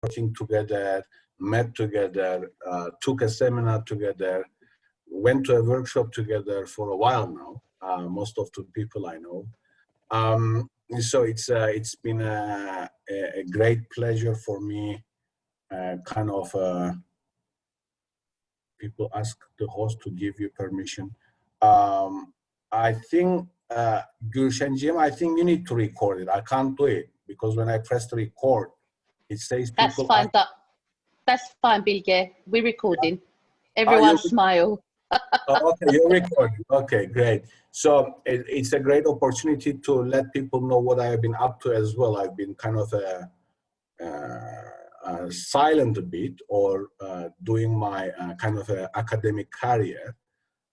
working together, met together, took a seminar together, went to a workshop together for a while now. Most of the people I know. So it's been a great pleasure for me. People ask the host to give you permission. I think, Gulshanjim, I think you need to record it. I can't do it because when I press the record, it says people. That's fine. That's fine, Bilge. We're recording. Everyone smile. Okay, you're recording. Okay, great. So it's a great opportunity to let people know what I have been up to as well. I've been kind of silent a bit, or doing my kind of academic career.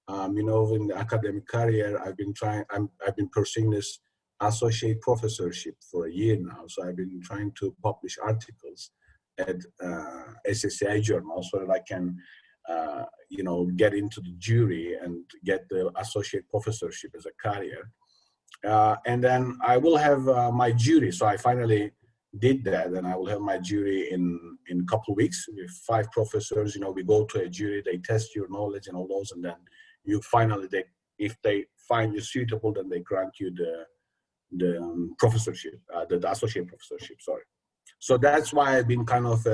You know, in the academic career, I've been pursuing this associate professorship for a year now. So I've been trying to publish articles at SSCI journal so that I can, you know, get into the jury and get the associate professorship as a career. And then I will have my jury. So I finally did that, and I will have my jury in a couple of weeks with 5 professors. You know, we go to a jury, they test your knowledge and all those, and then you finally, if they find you suitable, then they grant you the professorship, the associate professorship, sorry. So that's why I've been kind of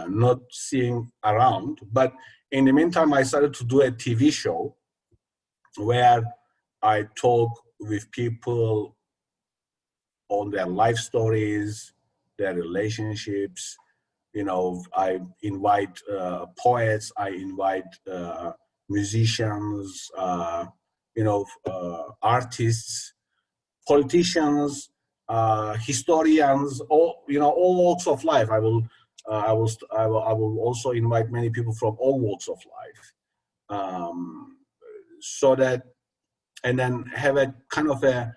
not seeing around. But in the meantime, I started to do a TV show where I talk with people on their life stories, their relationships. You know, I invite poets, I invite musicians, you know, artists, politicians, historians, all, you know, all walks of life. I will also invite many people from all walks of life, so that, and then have a kind of a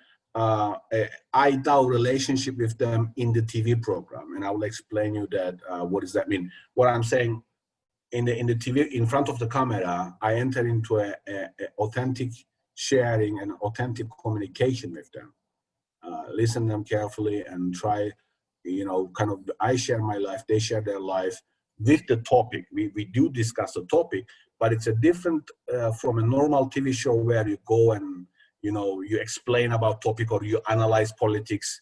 IDAO relationship with them in the TV program. And I will explain you that, what does that mean? What I'm saying, in the TV, in front of the camera, I enter into a authentic sharing and authentic communication with them. Listen them carefully and try, you know, kind of, I share my life, they share their life with the topic. We do discuss the topic, but it's a different from a normal TV show where you go and, you know, you explain about topic or you analyze politics.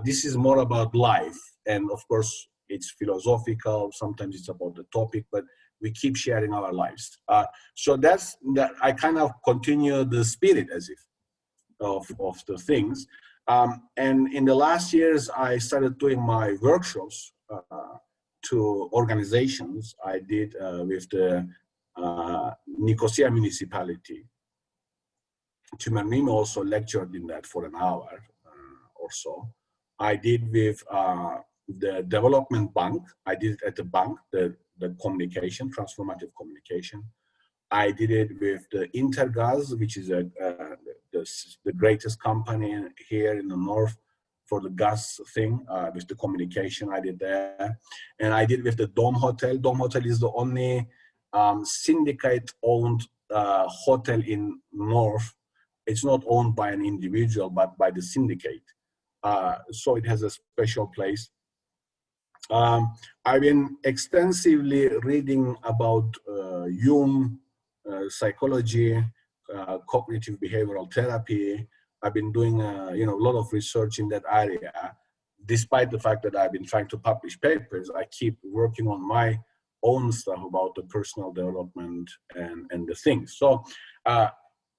This is more about life. And of course, it's philosophical. Sometimes it's about the topic, but we keep sharing our lives. So that's that. I kind of continue the spirit as if of the things. And in the last years, I started doing my workshops to organizations. I did with the Nicosia municipality. Tumernim also lectured in that for an hour or so. I did with the development bank. I did it at the bank, the communication, transformative communication. I did it with the Intergas, which is the greatest company here in the north for the gas thing, with the communication. I did there. And I did with the Dome Hotel. Dome Hotel is the only syndicate-owned hotel in north. It's not owned by an individual, but by the syndicate. So it has a special place. I've been extensively reading about Jung, psychology, cognitive behavioral therapy. I've been doing you know, a lot of research in that area. Despite the fact that I've been trying to publish papers, I keep working on my own stuff about the personal development and the things. So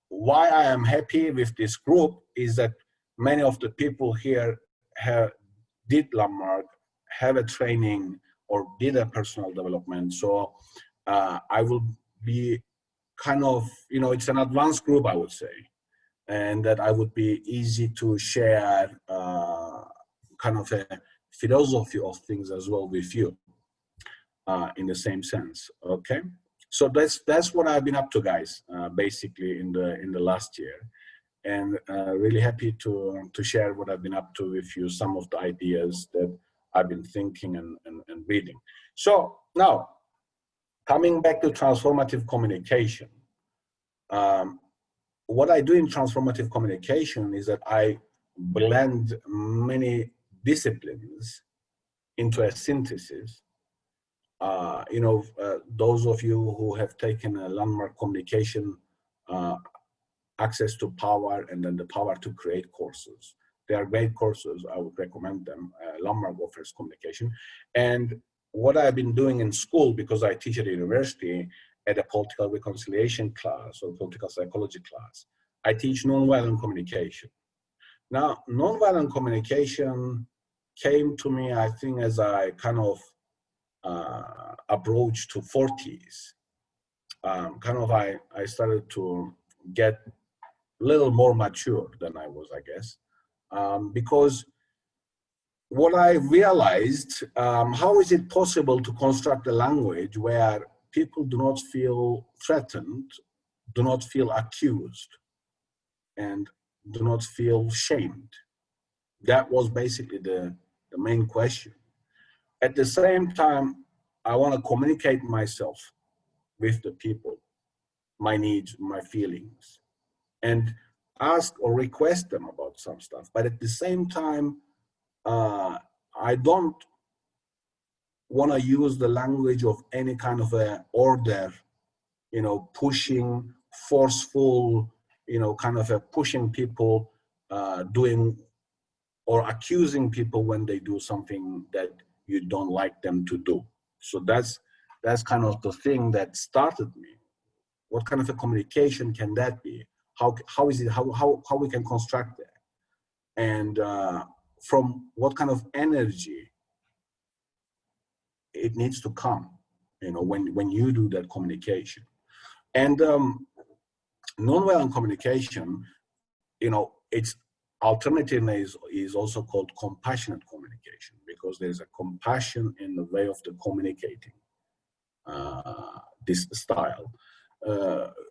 why I am happy with this group is that many of the people here did landmark, have a training, or did a personal development. So I will be kind of, you know, it's an advanced group, I would say, and that I would be easy to share kind of a philosophy of things as well with you in the same sense. Okay. So that's what I've been up to, guys, basically in the last year, and really happy to share what I've been up to with you, some of the ideas that I've been thinking and reading. So now, coming back to transformative communication, what I do in transformative communication is that I blend many disciplines into a synthesis. Those of you who have taken a landmark communication, access to power, and then the power to create courses. They are great courses. I would recommend them. Landmark offers communication. And what I've been doing in school, because I teach at a university at a political reconciliation class or political psychology class, I teach nonviolent communication. Now, nonviolent communication came to me, I think, as I kind of approach to 40s. I started to get a little more mature than I was, I guess, because what I realized, how is it possible to construct a language where people do not feel threatened, do not feel accused, and do not feel shamed? That was basically the main question. At the same time, I want to communicate myself with the people, my needs, my feelings, and ask or request them about some stuff. But at the same time, I don't want to use the language of any kind of a order, pushing, forceful, kind of a pushing people, doing or accusing people when they do something that you don't like them to do. So that's kind of the thing that started me. What kind of a communication can that be? How is it, how we can construct that? And from what kind of energy it needs to come, when you do that communication. And nonviolent communication, its alternative is also called compassionate communication, because there's a compassion in the way of the communicating this style.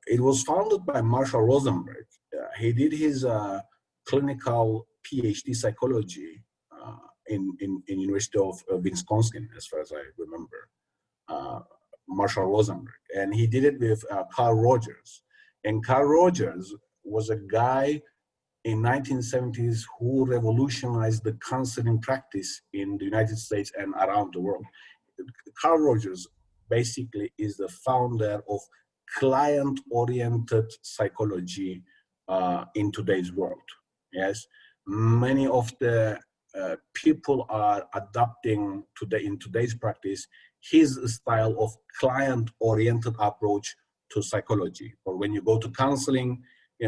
It was founded by Marshall Rosenberg. He did his clinical PhD psychology in University of Wisconsin, as far as I remember, Marshall Rosenberg. And he did it with Carl Rogers. And Carl Rogers was a guy in 1970s who revolutionized the counseling practice in the United States and around the world. Carl Rogers basically is the founder of client-oriented psychology in today's world. Yes, many of the people are adopting in today's practice his style of client-oriented approach to psychology. Or when you go to counseling, they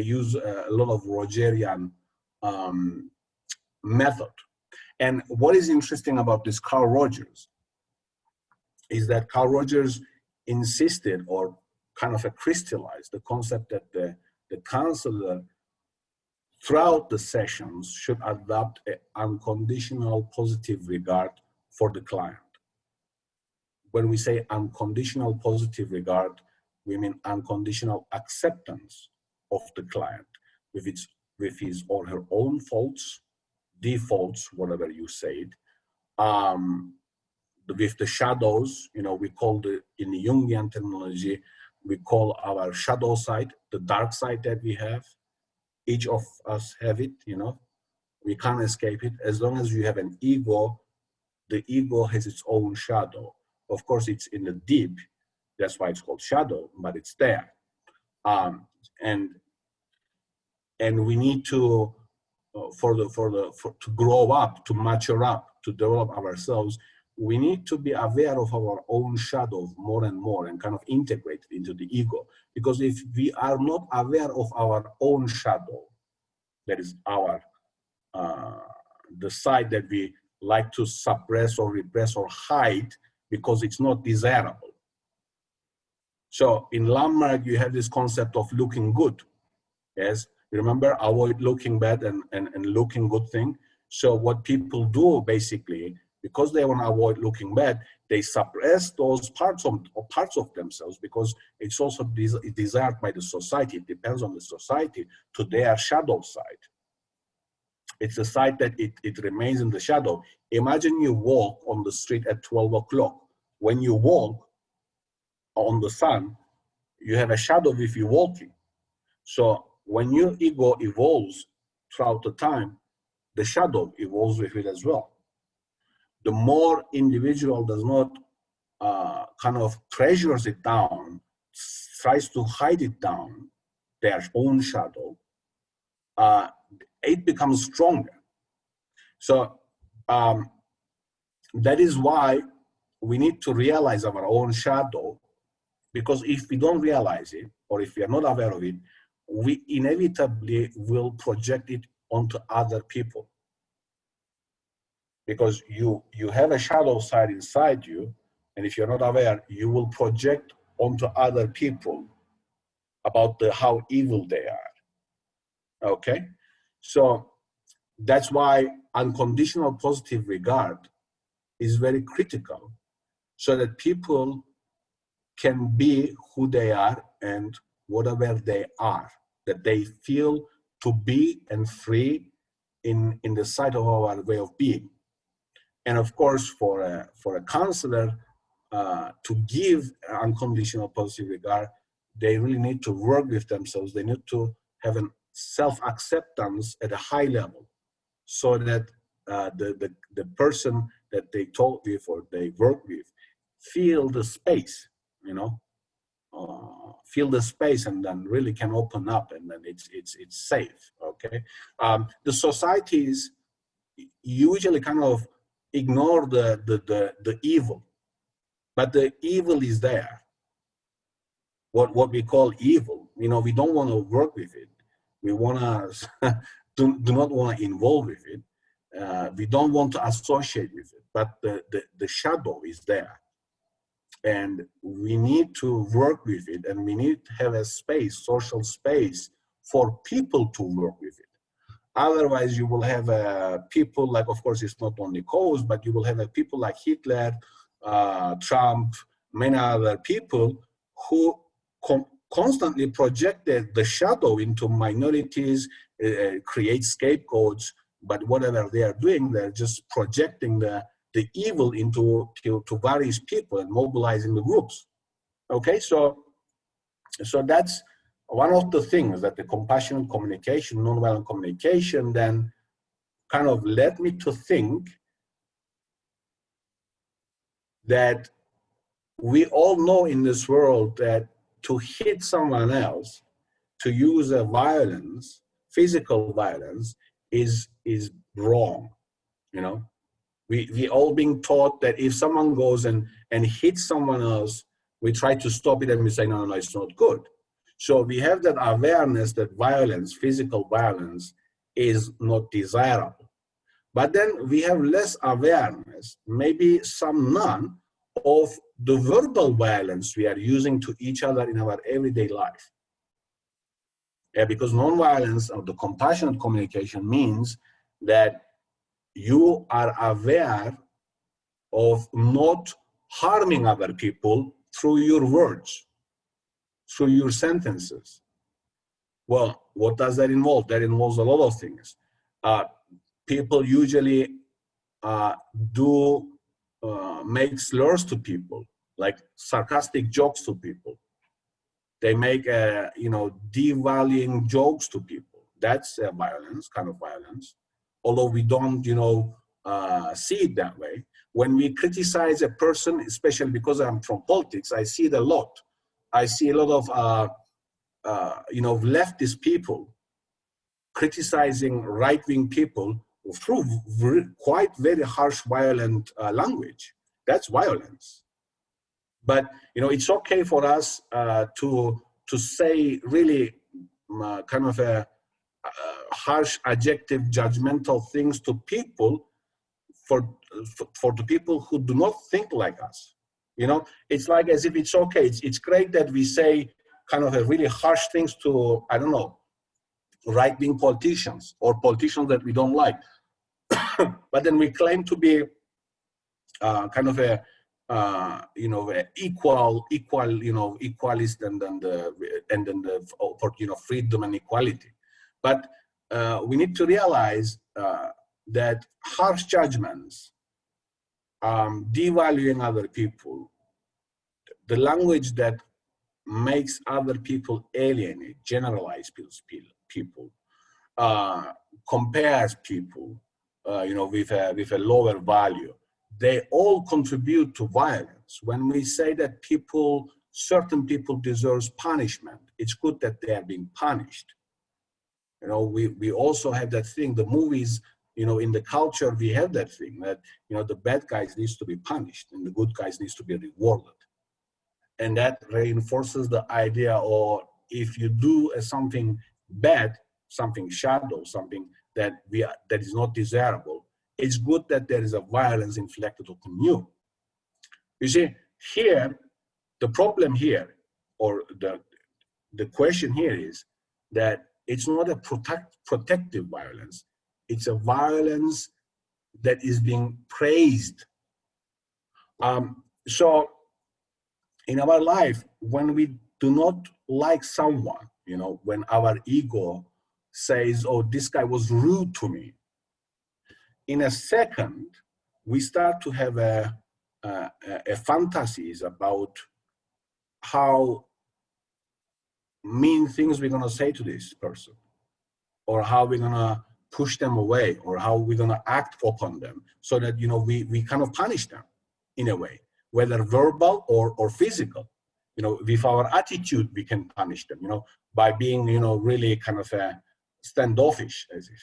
use a lot of Rogerian method. And what is interesting about this Carl Rogers is that Carl Rogers insisted, or kind of crystallized, the concept that the counselor throughout the sessions should adopt an unconditional positive regard for the client. When we say unconditional positive regard, we mean unconditional acceptance of the client with his or her own faults, defaults, whatever you say it, with the shadows, we call in the Jungian terminology, we call our shadow side, the dark side that we have. Each of us have it, we can't escape it. As long as you have an ego, the ego has its own shadow. Of course, it's in the deep, that's why it's called shadow, but it's there. And we need to, to grow up, to mature up, to develop ourselves, we need to be aware of our own shadow more and more and kind of integrate it into the ego. Because if we are not aware of our own shadow, that is the side that we like to suppress or repress or hide because it's not desirable. So in landmark, you have this concept of looking good. Yes, remember, avoid looking bad and looking good thing. So what people do basically, because they want to avoid looking bad, they suppress those parts of themselves, because it's also desired by the society. It depends on the society to their shadow side. It's a side that it remains in the shadow. Imagine you walk on the street at 12 o'clock. When you walk on the sun, you have a shadow with you walking. So when your ego evolves throughout the time, the shadow evolves with it as well. The more individual does not kind of treasures it down, tries to hide it down, their own shadow, it becomes stronger. So that is why we need to realize our own shadow, because if we don't realize it, or if we are not aware of it, we inevitably will project it onto other people. Because you have a shadow side inside you, and if you're not aware, you will project onto other people about how evil they are. Okay? So that's why unconditional positive regard is very critical, so that people can be who they are and whatever they are, that they feel to be and free in the sight of our way of being. And of course, for a counselor to give unconditional positive regard, they really need to work with themselves. They need to have a self-acceptance at a high level, so that the person that they talk with or they work with feel the space, you know, feel the space, and then really can open up, and then it's safe. Okay, the societies usually kind of ignore the evil, but the evil is there. What we call evil, you know, we don't want to work with it. We want to do not want to involve with it. We don't want to associate with it, but the shadow is there, and we need to work with it, and we need to have a space, social space, for people to work with it. Otherwise, you will have people like, of course, it's not only cause, but you will have people like Hitler, Trump, many other people who constantly projected the shadow into minorities, create scapegoats, but whatever they are doing, they're just projecting the evil into to various people and mobilizing the groups. Okay, so that's one of the things that the compassionate communication, nonviolent communication, then kind of led me to think that we all know in this world that to hit someone else, to use a violence, physical violence, is wrong. You know, we all being taught that if someone goes and hits someone else, we try to stop it and we say, no, it's not good. So we have that awareness that violence, physical violence, is not desirable. But then we have less awareness, maybe some none, of the verbal violence we are using to each other in our everyday life. Because nonviolence, or the compassionate communication, means that you are aware of not harming other people through your words, through your sentences. Well, what does that involve? That involves a lot of things. People usually make slurs to people, like sarcastic jokes to people. They make, devaluing jokes to people. That's violence, kind of violence. Although we don't, see it that way. When we criticize a person, especially because I'm from politics, I see it a lot. I see a lot of, leftist people criticizing right-wing people through quite very harsh, violent language. That's violence. But it's okay for us to say really kind of a harsh, adjective, judgmental things to people for the people who do not think like us. It's like as if it's okay. It's great that we say kind of a really harsh things to, I don't know, right-wing politicians or politicians that we don't like. But then we claim to be kind of a equalist, and then the freedom and equality. But we need to realize that harsh judgments, devaluing other people, the language that makes other people alienate, generalize people, compares people, with a lower value, they all contribute to violence. When we say that certain people deserve punishment, it's good that they are being punished. We also have that thing, the movies, in the culture, we have that thing that, the bad guys needs to be punished and the good guys needs to be rewarded. And that reinforces the idea, or if you do something bad, something shadow, something that is not desirable, it's good that there is a violence inflicted upon you. You see, here, the problem here, or the question here is that it's not a protective violence. It's a violence that is being praised. So in our life, when we do not like someone, when our ego says, oh, this guy was rude to me, in a second, we start to have a fantasies about how mean things we're gonna say to this person, or how we're gonna push them away, or how we're gonna act upon them, so that we kind of punish them in a way, whether verbal or physical. With our attitude we can punish them, by being really kind of standoffish, as if.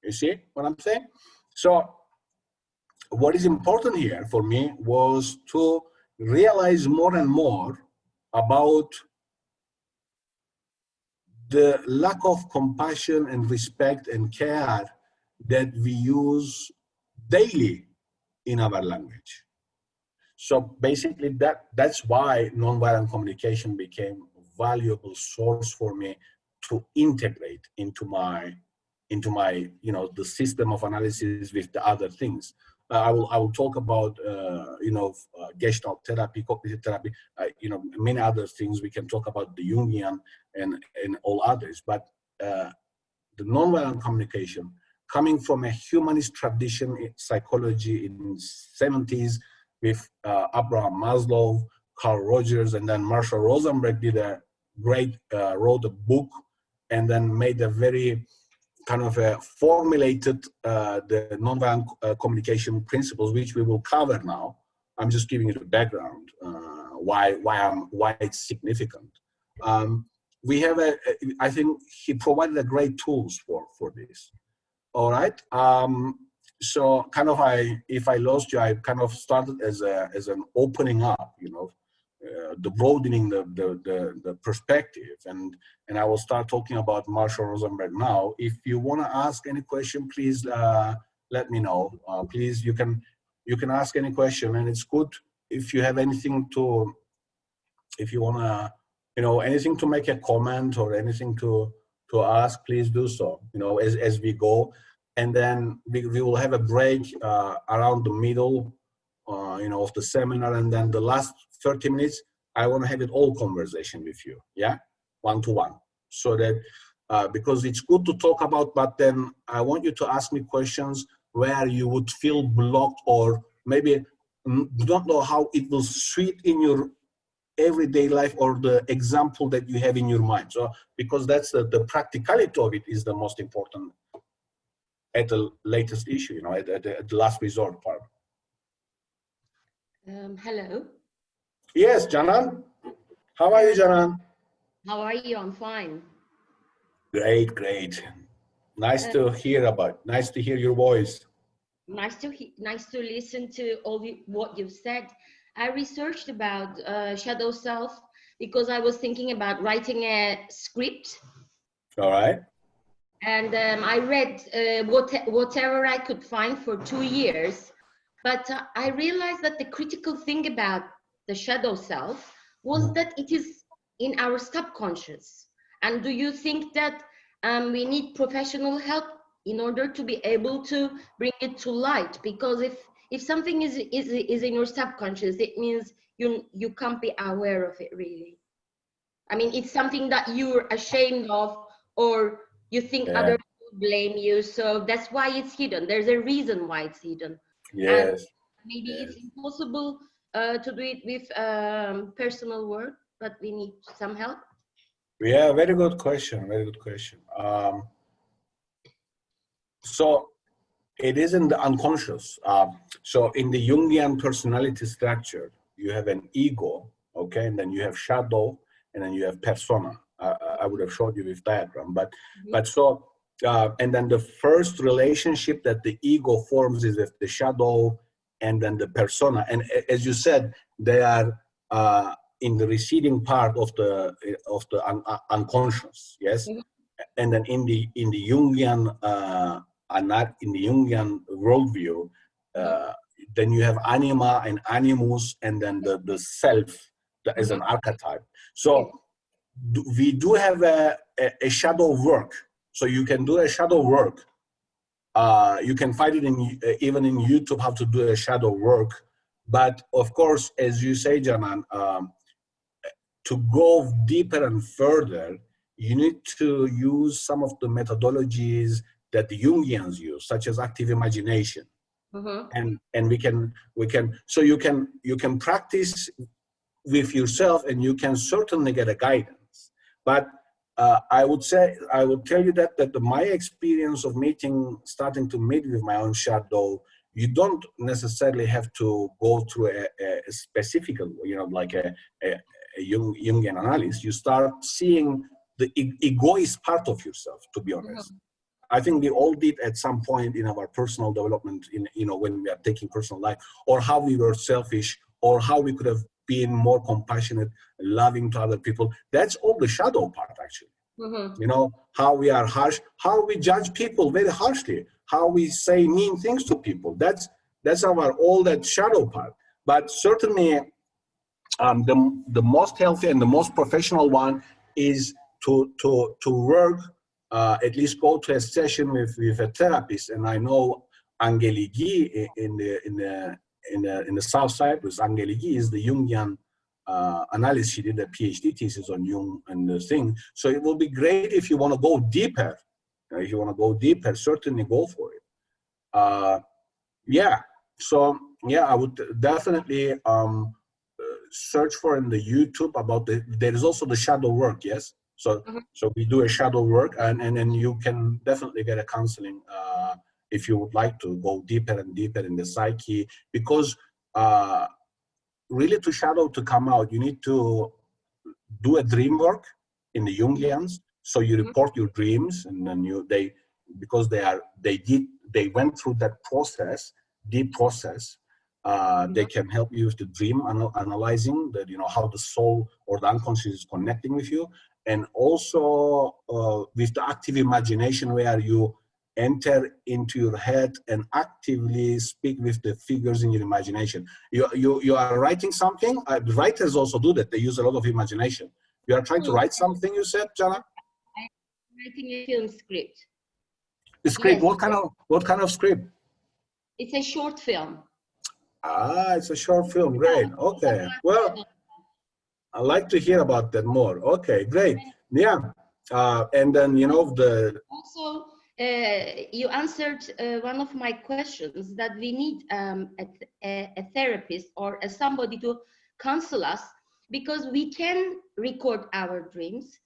You see what I'm saying? So what is important here for me was to realize more and more about the lack of compassion and respect and care that we use daily in our language. So basically that's why nonviolent communication became a valuable source for me to integrate into my the system of analysis with the other things. I will talk about Gestalt therapy, cognitive therapy, many other things. We can talk about the Jungian and all others, but the nonviolent communication, coming from a humanist tradition in psychology in 70s with Abraham Maslow, Carl Rogers, and then Marshall Rosenberg wrote a book and then made a very kind of formulated the nonviolent communication principles, which we will cover now. I'm just giving you the background, why it's significant. We have I think he provided a great tools for this. All right. So kind of if I lost you, I kind of started as an opening up, the broadening the perspective, and I will start talking about Marshall Rosenberg now. If you want to ask any question, please let me know. Please, you can ask any question, and it's good if you have anything to, if you want to, anything to make a comment or anything to ask, please do so, as we go. And then we will have a break around the middle, of the seminar, and then the last 30 minutes, I want to have it all conversation with you, yeah, one-to-one, so that because it's good to talk about, but then I want you to ask me questions where you would feel blocked, or maybe don't know how it will suit in your everyday life, or the example that you have in your mind. So because that's the practicality of it is the most important at the latest issue, at the last resort part. Hello. Yes, Janan. How are you, Janan? How are you? I'm fine. Great, great. Nice to hear your voice. Nice to listen to what you've said. I researched about shadow self because I was thinking about writing a script. All right. And I read whatever I could find for 2 years. But I realized that the critical thing about the shadow self was that it is in our subconscious. And do you think that we need professional help in order to be able to bring it to light? Because if something is in your subconscious, it means you can't be aware of it, really. I mean, it's something that you're ashamed of, or you think others will blame you. So that's why it's hidden. There's a reason why it's hidden. Yes. And maybe it's impossible to do it with personal work, but we need some help. Yeah, very good question. Very good question. So It is in the unconscious. So in the Jungian personality structure, you have an ego, okay, and then you have shadow, and then you have persona. I would have showed you with diagram, but so and then the first relationship that the ego forms is with the shadow, and then the persona. And as you said, they are in the receding part of the unconscious, yes. And then in the Jungian and not in the Jungian worldview, then you have anima and animus, and then the self as an archetype. So we do have a shadow work. So you can do a shadow work. You can find it in even in YouTube how to do a shadow work. But of course, as you say, Janan, to go deeper and further, you need to use some of the methodologies that the Jungians use, such as active imagination. And we can so you can practice with yourself, and you can certainly get a guidance. But I would tell you that my experience of starting to meet with my own shadow, you don't necessarily have to go through a specific, like a Jungian analysis. You start seeing the egoist part of yourself, to be honest. I think we all did at some point in our personal development, when we are taking personal life, or how we were selfish, or how we could have been more compassionate, loving to other people. That's all the shadow part, actually. How we are harsh, how we judge people very harshly, how we say mean things to people. That's all that shadow part. But certainly, the most healthy and the most professional one is to work, at least go to a session with a therapist. And I know Angeliki in the south side, with Angeliki is the Jungian analysis. She did a PhD thesis on Jung and the thing. So it will be great if you want to go deeper. If you want to go deeper, certainly go for it. So I would definitely search for in the YouTube about there is also the shadow work, yes. So we do a shadow work, and then you can definitely get a counseling if you would like to go deeper and deeper in the psyche, because really to come out, you need to do a dream work in the Jungians. So you report your dreams, and then because they went through that process, deep process. They can help you with the dream analyzing that, how the soul or the unconscious is connecting with you, and also with the active imagination, where you enter into your head and actively speak with the figures in your imagination. You are writing something. Writers also do that. They use a lot of imagination. You are trying to write something, you said, Jana? I'm writing a film script. The script. Yes. What kind of script? It's a short film. It's a short film. Great. Okay. Well, I'd like to hear about that more. Okay, great. Yeah. And then, Also, you answered one of my questions, that we need a therapist or somebody to counsel us, because we can record our dreams.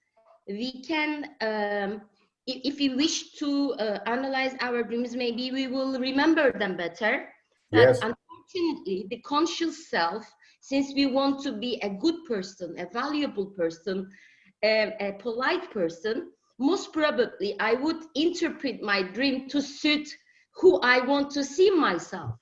We can, if we wish to analyze our dreams, maybe we will remember them better. But yes. Unfortunately, the conscious self, since we want to be a good person, a valuable person, a polite person, most probably I would interpret my dream to suit who I want to see myself.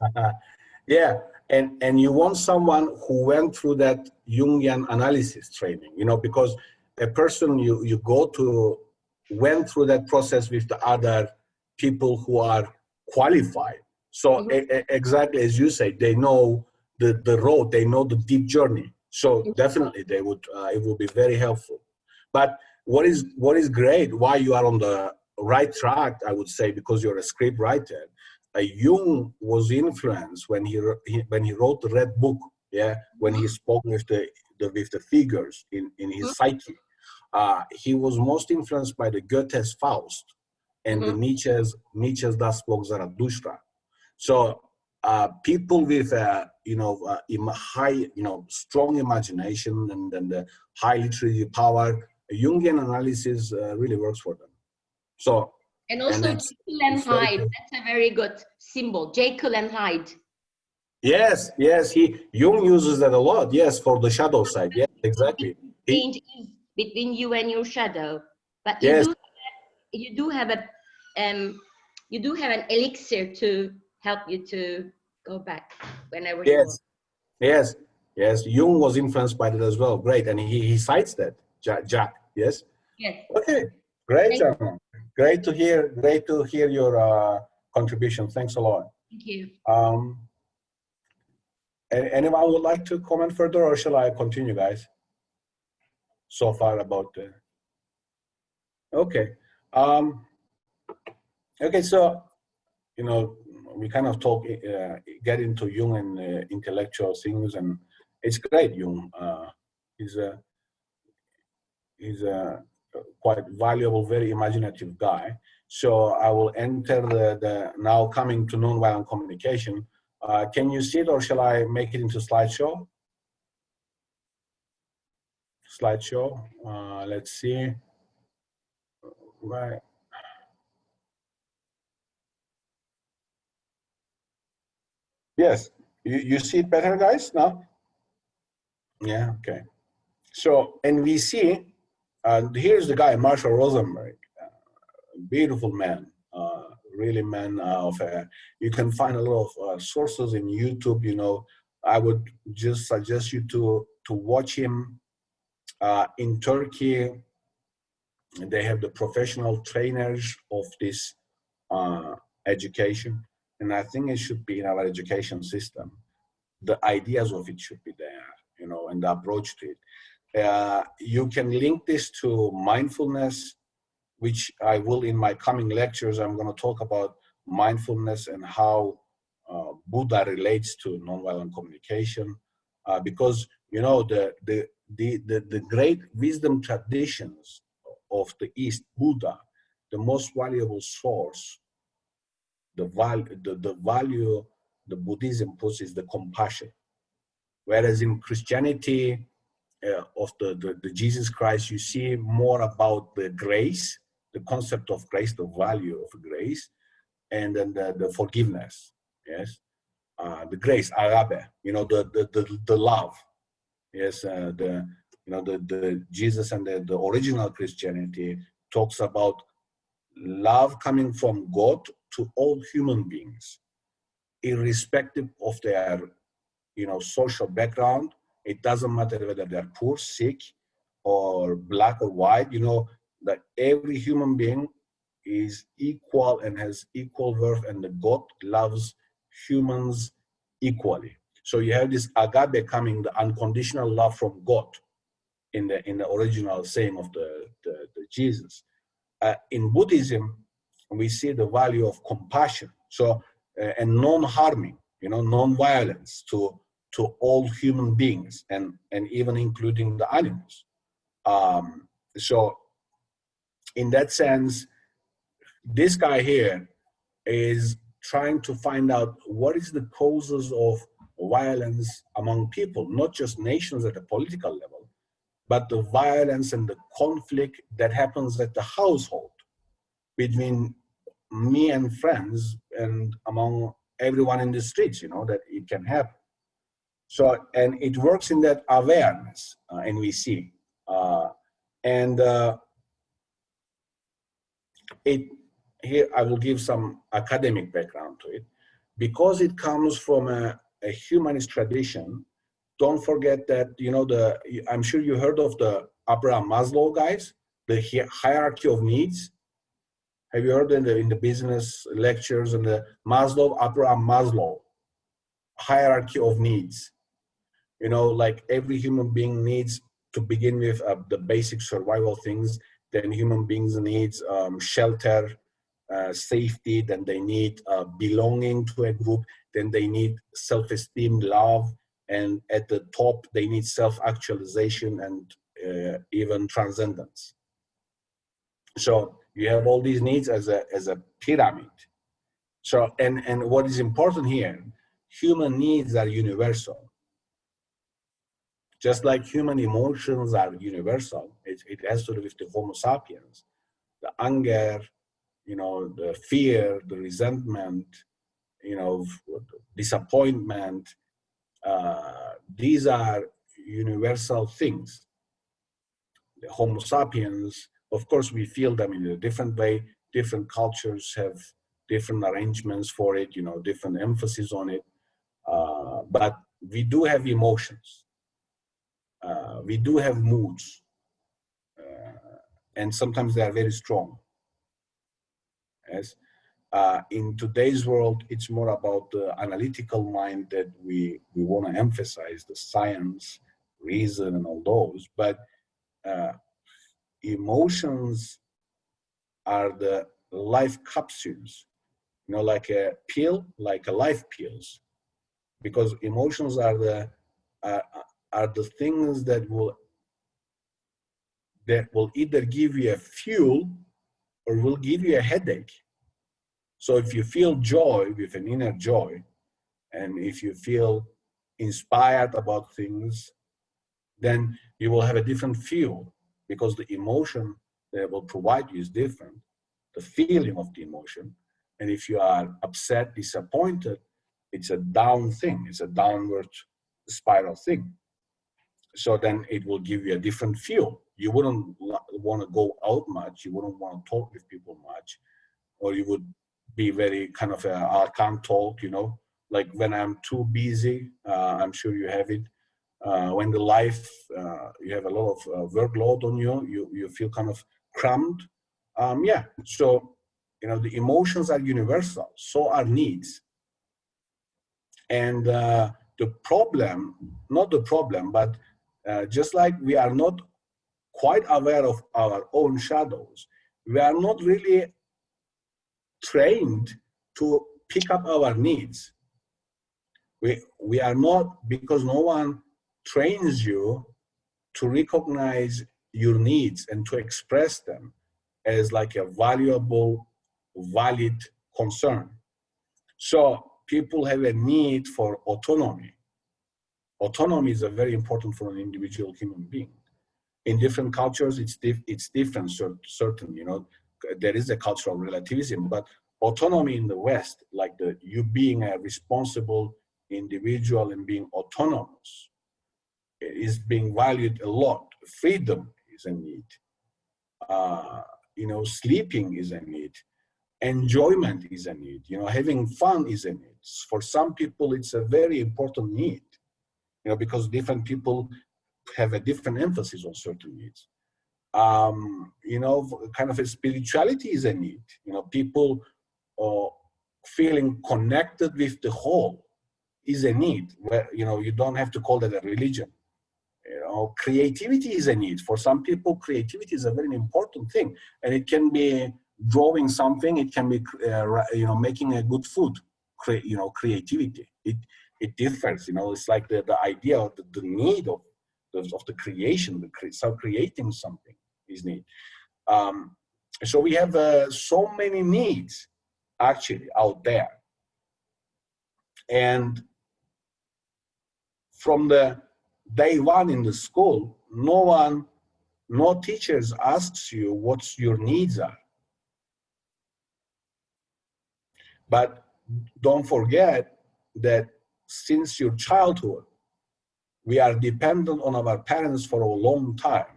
Yeah, and you want someone who went through that Jungian analysis training, because a person you go to went through that process with the other people who are qualified. So exactly as you say, they know the road, they know the deep journey. So definitely they would, it will be very helpful. But what is great, why you are on the right track, I would say, because you're a script writer. Jung was influenced when he wrote the Red Book, when he spoke with the figures in his psyche. He was most influenced by the Goethe's Faust and the Nietzsche's Das Volk Zarathustra. So people with high, strong imagination and the high literary power, Jungian analysis really works for them. So and also Jekyll and Hyde, that's a very good symbol, Jekyll and Hyde. Yes, yes, Jung uses that a lot. Yes, for the shadow side. Yes, exactly. Exchange is between you and your shadow, but Yes. you do have an elixir to help you to go back whenever you want. Yes, yes. Jung was influenced by that as well. Great, and he cites that. Jack. Yes. Yes. Okay. Great. Great to hear. Great to hear your contribution. Thanks a lot. Thank you. Anyone would like to comment further, or shall I continue, guys? So far about the. Okay. Okay. So, you know, we kind of talk, get into Jung and intellectual things, and it's great. Jung is a quite valuable, very imaginative guy. So I will enter the now coming to nonviolent communication. Can you see it, or shall I make it into slideshow? Slideshow. Let's see. Right. Yes. You see it better, guys, now? Yeah. Okay. So, and we see, here's the guy, Marshall Rosenberg, beautiful man, really man of, you can find a lot of sources in YouTube, you know. I would just suggest you to watch him. In Turkey, they have the professional trainers of this education, and I think it should be in our education system. The ideas of it should be there, you know, and the approach to it. You can link this to mindfulness, which I will in my coming lectures. I'm going to talk about mindfulness and how Buddha relates to nonviolent communication, because you know the great wisdom traditions of the East, Buddha, the most valuable source, the value the Buddhism puts is the compassion, whereas in Christianity, of the Jesus Christ, you see more about the grace, the concept of grace, the value of grace, and then the forgiveness. Yes, the grace, agape. You know, the love. Yes, the Jesus and the original Christianity talks about love coming from God to all human beings, irrespective of their social background. It doesn't matter whether they're poor, sick, or black or white. You know that every human being is equal and has equal worth, and the God loves humans equally. So you have this agape coming, the unconditional love from God, in the original saying of the Jesus. In Buddhism, we see the value of compassion. So and non-harming, non-violence to all human beings, and even including the animals. So in that sense, this guy here is trying to find out what is the causes of violence among people, not just nations at a political level, but the violence and the conflict that happens at the household between me and friends and among everyone in the streets, that it can happen. So, and it works in that awareness, NVC. Here I will give some academic background to it. Because it comes from a humanist tradition, don't forget that, I'm sure you heard of the Abraham Maslow, guys, the hierarchy of needs. Have you heard in the business lectures and the Abraham Maslow hierarchy of needs? Like every human being needs to begin with the basic survival things. Then human beings needs shelter, safety. Then they need belonging to a group. Then they need self-esteem, love, and at the top they need self-actualization and even transcendence. So you have all these needs as a pyramid. So and what is important here, human needs are universal. Just like human emotions are universal, it has to do with the Homo sapiens. The anger, the fear, the resentment, you know, disappointment. These are universal things. The Homo sapiens, of course, we feel them in a different way. Different cultures have different arrangements for it, you know, different emphasis on it. But we do have emotions. We do have moods. And sometimes they are very strong. Yes. In today's world, it's more about the analytical mind that we want to emphasize, the science, reason, and all those. But emotions are the life capsules, you know, like a pill, like a life pills, because emotions are the things that will either give you a fuel or will give you a headache. So if you feel joy with an inner joy, and if you feel inspired about things, then you will have a different fuel, because the emotion that will provide you is different, the feeling of the emotion. And if you are upset, disappointed, it's a down thing, it's a downward spiral thing. So then it will give you a different fuel. You wouldn't want to go out much, you wouldn't want to talk with people much, or you would be very kind of I can't talk, you know, like when I'm too busy. I'm sure you have it. When the life, you have a lot of workload on you, you feel kind of crammed. Yeah, so, you know, the emotions are universal, so are needs. And the problem, not the problem, but just like we are not quite aware of our own shadows, we are not really trained to pick up our needs. We are not, because no one trains you to recognize your needs and to express them as like a valuable, valid concern. So people have a need for autonomy. Autonomy is very important for an individual human being. In different cultures, it's different, certain, you know, there is a cultural relativism, but autonomy in the West, like you being a responsible individual and being autonomous, is being valued a lot. Freedom is a need. You know, sleeping is a need. Enjoyment is a need. You know, having fun is a need. For some people, it's a very important need, you know, because different people have a different emphasis on certain needs. You know, kind of a spirituality is a need. You know, people feeling connected with the whole is a need, where, you know, you don't have to call that a religion. You know, creativity is a need. For some people, creativity is a very important thing, and it can be drawing something, it can be you know, making a good food. You know, creativity, it differs. You know, it's like the idea of the need of the creation, creating something is need. So we have so many needs actually out there, and from the day one in the school, no teachers asks you what your needs are. But don't forget that since your childhood, we are dependent on our parents for a long time.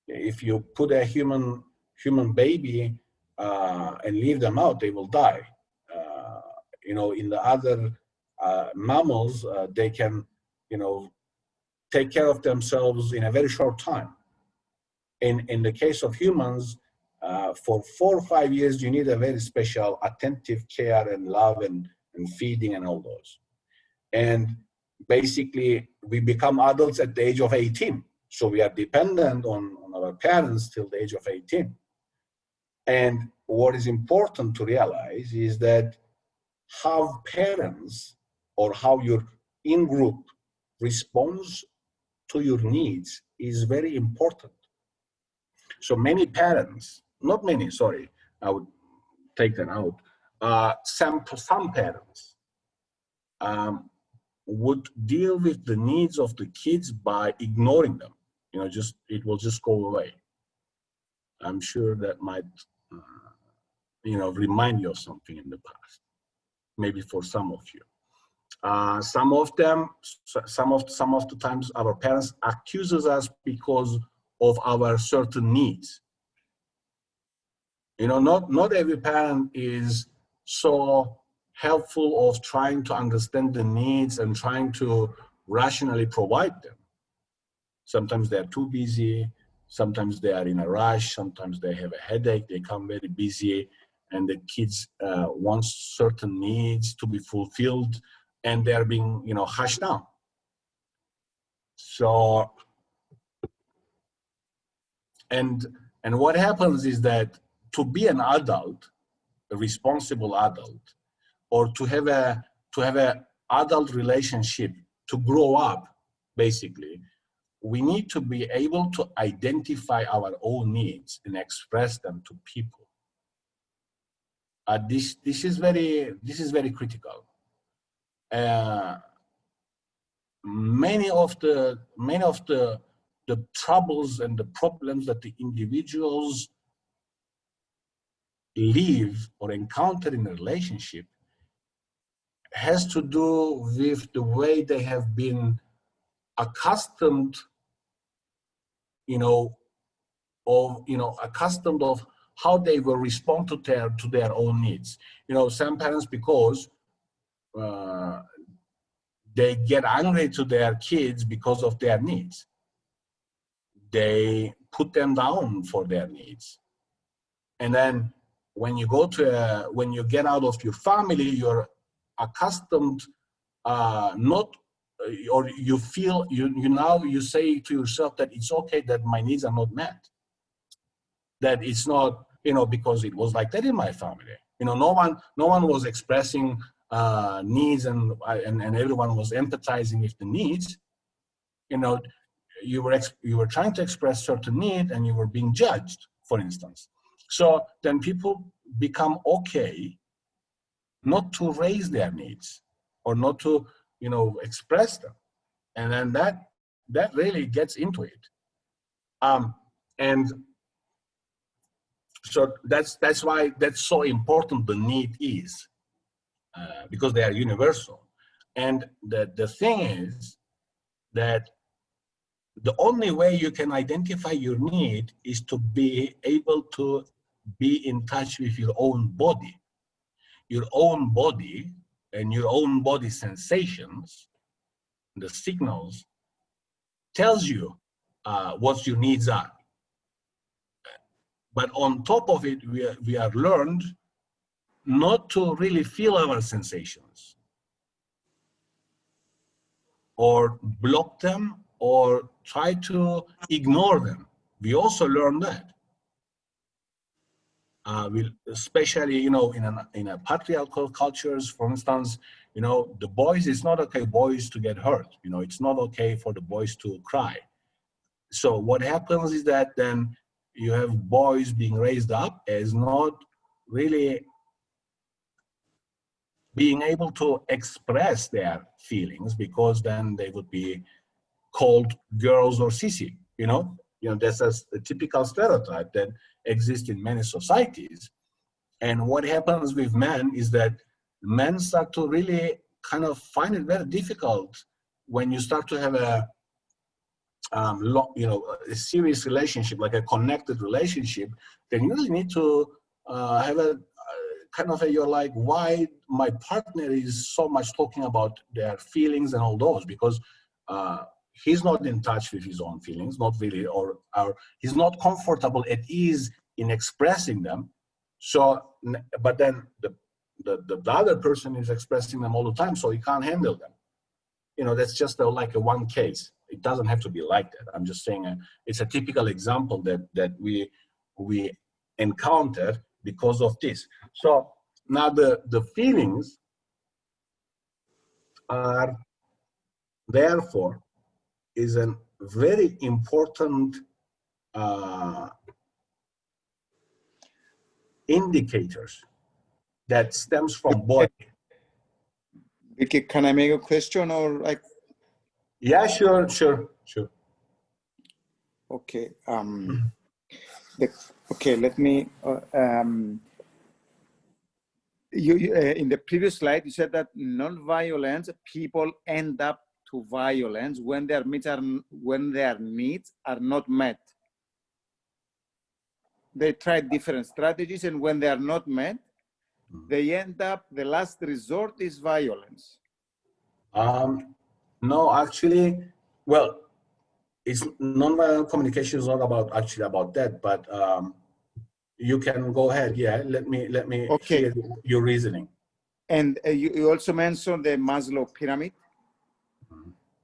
If you put a human baby and leave them out, they will die. You know, in the other mammals, they can, you know, take care of themselves in a very short time. In the case of humans, for 4 or 5 years, you need a very special attentive care and love and feeding and all those. And basically, we become adults at the age of 18. So we are dependent on our parents till the age of 18. And what is important to realize is that how parents or how your in-group responds to your needs is very important. So many parents, not many, sorry, I would take that out. Some parents would deal with the needs of the kids by ignoring them. You know, it will just go away. I'm sure that might, you know, remind you of something in the past. maybe for some of you. Some of the times our parents accuses us because of our certain needs. You know, not every parent is so helpful of trying to understand the needs and trying to rationally provide them. Sometimes they're too busy, sometimes they are in a rush, sometimes they have a headache, they come very busy, and the kids want certain needs to be fulfilled, and they're being, you know, hushed down. So, and what happens is that to be an adult, a responsible adult, or to have a adult relationship, to grow up, basically, we need to be able to identify our own needs and express them to people. This is very critical. Many of the troubles and the problems that the individuals live or encounter in a relationship has to do with the way they have been accustomed, accustomed of how they will respond to their own needs. You know, some parents, because they get angry to their kids because of their needs, they put them down for their needs. And then when you when you get out of your family, you're accustomed or you feel, you say to yourself that it's okay that my needs are not met. That it's not, because it was like that in my family. No one was expressing needs and everyone was empathizing with the needs. You were trying to express certain need and you were being judged, for instance. So then people become okay not to raise their needs or not to, express them. And then that really gets into it. And so that's why that's so important, the need is, because they are universal. And the thing is that the only way you can identify your need is to be able to be in touch with your own body. Your own body and your own body sensations, the signals, tells you what your needs are. But on top of it, we are learned not to really feel our sensations or block them or try to ignore them. We also learn that. Especially, in a patriarchal cultures, for instance, the boys, it's not okay boys to get hurt. It's not okay for the boys to cry. So what happens is that then you have boys being raised up as not really being able to express their feelings, because then they would be called girls or sissy. That's a typical stereotype that exists in many societies. And what happens with men is that men start to really kind of find it very difficult when you start to have a serious relationship, like a connected relationship. Then you really need to have a kind of you're like, why my partner is so much talking about their feelings and all those, because he's not in touch with his own feelings, not really, or he's not comfortable at ease in expressing them. So, but then the other person is expressing them all the time, so he can't handle them. That's just like a one case. It doesn't have to be like that. I'm just saying it's a typical example that we encounter because of this. So now the feelings are therefore is a very important indicators that stems from body. Bilge'ce, can I make a question or like? Yeah, sure. Okay. Okay. Let me. in the previous slide, you said that non-violence people end up to violence when their needs are not met. They try different strategies, and when they are not met, they end up, the last resort is violence. No, actually, well, it's nonviolent communication is not about that, but you can go ahead. Yeah, let me Okay. hear your reasoning. And you also mentioned the Maslow pyramid,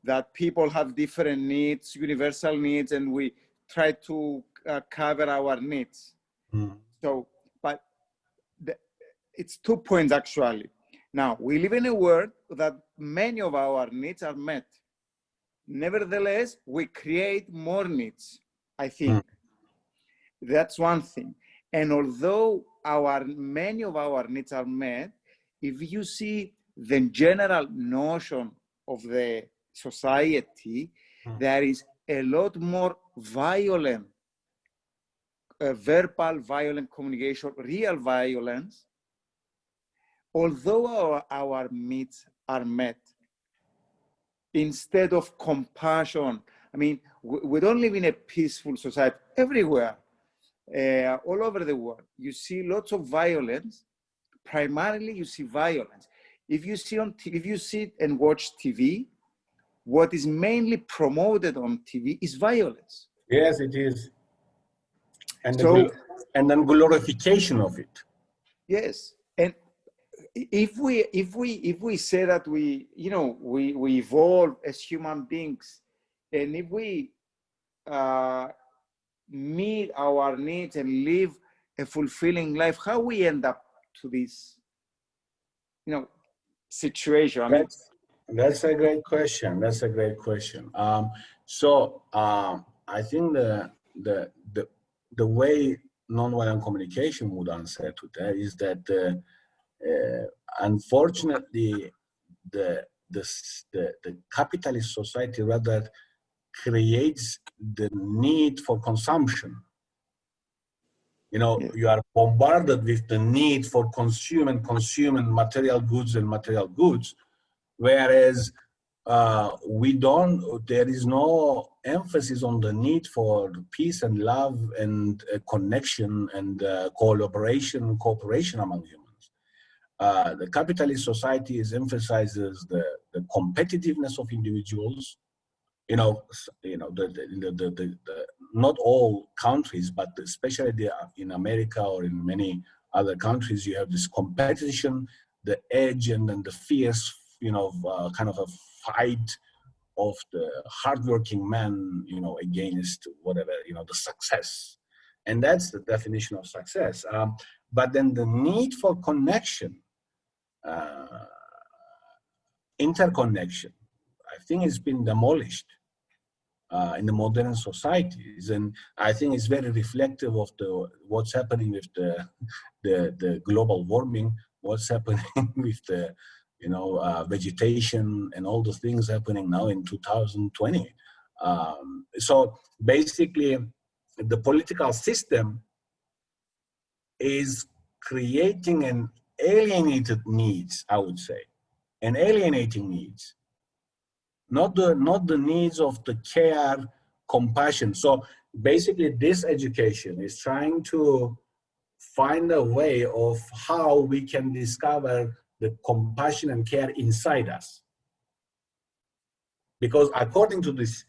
that people have different needs, universal needs, and we try to cover our needs. So, but it's 2 points actually. Now, we live in a world that many of our needs are met. Nevertheless, we create more needs, I think. That's one thing. And although many of our needs are met, if you see the general notion of the society, there is a lot more violent, verbal violent communication, real violence, although our needs are met. Instead of compassion, I mean, we don't live in a peaceful society everywhere. All over the world, you see lots of violence. Primarily, you see violence. If you sit and watch TV, what is mainly promoted on TV is violence. Yes, it is. And then glorification of it. Yes, and if we say that we evolve as human beings, and if we meet our needs and live a fulfilling life, how we end up to this situation? I mean, that's a great question. That's a great question. I think the way nonviolent communication would answer to that is that unfortunately the capitalist society rather creates the need for consumption. You are bombarded with the need for consuming material goods, whereas there is no emphasis on the need for peace and love and connection and cooperation among humans. The capitalist society emphasizes the competitiveness of individuals. Not all countries, but especially in America or in many other countries, you have this competition, the edge, and then the fierce, kind of a fight of the hardworking man, against whatever, the success. And that's the definition of success. But then the need for connection, interconnection, I think it's been demolished in the modern societies, and I think it's very reflective of what's happening with the global warming, what's happening with the vegetation, and all the things happening now in 2020. So basically, the political system is creating an alienated needs, I would say, and alienating needs. Not the needs of the care, compassion. So basically, this education is trying to find a way of how we can discover the compassion and care inside us. Because according to this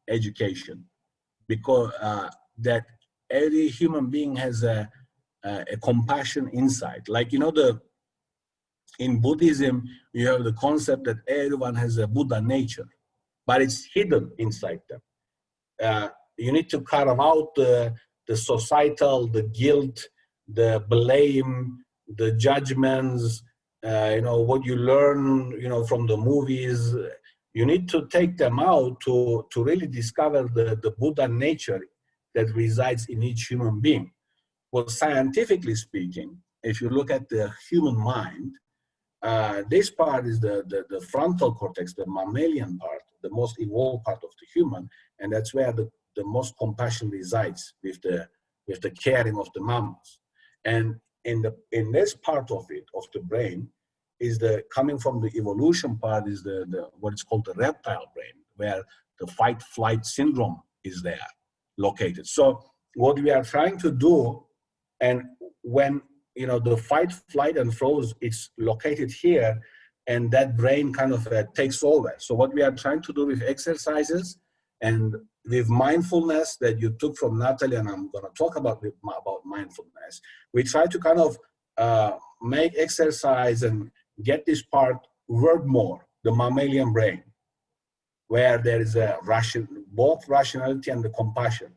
education, because that every human being has a compassion inside. Like, in Buddhism, you have the concept that everyone has a Buddha nature, but it's hidden inside them. You need to carve out the societal, the guilt, the blame, the judgments, what you learn, from the movies. You need to take them out to really discover the Buddha nature that resides in each human being. Well, scientifically speaking, if you look at the human mind, this part is the frontal cortex, the mammalian part, the most evolved part of the human, and that's where the most compassion resides, with the caring of the mammals. And in this part of it, of the brain, is the coming from the evolution part, is the what is called the reptile brain, where the fight flight syndrome is there located. So what we are trying to do, and when the fight flight and froze, it's located here, and that brain kind of takes over. So what we are trying to do with exercises and with mindfulness that you took from Natalie, and I'm going to talk about mindfulness, we try to kind of make exercise and get this part work more, the mammalian brain, where there is a both rationality and the compassion.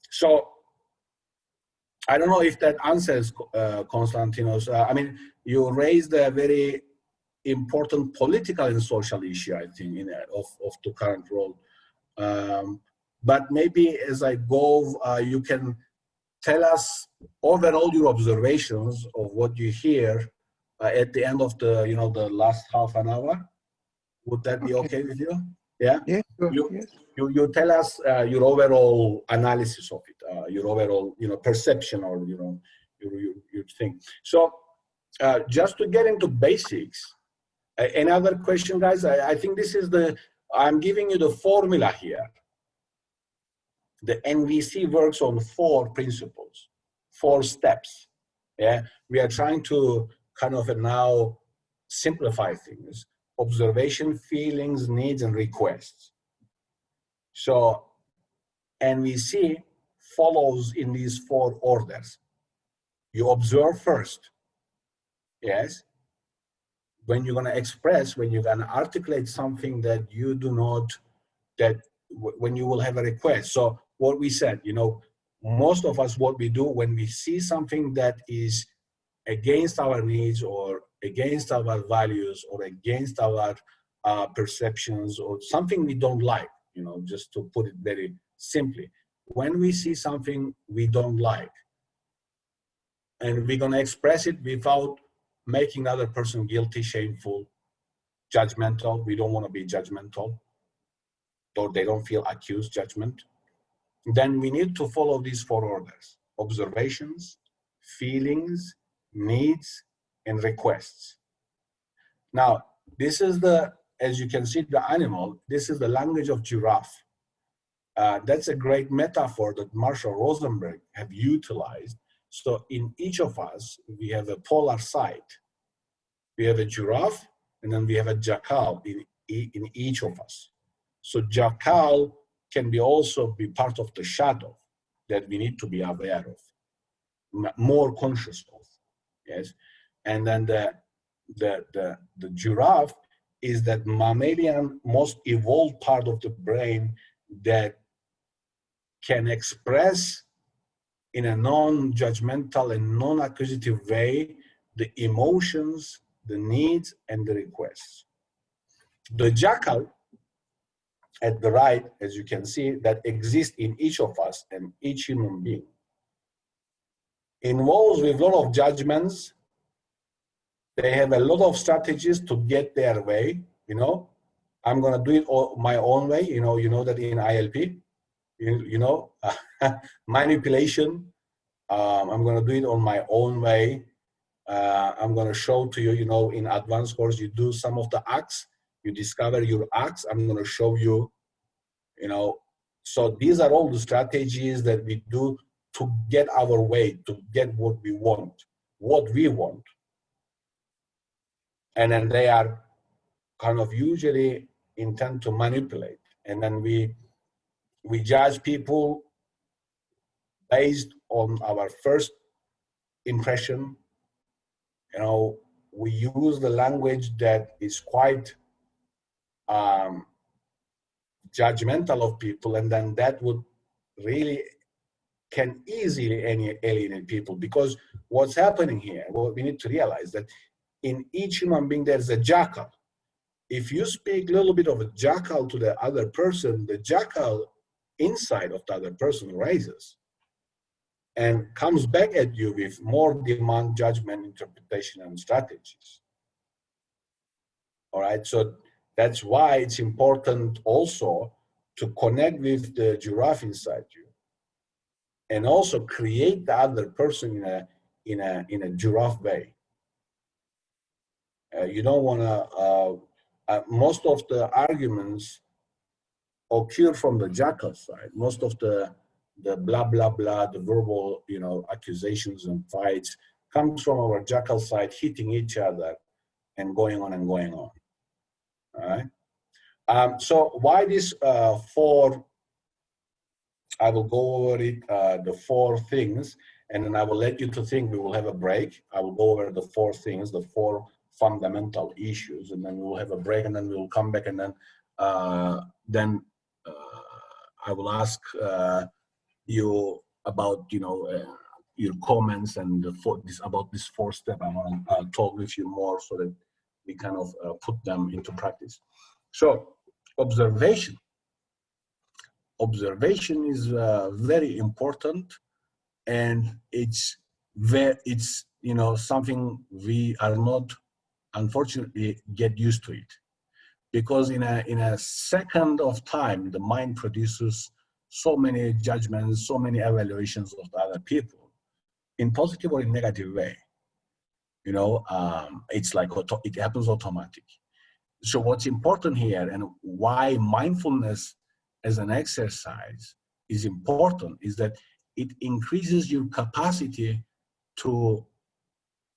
So I don't know if that answers Konstantinos. I mean, you raised a very important political and social issue, I think, of the current role. But maybe as I go, you can tell us overall your observations of what you hear at the end of the the last half an hour. Would that be okay with you? Yeah. Yeah. Sure. You tell us your overall analysis of it, your overall perception, or your thing. So just to get into basics, another question, guys. I think this is I'm giving you the formula here. The NVC works on 4 principles, 4 steps. Yeah, we are trying to kind of now simplify things: observation, feelings, needs, and requests. So NVC follows in these 4 orders. You observe first, yes. When you're going to express, when you're going to articulate something that you do not, when you will have a request. So what we said, most of us, what we do when we see something that is against our needs or against our values or against our perceptions, or something we don't like, just to put it very simply, when we see something we don't like and we're going to express it without making the other person guilty, shameful, judgmental, we don't want to be judgmental, or they don't feel accused, judgment, then we need to follow these 4 orders: observations, feelings, needs, and requests. Now, this is as you can see, the animal, this is the language of giraffe. That's a great metaphor that Marshall Rosenberg have utilized. So in each of us, we have a polar side. We have a giraffe, and then we have a jackal in each of us. So jackal can also be part of the shadow that we need to be aware of, more conscious of, yes. And then the giraffe is that mammalian, most evolved part of the brain that can express in a non-judgmental and non-accusative way the emotions, the needs, and the requests. The jackal at the right, as you can see, that exists in each of us and each human being, involves with a lot of judgments. They have a lot of strategies to get their way. I'm going to do it my own way. You know that in ILP, manipulation. I'm going to do it on my own way. I'm going to show to you, in advanced course, you do some of the acts, you discover your acts. I'm going to show you, so these are all the strategies that we do to get our way, to get what we want. And then they are kind of usually intent to manipulate. And then we judge people based on our first impression. We use the language that is quite judgmental of people, and then that would really can easily alienate people. Because what's happening here, well, we need to realize that in each human being there's a jackal. If you speak a little bit of a jackal to the other person, the jackal inside of the other person raises and comes back at you with more demand, judgment, interpretation, and strategies. All right, so that's why it's important also to connect with the giraffe inside you, and also create the other person in a giraffe way. You don't want to. Most of the arguments occur from the jackal side. Most of the blah blah blah, the verbal, you know, accusations and fights comes from our jackal side, hitting each other and going on and going on. All right. So why this four? I will go over it, the four things, and then I will let you to think. We will have a break. I will go over the four things, the four fundamental issues, and then we will have a break, and then we will come back, and then I will ask you about, you know, your comments and about this fourth step. I want to talk with you more so that we kind of put them into practice. So observation. Observation is very important, and it's you know, something we are not, unfortunately, get used to it, because in a second of time the mind produces so many judgments, so many evaluations of the other people, in positive or in negative way. You know, it's like it happens automatic. So what's important here, and why mindfulness as an exercise is important, is that it increases your capacity to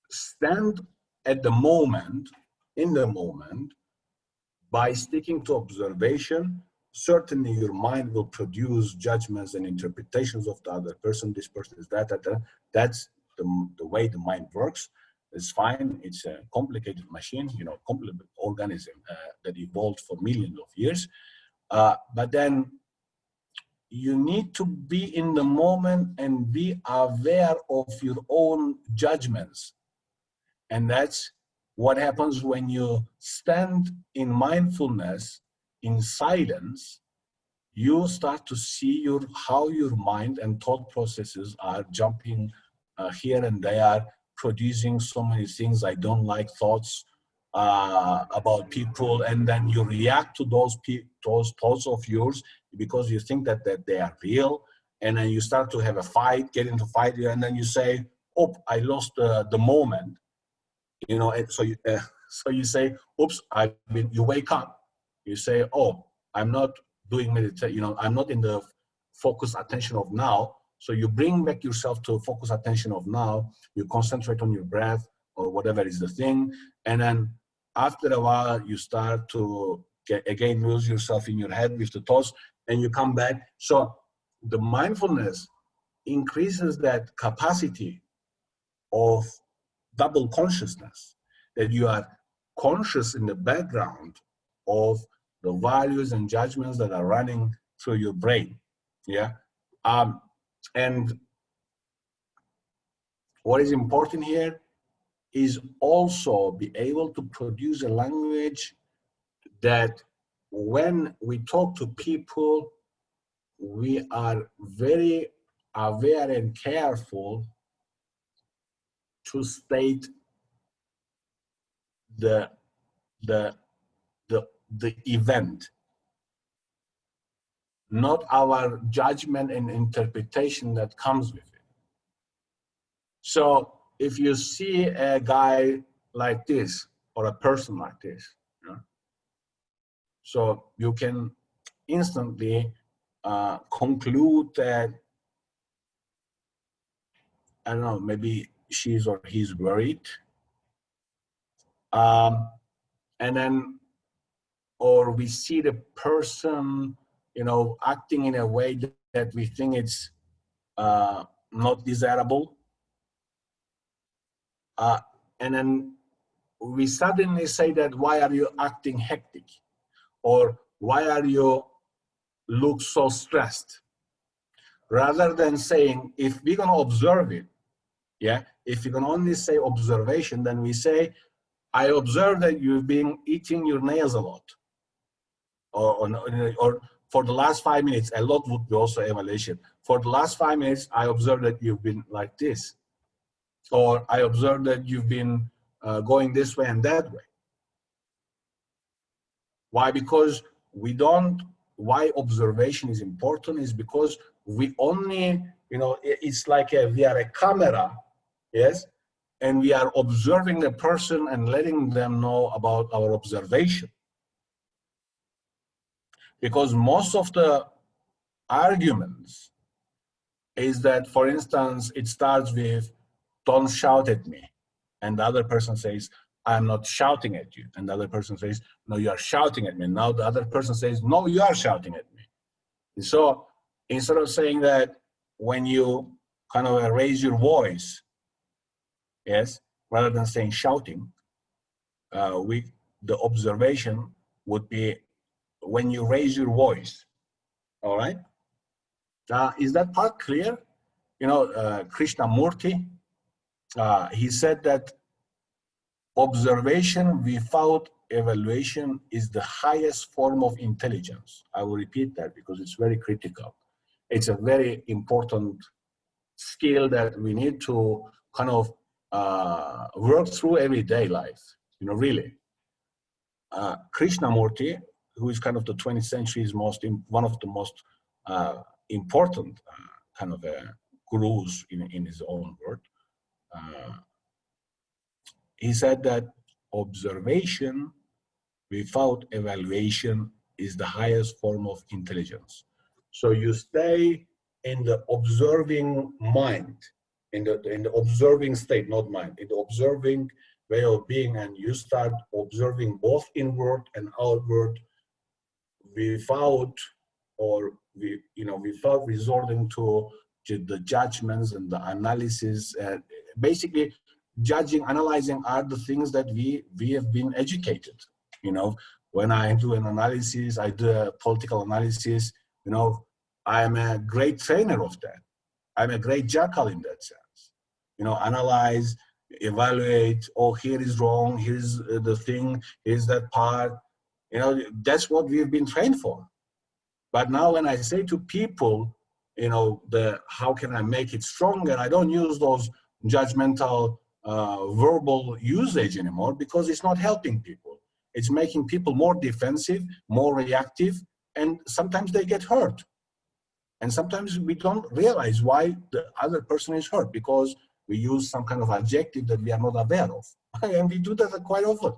stand at the moment, in the moment, by sticking to observation. Certainly your mind will produce judgments and interpretations of the other person. This person is that. That's the way the mind works. It's fine. It's a complicated machine, you know, complicated organism that evolved for millions of years. But then you need to be in the moment and be aware of your own judgments. And that's what happens when you stand in mindfulness, in silence. You start to see how your mind and thought processes are jumping here and there, producing so many things. I don't like thoughts about people, and then you react to those thoughts of yours because you think that they are real, and then you start to have a fight, get into fight, and then you say, "Oh, I lost the moment," you know. And so you say, "Oops, you wake up." You say, "Oh, I'm not doing meditation. You know, I'm not in the focus attention of now." So you bring back yourself to focus attention of now. You concentrate on your breath or whatever is the thing, and then after a while, you start to again lose yourself in your head with the thoughts, and you come back. So the mindfulness increases that capacity of double consciousness, that you are conscious in the background of the values and judgments that are running through your brain. Yeah. And what is important here is also be able to produce a language that when we talk to people, we are very aware and careful to state the event, not our judgment and interpretation that comes with it. So if you see a guy like this or a person like this, you know, so you can instantly conclude that, I don't know, maybe she's or he's worried. And then, or we see the person, you know, acting in a way that we think it's not desirable. And then we suddenly say that, why are you acting hectic? Or why are you look so stressed? Rather than saying, if we're gonna observe it, yeah, if you can only say observation, then we say, I observe that you've been eating your nails a lot. Or for the last 5 minutes, a lot would be also evaluation. For the last 5 minutes, I observed that you've been like this. Or I observed that you've been going this way and that way. Why? Because we don't, why observation is important is because we only, you know, it's like we are a camera yes? And we are observing the person and letting them know about our observation. Because most of the arguments is that, for instance, it starts with, don't shout at me. And the other person says, I'm not shouting at you. And the other person says, no, you are shouting at me. Now the other person says, no, you are shouting at me. And so instead of saying that, when you kind of raise your voice, yes, rather than saying shouting, the observation would be when you raise your voice. All right? Is that part clear? You know, Krishnamurti, he said that observation without evaluation is the highest form of intelligence. I will repeat that because it's very critical. It's a very important skill that we need to kind of work through everyday life, you know, really. Krishnamurti, who is kind of the 20th century's one of the most important kind of gurus in his own word, he said that observation without evaluation is the highest form of intelligence. So you stay in the observing mind, in the observing state, not mind, in the observing way of being, and you start observing both inward and outward without, without resorting to the judgments and the analysis. Basically, judging, analyzing are the things that we have been educated. You know, when I do an analysis, I do a political analysis, you know, I'm a great trainer of that. I'm a great jackal in that sense. You know, analyze, evaluate, oh, here is wrong, here's the thing, here's that part. You know, that's what we've been trained for. But now when I say to people, you know, how can I make it stronger, I don't use those judgmental verbal usage anymore, because it's not helping people. It's making people more defensive, more reactive, and sometimes they get hurt. And sometimes we don't realize why the other person is hurt, because we use some kind of adjective that we are not aware of. And we do that quite often.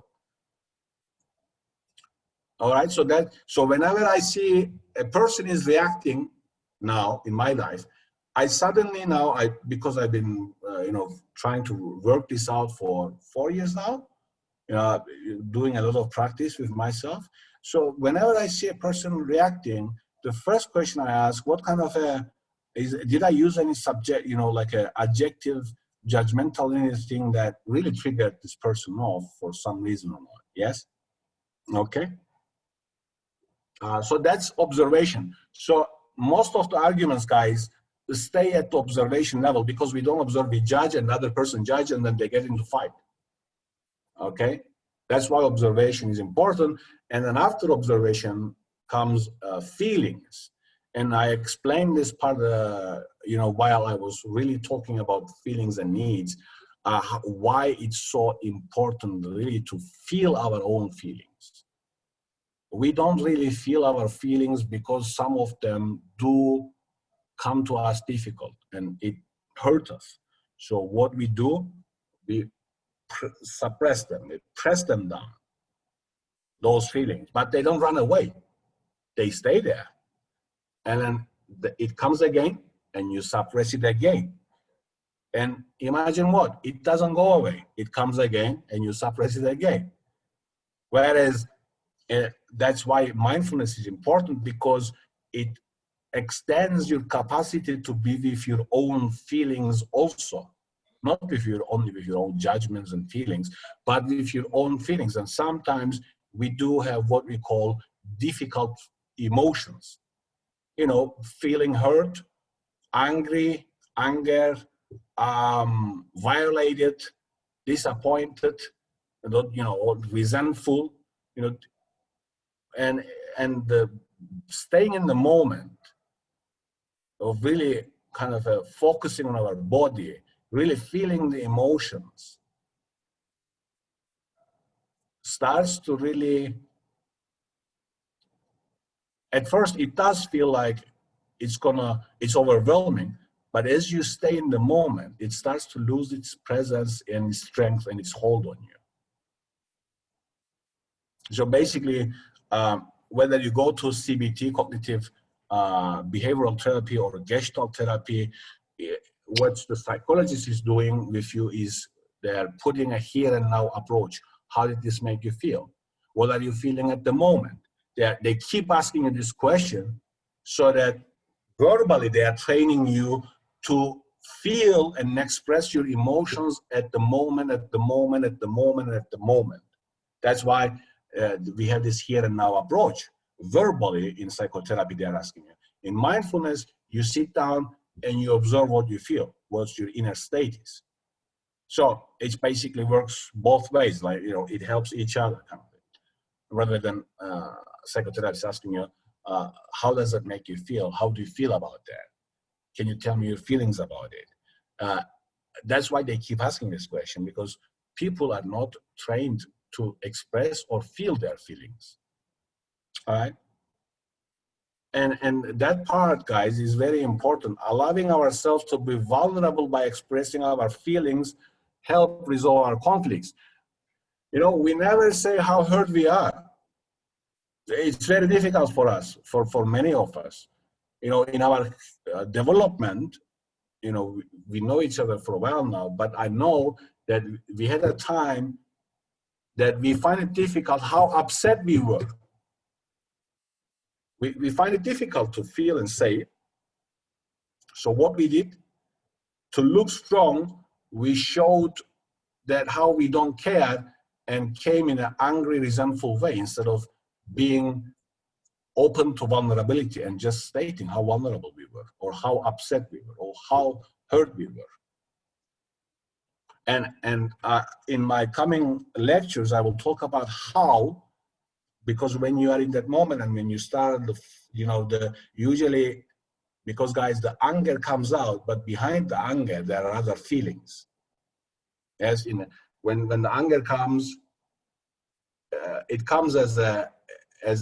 All right, so whenever I see a person is reacting now in my life, I suddenly now, because I've been trying to work this out for 4 years now, doing a lot of practice with myself. So whenever I see a person reacting, the first question I ask, what kind of did I use any subject, like a adjective, judgmental, anything that really triggered this person off for some reason or not? Yes? Okay. So that's observation. So most of the arguments, guys, stay at the observation level, because we don't observe, we judge, and the other person judge, and then they get into fight. Okay, that's why observation is important. And then after observation comes feelings. And I explained this part, while I was really talking about feelings and needs, why it's so important really to feel our own feelings. We don't really feel our feelings because some of them do come to us difficult and it hurts us. So what we do, we suppress them, we press them down, those feelings, but they don't run away. They stay there. And then it comes again and you suppress it again. And imagine what? It doesn't go away. It comes again and you suppress it again. Whereas that's why mindfulness is important, because it extends your capacity to be with your own feelings also, not only with your own judgments and feelings, but with your own feelings. And sometimes we do have what we call difficult emotions, feeling hurt, angry, anger, violated, disappointed, or resentful, and the staying in the moment of really kind of focusing on our body, really feeling the emotions, starts to really, at first it does feel like it's overwhelming, But as you stay in the moment, it starts to lose its presence and its strength and its hold on you. So basically, whether you go to CBT, cognitive behavioral therapy, or Gestalt therapy, what the psychologist is doing with you is they're putting a here and now approach. How did this make you feel? What are you feeling at the moment? They keep asking you this question so that verbally they are training you to feel and express your emotions at the moment, at the moment, at the moment, at the moment. That's why we have this here and now approach. Verbally in psychotherapy, they're asking you. In mindfulness, you sit down and you observe what you feel, what your inner state is. So it basically works both ways, like, you know, it helps each other kind of thing. Rather than psychotherapists asking you, how does that make you feel? How do you feel about that? Can you tell me your feelings about it? That's why they keep asking this question, because people are not trained to express or feel their feelings. All right? And that part, guys, is very important. Allowing ourselves to be vulnerable by expressing our feelings help resolve our conflicts. You know, we never say how hurt we are. It's very difficult for us, for many of us. You know, in our development, you know, we know each other for a while now, but I know that we had a time that we find it difficult how upset we were. We find it difficult to feel and say it. So what we did, to look strong, we showed that how we don't care and came in an angry, resentful way instead of being open to vulnerability and just stating how vulnerable we were, or how upset we were, or how hurt we were. And in my coming lectures, I will talk about how, because when you are in that moment and when you start, usually, because guys, the anger comes out, but behind the anger, there are other feelings. As in, when the anger comes, it comes as a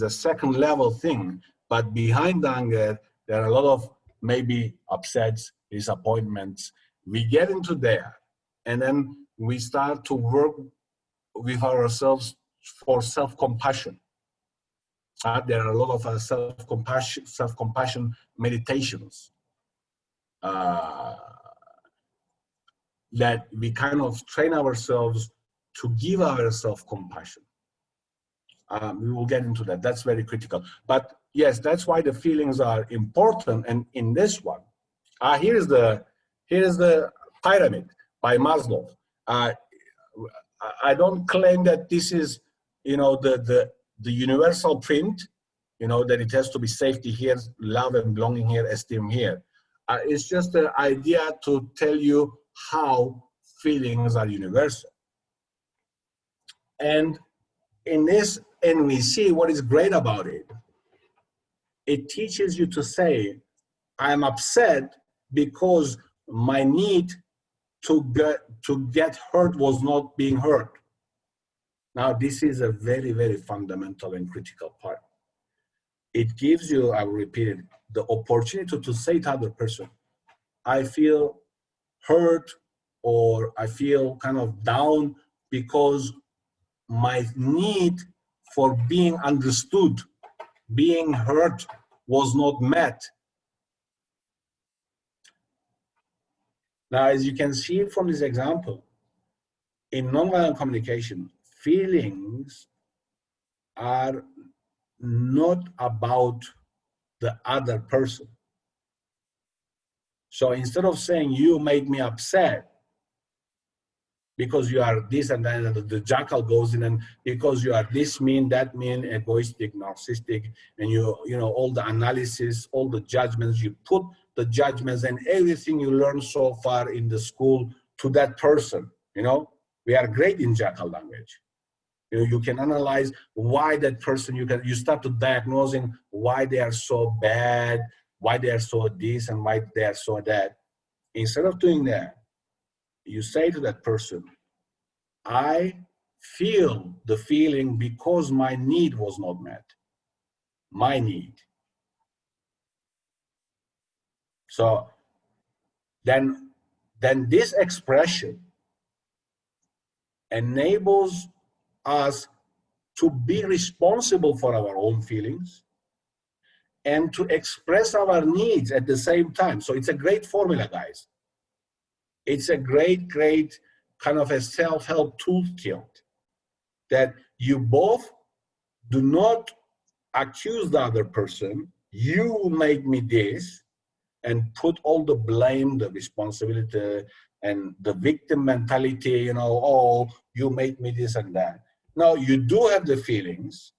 second level thing, but behind the anger, there are a lot of maybe upsets, disappointments. We get into there, and then we start to work with ourselves for self-compassion. There are a lot of self-compassion meditations that we kind of train ourselves to give ourselves compassion. We will get into that. That's very critical. But yes, that's why the feelings are important. And in this one, here's the pyramid by Maslow. I don't claim that this is, you know, the universal print, you know, that it has to be safety here, love and belonging here, esteem here. It's just an idea to tell you how feelings are universal. And in this NVC, what is great about it, it teaches you to say, I'm upset because my need to get hurt was not being heard. Now, this is a very, very fundamental and critical part. It gives you, I will repeat it, the opportunity to say to the other person, I feel hurt, or I feel kind of down because my need for being understood, being heard, was not met. Now, as you can see from this example, in nonviolent communication, feelings are not about the other person. So instead of saying, you made me upset because you are this and that, and the jackal goes in, and because you are this mean, that mean, egoistic, narcissistic, and you know, all the analysis, all the judgments, you put the judgments and everything you learned so far in the school to that person. You know, we are great in jackal language. You know, you can analyze why that person, you start to diagnosing why they are so bad, why they are so this, and why they are so that. Instead of doing that, you say to that person, I feel the feeling because my need was not met. My need. So then this expression enables us to be responsible for our own feelings and to express our needs at the same time. So it's a great formula, guys. It's a great kind of a self-help toolkit that you both do not accuse the other person, you made me this, and put all the blame, the responsibility, and the victim mentality, you know, oh, you made me this and that. No, you do have the feelings.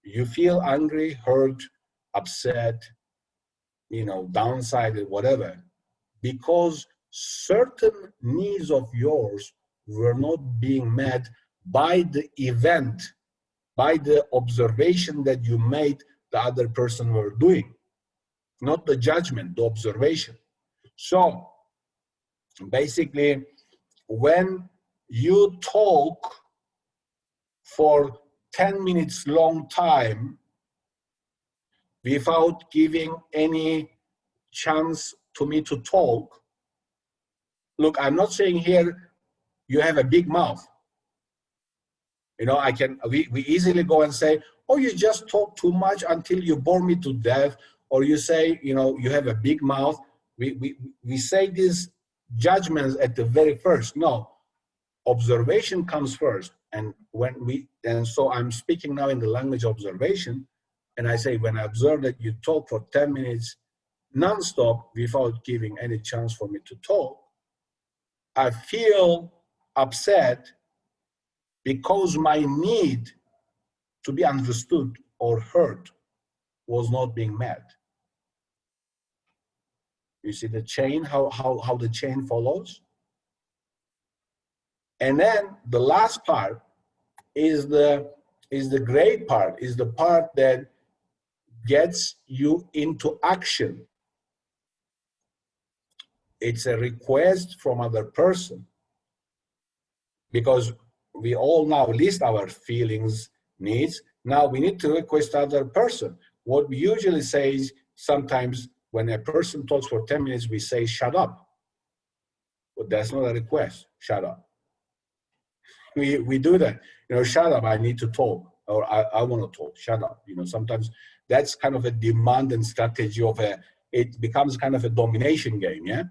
You feel angry, hurt, upset, you know, downside, whatever, because certain needs of yours were not being met by the event, by the observation that you made the other person were doing, not the judgment, the observation. So basically, when you talk for 10 minutes long time without giving any chance to me to talk, look, I'm not saying here you have a big mouth. You know, we easily go and say, oh, you just talk too much until you bore me to death, or you say, you know, you have a big mouth. We say these judgments at the very first. No, observation comes first. And so I'm speaking now in the language of observation, and I say, when I observe that you talk for 10 minutes non-stop without giving any chance for me to talk, I feel upset because my need to be understood or heard was not being met. You see the chain, how the chain follows? And then the last part is the great part, is the part that gets you into action. It's a request from other person, because we all now list our feelings, needs. Now we need to request other person. What we usually say is, sometimes when a person talks for 10 minutes, we say, shut up. But that's not a request, shut up. We do that, you know, shut up, I need to talk, or I want to talk, shut up. You know, sometimes that's kind of a demand and strategy of it becomes kind of a domination game, yeah?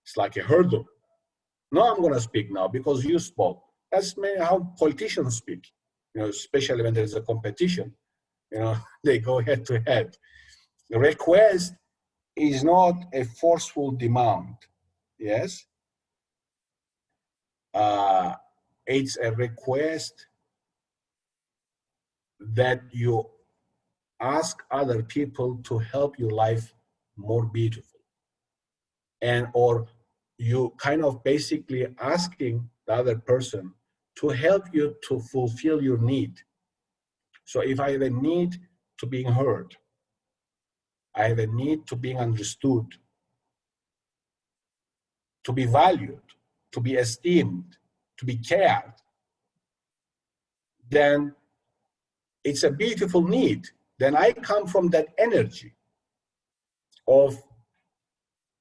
It's like a hurdle. No, I'm going to speak now because you spoke. That's how politicians speak, you know, especially when there's a competition, you know, they go head to head. The request is not a forceful demand, yes? It's a request that you ask other people to help your life more beautiful. And or you kind of basically asking the other person to help you to fulfill your need. So if I have a need to being heard, I have a need to being understood, to be valued, to be esteemed, to be cared, then it's a beautiful need. Then I come from that energy of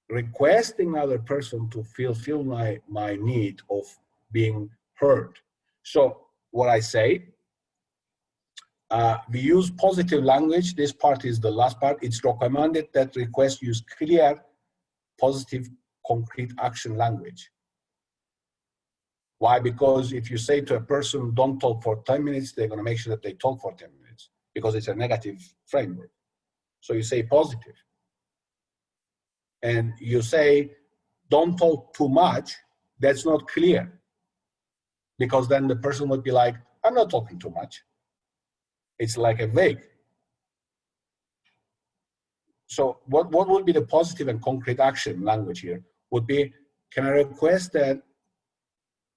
requesting another person to fulfill my need of being heard. So what I say, we use positive language. This part is the last part. It's recommended that requests use clear, positive, concrete action language. Why? Because if you say to a person, don't talk for 10 minutes, they're going to make sure that they talk for 10 minutes because it's a negative framework. So you say positive. And you say, don't talk too much, that's not clear. Because then the person would be like, I'm not talking too much. It's like a vague. So what would be the positive and concrete action language here? Would be, can I request that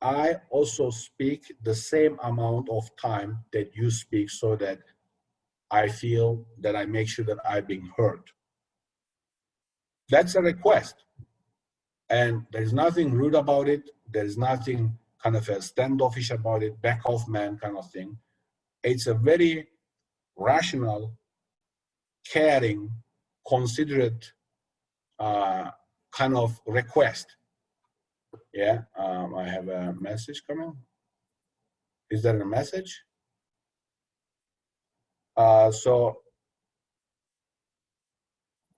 I also speak the same amount of time that you speak so that I feel that I make sure that I'm being heard. That's a request. And there's nothing rude about it. There's nothing kind of a standoffish about it, back off man kind of thing. It's a very rational, caring, considerate kind of request. Yeah, I have a message coming. Is there a message? So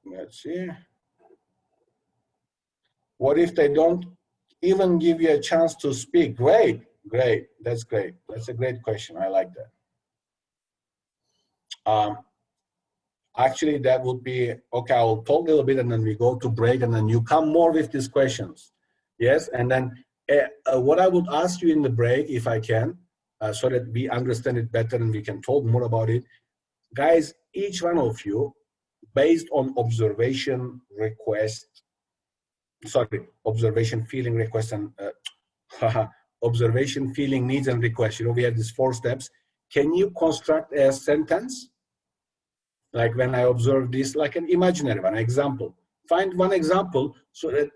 let's see. What if they don't even give you a chance to speak? Great, great, that's great. That's a great question, I like that. Actually, that would be, okay, I'll talk a little bit and then we go to break and then you come more with these questions. Yes, and then what I would ask you in the break, if I can, so that we understand it better and we can talk more about it. Guys, each one of you, based on observation, request, observation, feeling, request, and observation, feeling, needs, and request. You know, we have these 4 steps. Can you construct a sentence? Like when I observe this, like an imaginary one, example. Find one example so that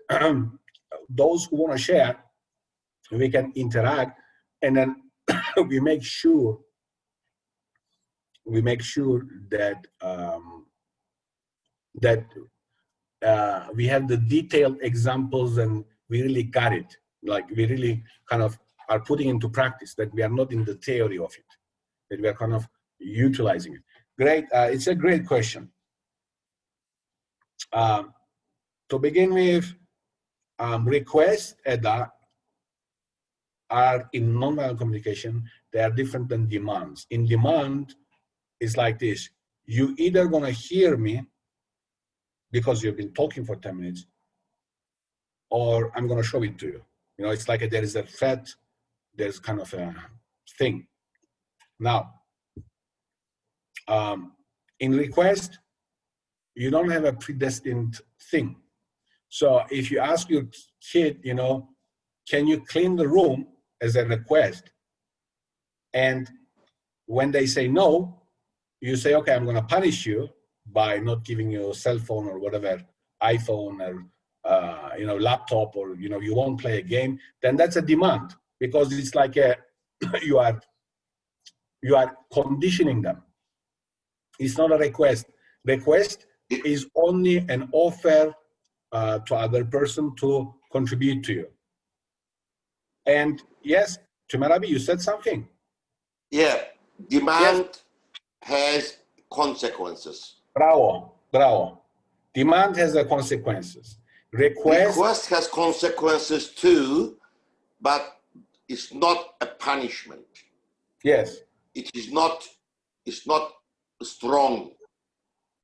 those who want to share, we can interact, and then we make sure that we have the detailed examples and we really got it. Like we really kind of are putting into practice, that we are not in the theory of it, that we are kind of utilizing it. Great, it's a great question. To begin with, requests, Edda, are in nonviolent communication, they are different than demands. In demand, it's like this. You either gonna hear me because you've been talking for 10 minutes, or I'm gonna show it to you. You know, it's like there is a threat, there's kind of a thing. Now, in request, you don't have a predestined thing. So if you ask your kid, you know, can you clean the room as a request? And when they say no, you say, okay, I'm gonna punish you by not giving you a cell phone or whatever, iPhone or you know, laptop, or you know, you won't play a game. Then that's a demand, because it's like a you are conditioning them. It's not a request. Request is only an offer to other person to contribute to you. And yes, Tumarabi, you said something. Yeah, demand has consequences. Bravo, bravo. Demand has the consequences. Request has consequences too, but it's not a punishment. Yes. It's not strong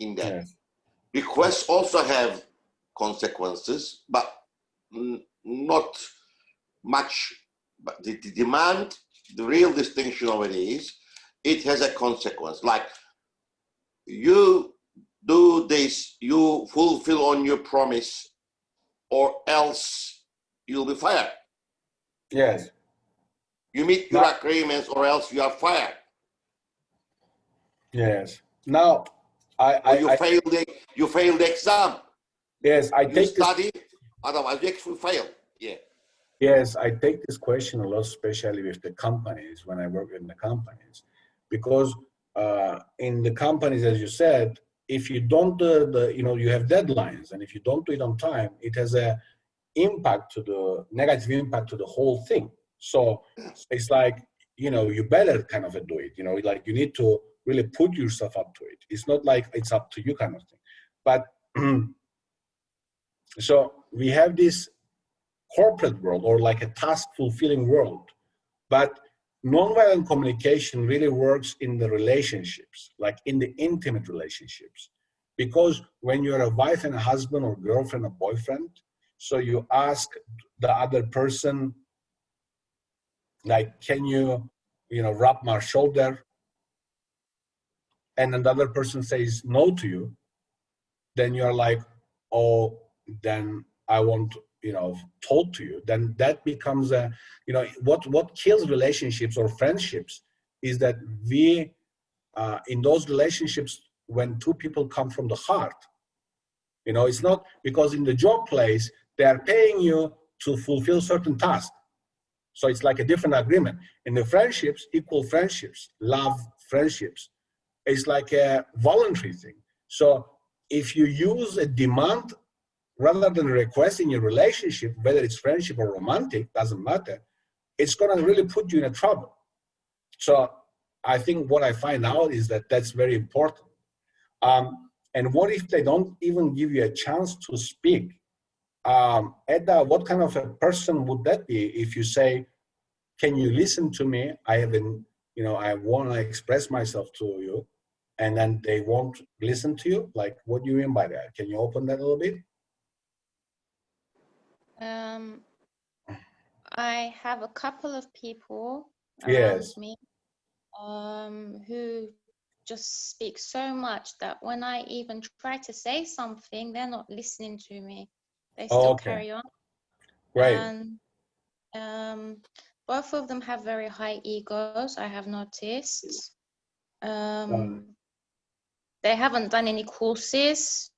in that. Yes. Requests also have consequences, but not much. But the demand, the real distinction of it is, it has a consequence. Like, you do this, you fulfill on your promise, or else you'll be fired. Yes. You meet your agreements, or else you are fired. Yes. Now, you failed the exam. Yes, you study, otherwise you actually fail. Yeah. Yes, I take this question a lot, especially with the companies, when I work in the companies, because in the companies, as you said, if you don't you know, you have deadlines, and if you don't do it on time, it has a negative impact to the whole thing. So it's like, you know, you better kind of do it, you know, like you need to really put yourself up to it. It's not like it's up to you kind of thing. But so we have this corporate world, or like a task fulfilling world, but nonviolent communication really works in the relationships, like in the intimate relationships, because when you're a wife and a husband, or girlfriend or boyfriend, so you ask the other person, like, can you know, rub my shoulder, and another person says no to you, then you're like, oh, then I won't, you know, talk to you. Then that becomes a, you know, what kills relationships or friendships is that we, in those relationships, when two people come from the heart, you know, it's not because in the job place, they are paying you to fulfill certain tasks. So it's like a different agreement. In the friendships, equal friendships, love friendships, it's like a voluntary thing. So if you use a demand rather than requesting your relationship, whether it's friendship or romantic, doesn't matter, it's going to really put you in a trouble. So I think what I find out is that that's very important. And what if they don't even give you a chance to speak? Edda, what kind of a person would that be if you say, can you listen to me? I want to express myself to you, and then they won't listen to you? Like, what do you mean by that? Can you open that a little bit? I have a couple of people around Yes. me who just speak so much that when I even try to say something, they're not listening to me. They still carry on. Great. And both of them have very high egos, I have noticed. They haven't done any courses,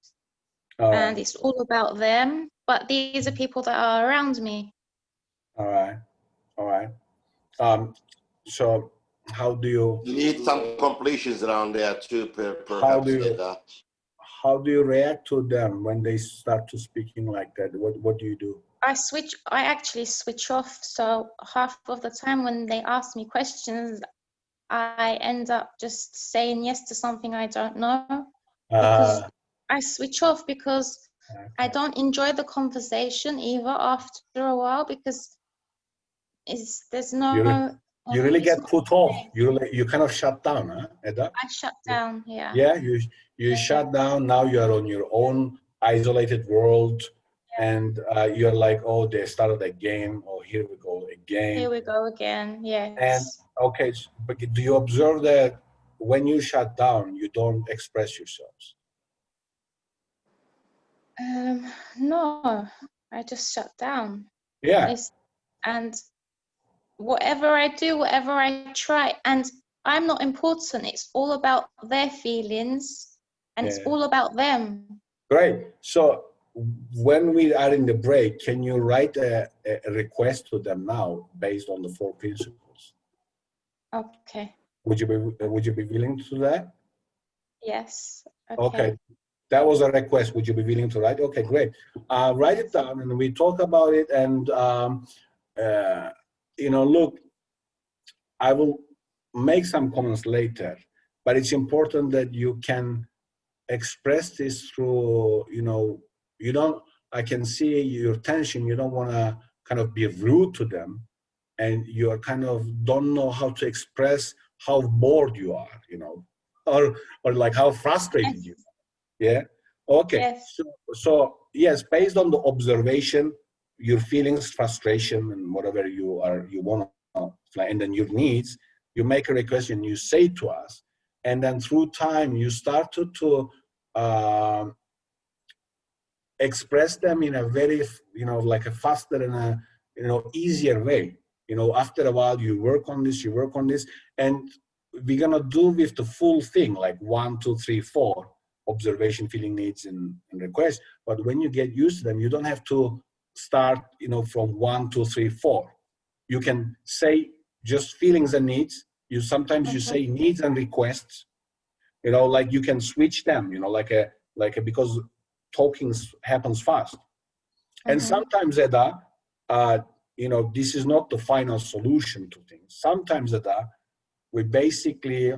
and it's all about them. But these are people that are around me. All right. So how do you... You need some completions around there too, perhaps. How do you react to them when they start to speaking like that? What do you do? I actually switch off. So half of the time when they ask me questions, I end up just saying yes to something I don't know, because I switch off, because I don't enjoy the conversation either after a while, because there's no... You really get put off. You kind of shut down, huh, Edda? I shut down, yeah. Yeah, you shut down. Now you're on your own isolated world, and you're like, oh, they started again. Oh, here we go again. Here we go again, yes. And okay, but do you observe that when you shut down, you don't express yourselves? No, I just shut down. Yeah. And whatever I do, whatever I try, and I'm not important. It's all about their feelings, and it's all about them. Great. So when we are in the break, can you write a request to them now based on the 4 principles? Okay. Would you be willing to do that? Yes. Okay. That was a request. Would you be willing to write? Okay, great. Write it down and we talk about it. And look, I will make some comments later, but it's important that you can express this through, I can see your tension. You don't want to kind of be rude to them, and you are kind of don't know how to express how bored you are, or like how frustrated you are. Yeah. Okay. Yes. So yes, based on the observation, your feelings, frustration, and whatever you want to, and then your needs, you make a request and you say to us, and then through time you start to express them in a very, like a faster and a, easier way. After a while you work on this, and we're gonna do with the full thing, like 1, 2, 3, 4, observation, feeling, needs, and requests. But when you get used to them, you don't have to start, from 1, 2, 3, 4. You can say just feelings and needs. Sometimes you say needs and requests. Like you can switch them. Because talking happens fast. And sometimes, Edda, this is not the final solution to things. Sometimes, Edda, we basically,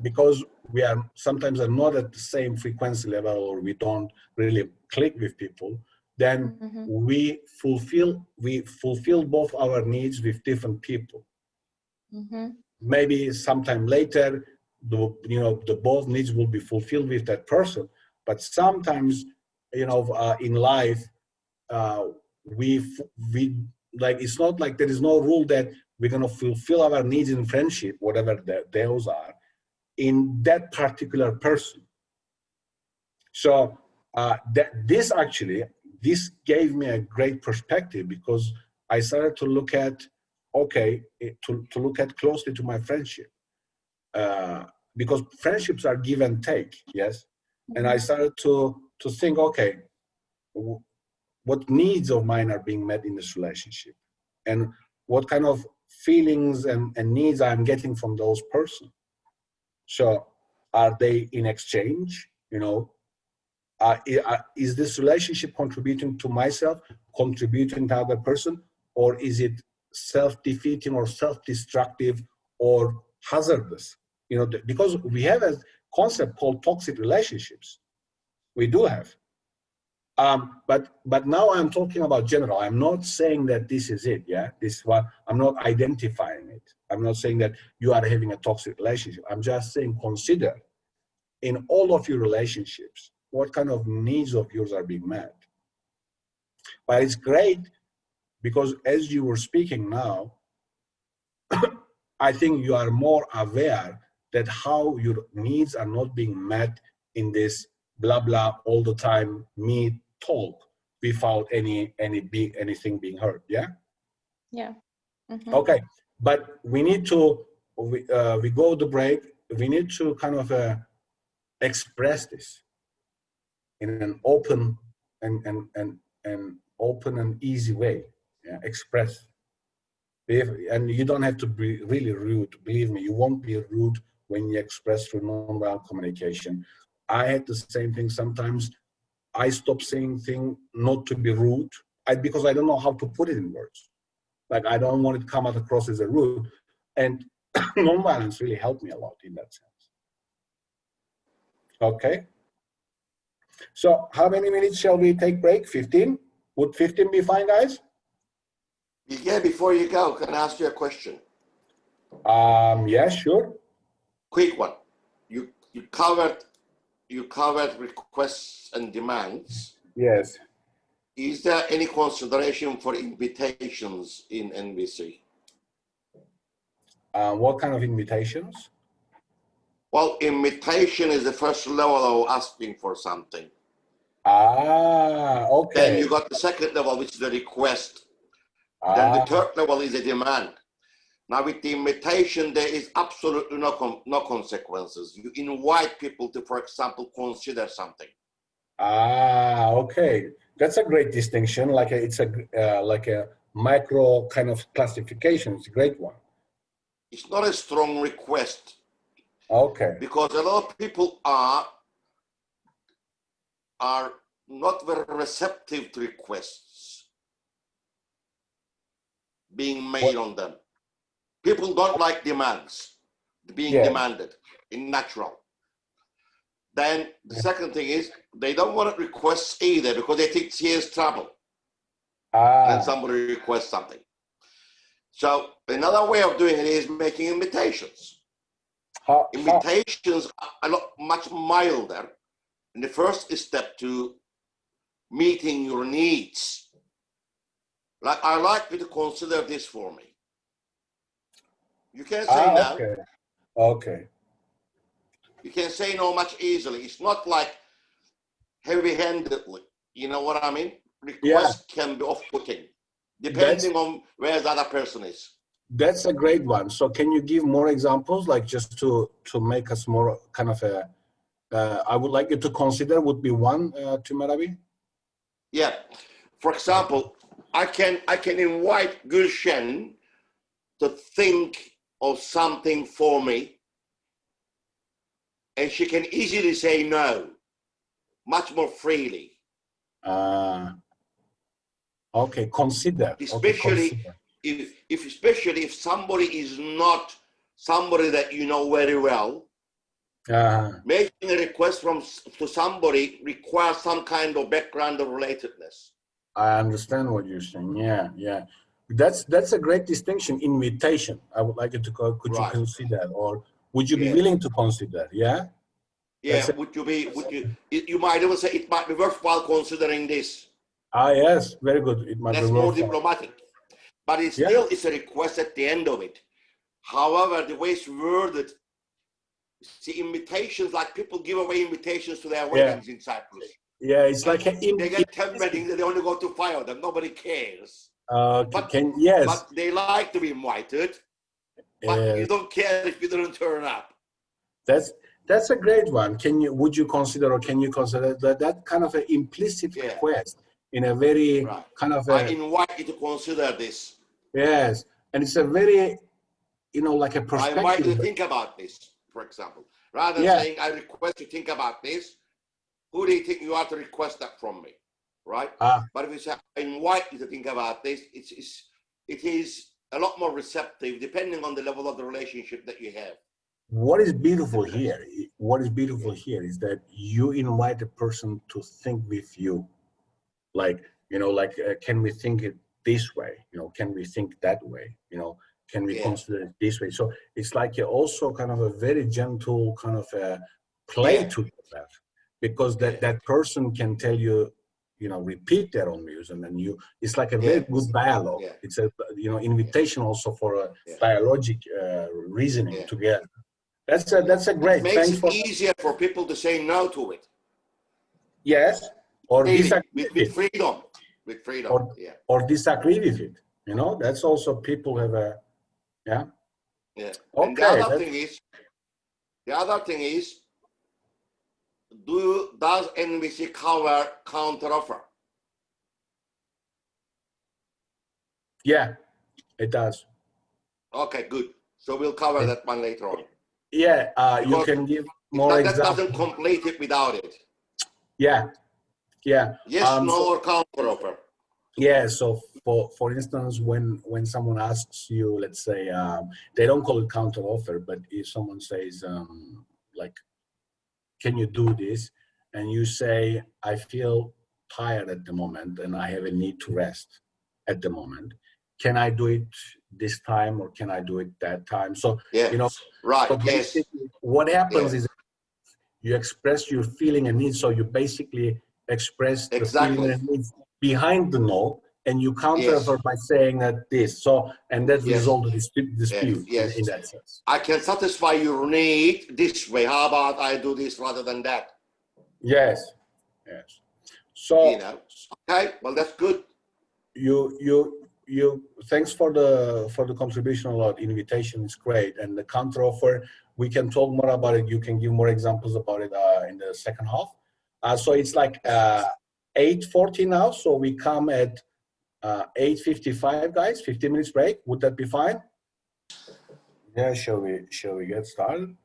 because we are sometimes are not at the same frequency level, or we don't really click with people, then we fulfill both our needs with different people. Maybe sometime later, the both needs will be fulfilled with that person. But sometimes, in life, we like, it's not like there is no rule that we're going to fulfill our needs in friendship, whatever those are, in that particular person. So this gave me a great perspective, because I started to look at, to look at closely to my friendship, because friendships are give and take, yes. And I started to think, okay, what needs of mine are being met in this relationship, and what kind of feelings and needs I'm getting from those persons. So are they in exchange, is this relationship contributing to myself, contributing to the other person, or is it self-defeating or self-destructive or hazardous? You know, because we have a concept called toxic relationships. We do have. But now I'm talking about general. I'm not saying that this is it. Yeah, this one. I'm not identifying it. I'm not saying that you are having a toxic relationship. I'm just saying consider in all of your relationships what kind of needs of yours are being met. But it's great because as you were speaking now, I think you are more aware that how your needs are not being met in this blah blah all the time me talk without anything being heard. Yeah. Yeah. Mm-hmm. Okay, but we need to we go to break. We need to kind of express this in an open and open and easy way. Yeah, express. And you don't have to be really rude. Believe me, you won't be rude when you express through nonviolent communication. I had the same thing sometimes. I stop saying things not to be rude, because I don't know how to put it in words. Like I don't want it to come out across as a rude. And nonviolence really helped me a lot in that sense. Okay. So how many minutes shall we take break? 15? Would 15 be fine, guys? Yeah, before you go, can I ask you a question? Yeah, sure. Quick one. You covered requests and demands. Yes. Is there any consideration for invitations in NVC? What kind of invitations? Well, invitation is the first level of asking for something. Okay. Then you got the second level, which is the request. Then the third level is a demand. Now with the invitation, there is absolutely no consequences. You invite people to, for example, consider something. Okay. That's a great distinction. It's like a micro kind of classification. It's a great one. It's not a strong request. Okay. Because a lot of people are not very receptive to requests being made on them. People don't like demands being demanded in natural. Then the second thing is they don't want requests either because they think here's trouble when somebody requests something. So another way of doing it is making invitations. Invitations are much milder. And the first step to meeting your needs. Like, I'd like you to consider this for me. You can say no. Okay. Okay. You can say no much easily. It's not like heavy-handedly. You know what I mean? Requests can be off-putting, depending on where the other person is. That's a great one. So can you give more examples, like just to make us more kind of a, I would like you to consider would be one, Timarabi? Yeah. For example, I can invite Gulshen to think of something for me, and she can easily say no, much more freely. Okay, consider. Especially especially if somebody is not somebody that you know very well. Making a request to somebody requires some kind of background of relatedness. I understand what you're saying. Yeah, yeah. That's a great distinction. Invitation. I would like you to go. Could you consider, or would you be willing to consider? Yeah. Yeah. You might even say it might be worthwhile considering this. Yes. Very good. It might That's be more worthwhile. diplomatic, but it's still a request at the end of it. However, the way it's worded. See, invitations, like people give away invitations to their weddings in Cyprus. Yeah, it's like they get 10 weddings, they only go to 5 of them. Nobody cares. But they like to be invited. But you don't care if you don't turn up. That's a great one. Would you consider, or can you consider that kind of an implicit request in a very kind of I invite you to consider this. Yes, and it's a very, like a perspective. I invite you to think about this. For example, rather than saying, I request you think about this, who do you think you are to request that from me, right? But if you say, I invite you to think about this, it is a lot more receptive depending on the level of the relationship that you have. What is beautiful here? What is beautiful here is that you invite a person to think with you, like, you know, like, can we think it this way? You know, can we think that way? You know, can we consider it this way? So it's like also kind of a very gentle kind of a play to that, because that person can tell you, you know, repeat their own views, and then it's like a very good dialogue. It's a, you know, invitation also for a dialogic reasoning together. That's a great. It makes it easier for people to say no to it. Yes, or disagree with freedom. With freedom, or disagree with it. You know, that's also people have a Yeah. Okay. And the other thing is, does NVC cover counteroffer? Yeah, it does. Okay, good. So we'll cover that one later on. Yeah, you can give more examples. That doesn't complete it without it. Yeah, yeah. Yes, no, or counteroffer. Yeah. So for instance, when someone asks you, let's say, they don't call it counteroffer, but if someone says, like, can you do this? And you say, I feel tired at the moment and I have a need to rest at the moment. Can I do it this time, or can I do it that time? So, you know, right. so basically what happens is you express your feeling and needs. So you basically express the feeling and needs behind the no, and you counteroffer by saying that this. So, and that resolves the dispute in that sense. I can satisfy your need this way. How about I do this rather than that? Yes. Yes. So, you know, okay, well, that's good. You thanks for the contribution a lot. Invitation is great, and the counteroffer, we can talk more about it. You can give more examples about it in the second half. So it's like 8:40 now, so we come at 8:55, guys. 15 minutes break. Would that be fine? Yeah. Shall we get started?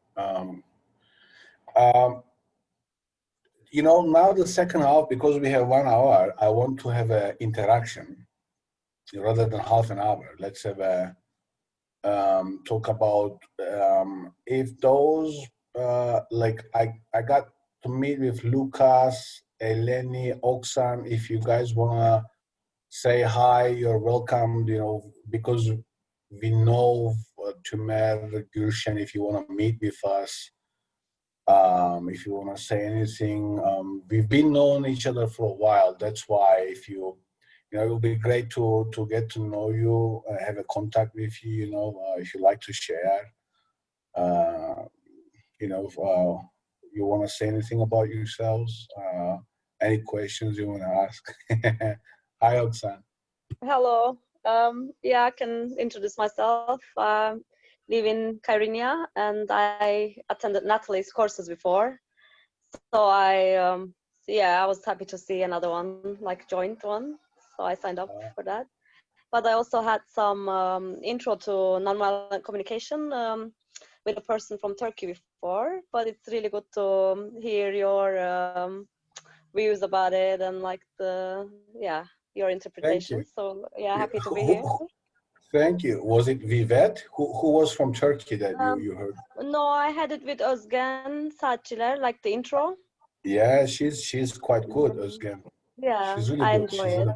You know, now the second half, because we have 1 hour, I want to have an interaction rather than half an hour. Let's have a talk about if those like I got to meet with Lucas, Eleni, Oksan. If you guys wanna say hi, you're welcome. You know, because we know Tumer, Gülşen, if you wanna meet with us, if you wanna say anything, we've been knowing each other for a while. That's why if you know, it will be great to get to know you, have a contact with you, you know, if you like to share. You know, if you want to say anything about yourselves, any questions you want to ask. Hi, Oksan. Hello. Yeah, I can introduce myself. I live in Kyrenia, and I attended Natalie's courses before. So I was happy to see another one, like joint one. So I signed up for that. But I also had some intro to nonviolent communication with a person from Turkey before. But it's really good to hear your views about it and like your interpretation. So yeah, happy to be here. Thank you. Was it Vivet? Who was from Turkey that you heard? No, I had it with Azgin Saatçiler, like the intro. Yeah, she's quite good, Azgin. Yeah, she's really I good. enjoy it.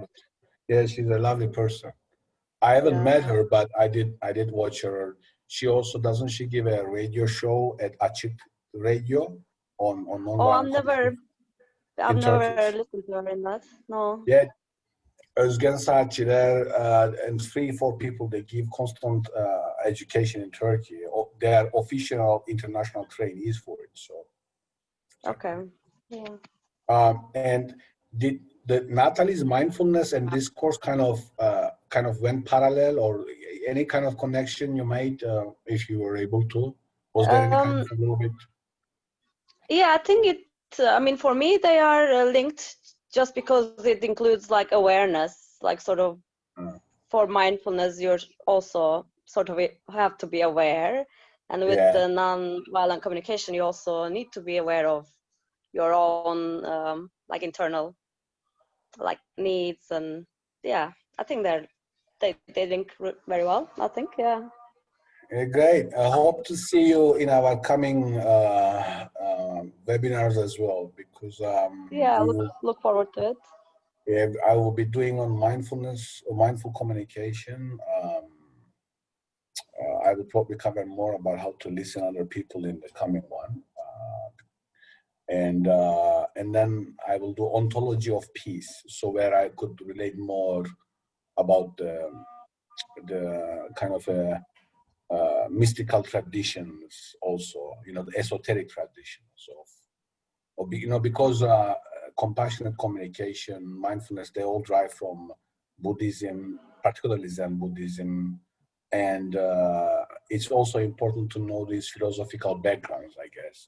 Yeah, she's a lovely person. I haven't met her, but I did watch her. She also doesn't she give a radio show at Açık Radio on nonviolent. I've never listened to her in that. No. Yeah, Özgen Saatçiler and 3-4 people, they give constant education in Turkey. They are official international trainees for it. So. Okay. Yeah. And did Natalie's mindfulness and this course kind of went parallel, or any kind of connection you made, if you were able to? Was there any kind of a little bit? Yeah, I think it. I mean, for me, they are linked just because it includes like awareness, like sort of. For mindfulness, you're also sort of have to be aware, and with the non-violent communication, you also need to be aware of your own like internal like needs, and yeah, I think they link very well. I think, yeah. Great. I hope to see you in our coming webinars as well, because Yeah, look forward to it. yeah, I will be doing on mindfulness or mindful communication. I will probably cover more about how to listen to other people in the coming one. And then I will do ontology of peace, so where I could relate more about the kind of mystical traditions, also, you know, the esoteric traditions of you know, because compassionate communication, mindfulness, they all derive from Buddhism, particularly Zen Buddhism, and it's also important to know these philosophical backgrounds, I guess.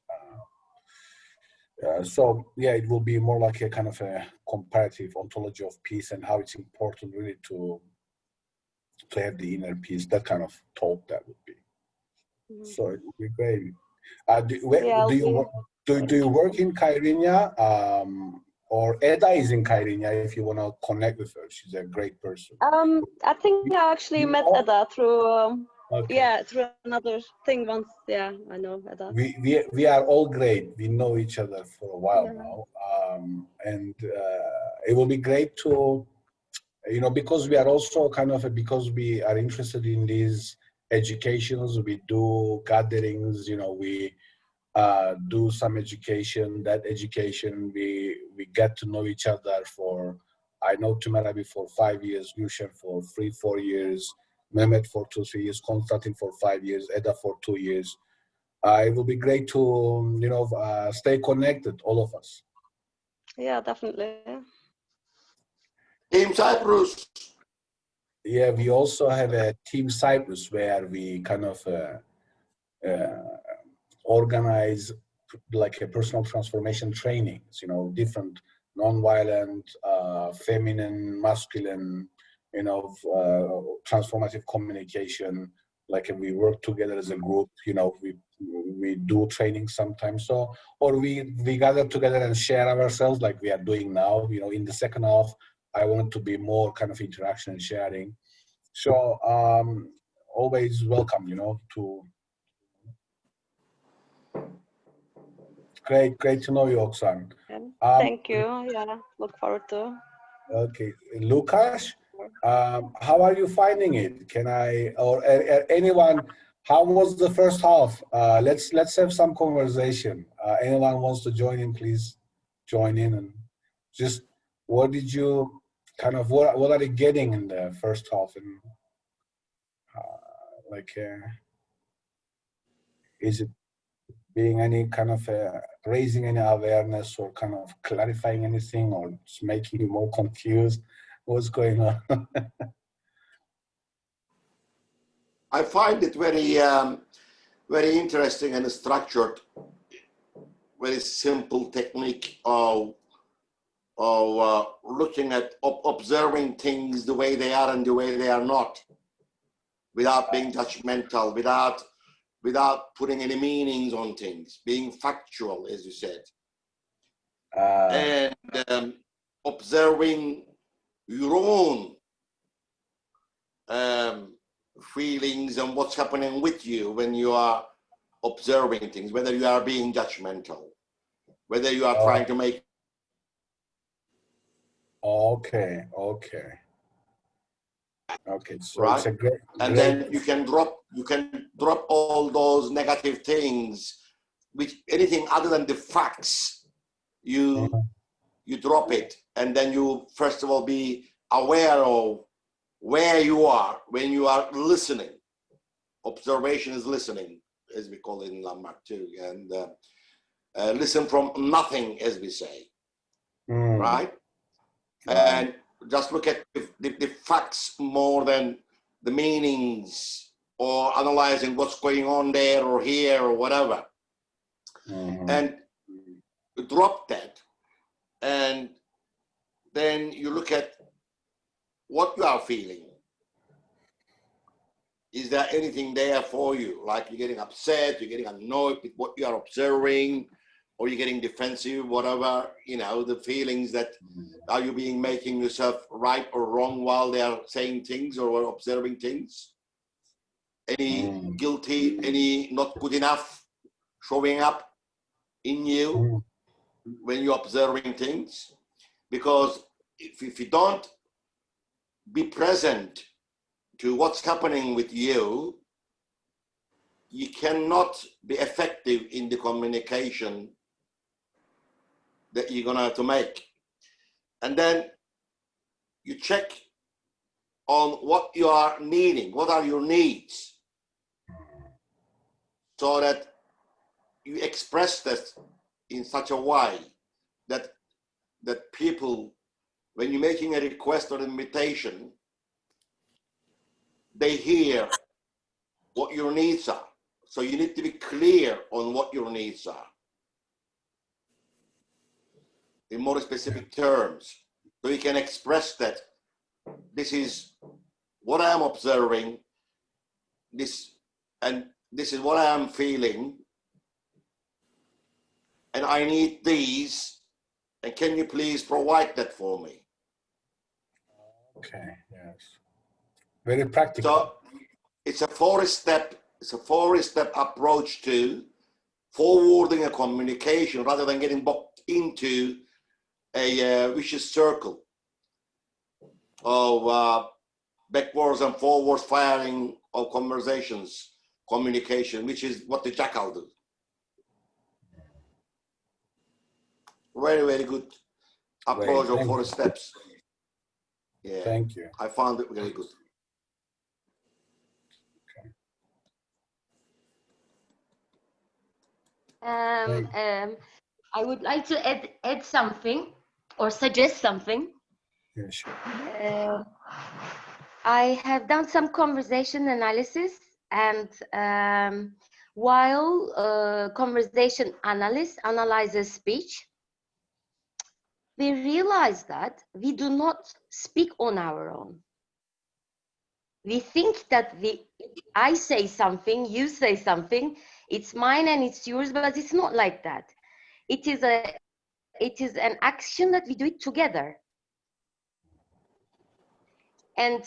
So yeah, it will be more like a kind of a comparative ontology of peace and how it's important really to have the inner peace. That kind of talk that would be. So it would be great. Yeah, Do you work in Kyrenia? Or Eda is in Kyrenia if you want to connect with her. She's a great person. I think I actually met Oh. Eda through Okay. yeah, through another thing once. Yeah, I know Eda. We are all great. We know each other for a while now. And it will be great to, you know, because we are also kind of, because we are interested in these educations, we do gatherings, you know, we do some education. That education, we get to know each other for, I know Tumarabi for 5 years, Gushen for 3-4 years, Mehmet for 2-3 years, Konstantin for 5 years, Eda for 2 years. It will be great to, you know, stay connected, all of us. Yeah, definitely. Team Cyprus. Yeah, we also have a Team Cyprus where we kind of organize like a personal transformation trainings, you know, different non-violent, feminine, masculine, you know, transformative communication. Like we work together as a group, you know, we do training sometimes. So, or we gather together and share ourselves like we are doing now. You know, in the second half, I want to be more kind of interaction and sharing. So always welcome, you know, to. Great to know you, Oksan. Thank you. Yeah, look forward to. Okay, Lukasz, how are you finding it? Can I, or anyone, how was the first half? Let's have some conversation. Anyone wants to join in, please join in, and just what did you kind of, what are you getting in the first half, and like, is it being any kind of raising any awareness or kind of clarifying anything, or just making you more confused? What's going on? I find it very, very interesting and structured, very simple technique of looking at observing things the way they are and the way they are not, without being judgmental, without putting any meanings on things, being factual, as you said, and observing your own feelings and what's happening with you when you are observing things, whether you are being judgmental, whether you are trying to make. Okay. So right? it's a great. And then you can drop all those negative things, which anything other than the facts, you drop it, and then you first of all be aware of where you are when you are listening. Observation is listening, as we call it in Landmark too, and listen from nothing, as we say, right? And just look at the facts more than the meanings, or analyzing what's going on there or here or whatever. And drop that, and then you look at what you are feeling. Is there anything there for you? Like you're getting upset, you're getting annoyed with what you are observing, or you're getting defensive, whatever, you know, the feelings that are you making yourself right or wrong while they are saying things or observing things? Any guilty, any not good enough showing up in you when you're observing things? Because if you don't be present to what's happening with you, you cannot be effective in the communication that you're gonna have to make. And then you check on what you are needing, what are your needs, so that you express that in such a way that people, when you're making a request or invitation, they hear what your needs are. So you need to be clear on what your needs are in more specific terms, so you can express that this is what I am observing, this is what I am feeling, and I need these, and can you please provide that for me? Okay, yes. Very practical. So it's a four-step approach to forwarding a communication rather than getting boxed into a vicious circle of backwards and forwards firing of conversations, communication, which is what the jackal do. Very, very good approach of 4 steps. Yeah, thank you. I found it very good. I would like to add something or suggest something. Yeah, sure. I have done some conversation analysis, and while conversation analyst analyzes speech, we realize that we do not speak on our own. We think that I say something, you say something, it's mine and it's yours, but it's not like that. It is an action that we do it together. And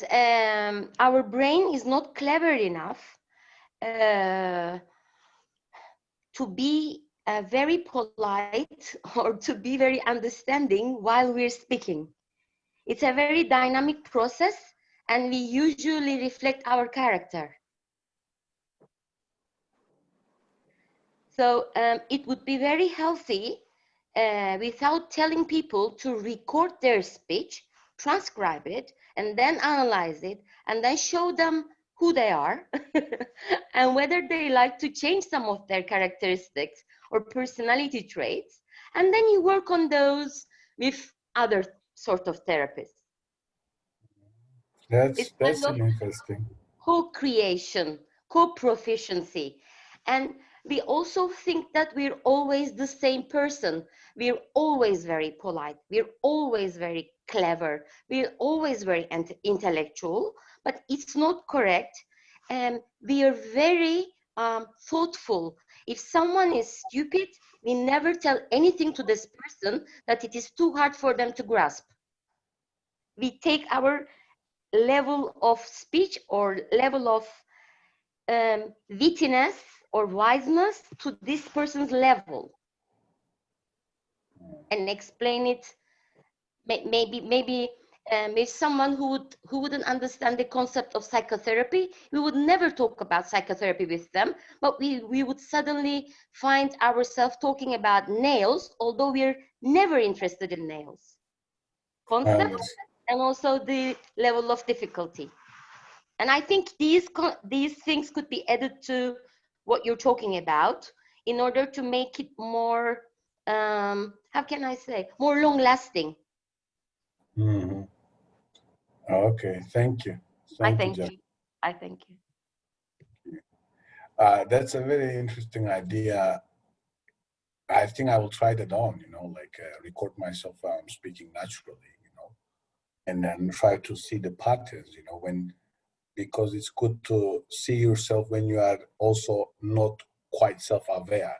our brain is not clever enough to be very polite or to be very understanding while we're speaking. It's a very dynamic process, and we usually reflect our character. So it would be very healthy without telling people to record their speech, transcribe it, and then analyze it, and then show them who they are and whether they like to change some of their characteristics or personality traits. And then you work on those with other sort of therapists. That's interesting. Co-creation, co-proficiency. And we also think that we're always the same person. We're always very polite. We're always very clever. We're always very intellectual, but it's not correct. And we are very thoughtful. If someone is stupid, we never tell anything to this person that it is too hard for them to grasp. We take our level of speech or level of wittiness or wiseness to this person's level and explain it. Maybe if someone who wouldn't understand the concept of psychotherapy, we would never talk about psychotherapy with them, but we would suddenly find ourselves talking about nails, although we're never interested in nails. Concept and also the level of difficulty. And I think these things could be added to what you're talking about in order to make it more, how can I say, more long lasting. Mm-hmm. Okay, thank you. I thank you. I thank you. That's a very interesting idea. I think I will try that on, like record myself speaking naturally, and then try to see the patterns, because it's good to see yourself when you are also not quite self-aware.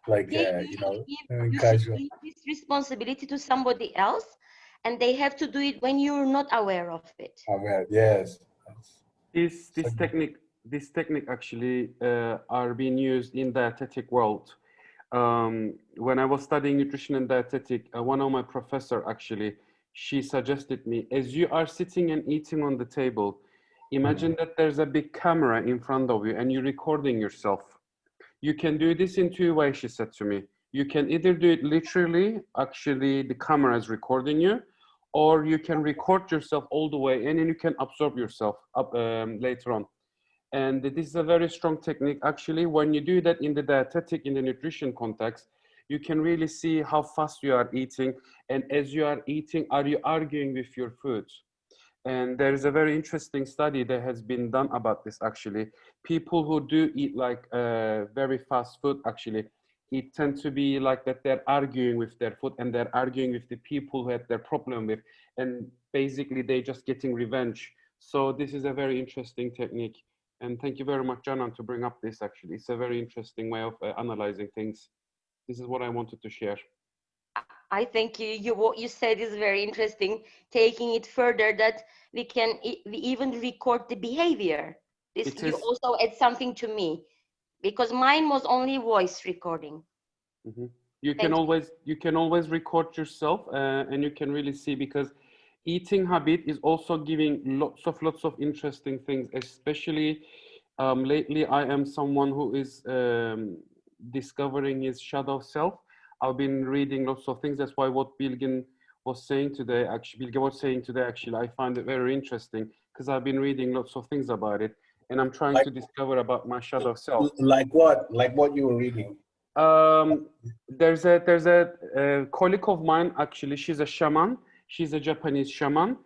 like you should casual. give this responsibility to somebody else, and they have to do it when you're not aware of it. Aware, yes. This technique actually are being used in dietetic world. When I was studying nutrition and dietetic, one of my professor actually, she suggested me, as you are sitting and eating on the table, imagine that there's a big camera in front of you and you're recording yourself. You can do this in two ways, she said to me. You can either do it literally, actually the camera is recording you, or you can record yourself all the way and then you can absorb yourself up later on. And this is a very strong technique. Actually, when you do that in the dietetic, in the nutrition context, you can really see how fast you are eating. And as you are eating, are you arguing with your food? And there is a very interesting study that has been done about this actually. People who do eat like very fast food actually, it tends to be like that they're arguing with their food and they're arguing with the people who had their problem with, and basically they're just getting revenge. So this is a very interesting technique. And thank you very much, Janan, to bring up this actually. It's a very interesting way of analyzing things. This is what I wanted to share. I think what you said is very interesting, taking it further that we even record the behavior. You also add something to me, because mine was only voice recording. Mm-hmm. You can always record yourself and you can really see, because eating habit is also giving lots of interesting things, especially lately I am someone who is discovering his shadow self. I've been reading lots of things. That's why what Bilge'ce was saying today, I find it very interesting, because I've been reading lots of things about it and I'm trying to discover about my shadow self. Like what you were reading? There's a colleague of mine, actually, she's a shaman. She's a Japanese shaman.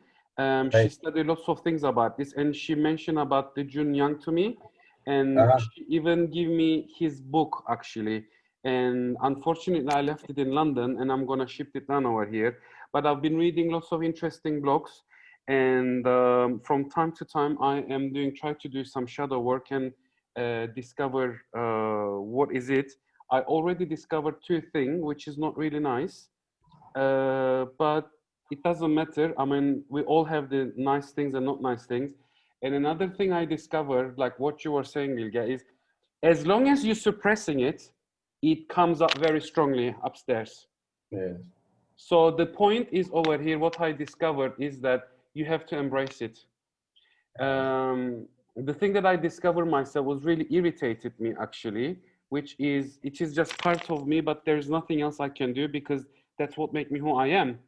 She studied lots of things about this, and she mentioned about the Jun Yang to me, and she even gave me his book actually. And unfortunately, I left it in London, and I'm gonna ship it down over here. But I've been reading lots of interesting blogs, and from time to time, I am try to do some shadow work and discover what is it. I already discovered two things, which is not really nice, but it doesn't matter. I mean, we all have the nice things and not nice things. And another thing I discovered, like what you were saying, Bilge, is as long as you're suppressing it, it comes up very strongly upstairs. Yes. So the point is over here, what I discovered is that you have to embrace it. The thing that I discovered myself was really irritated me actually, which is, it is just part of me, but there's nothing else I can do, because that's what makes me who I am.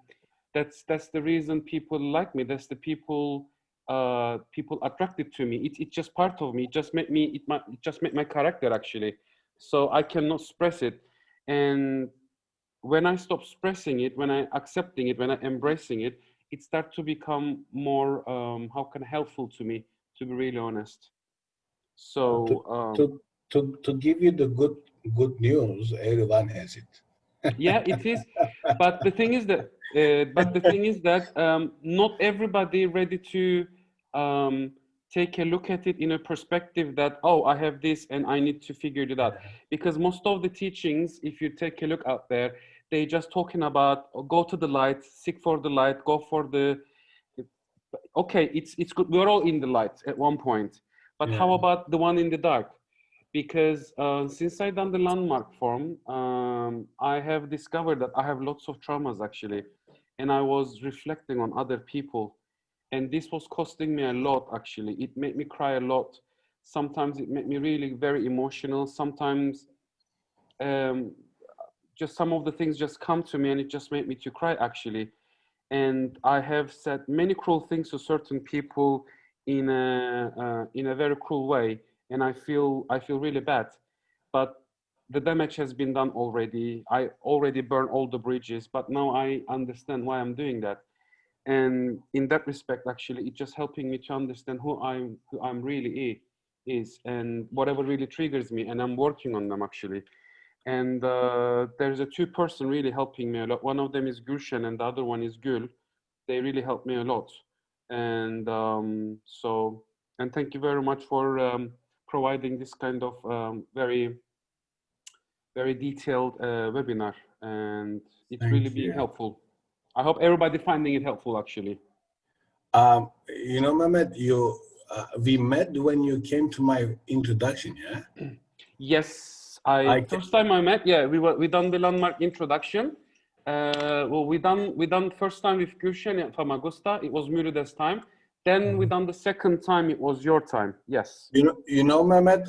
That's the reason people like me. That's the people attracted to me. It's just part of me. It just make my character actually. So I cannot express it. And when I stop expressing it, when I accepting it, when I embracing it, it starts to become more helpful to me, to be really honest. So to give you the good news, everyone has it. Yeah, it is. But the thing is that not everybody ready to take a look at it in a perspective that, oh, I have this and I need to figure it out. Because most of the teachings, if you take a look out there, they just talking about go to the light, seek for the light, go for the. Okay, it's good. We're all in the light at one point, but how about the one in the dark? Because since I done the landmark form, I have discovered that I have lots of traumas actually, and I was reflecting on other people, and this was costing me a lot actually. It made me cry a lot. Sometimes it made me really very emotional. Sometimes just some of the things just come to me and it just made me to cry actually. And I have said many cruel things to certain people in a very cruel way, and I feel really bad. But the damage has been done already. I already burned all the bridges, but now I understand why I'm doing that. And in that respect, actually, it's just helping me to understand who I'm really is, and whatever really triggers me, and I'm working on them actually. And there's a two-person really helping me a lot. One of them is Gülşen and the other one is Gül. They really helped me a lot. And and thank you very much for providing this kind of very very detailed webinar, and it's Thank really been you. helpful. I hope everybody finding it helpful, actually. You know, Mehmet, we met when you came to my introduction, yeah? Yes, I first time I met, yeah, we done the landmark introduction. Well, we done first time with Gülşen at Famagusta. It was Müride's time. Then we done the second time. It was your time. Yes. You know, Mehmet.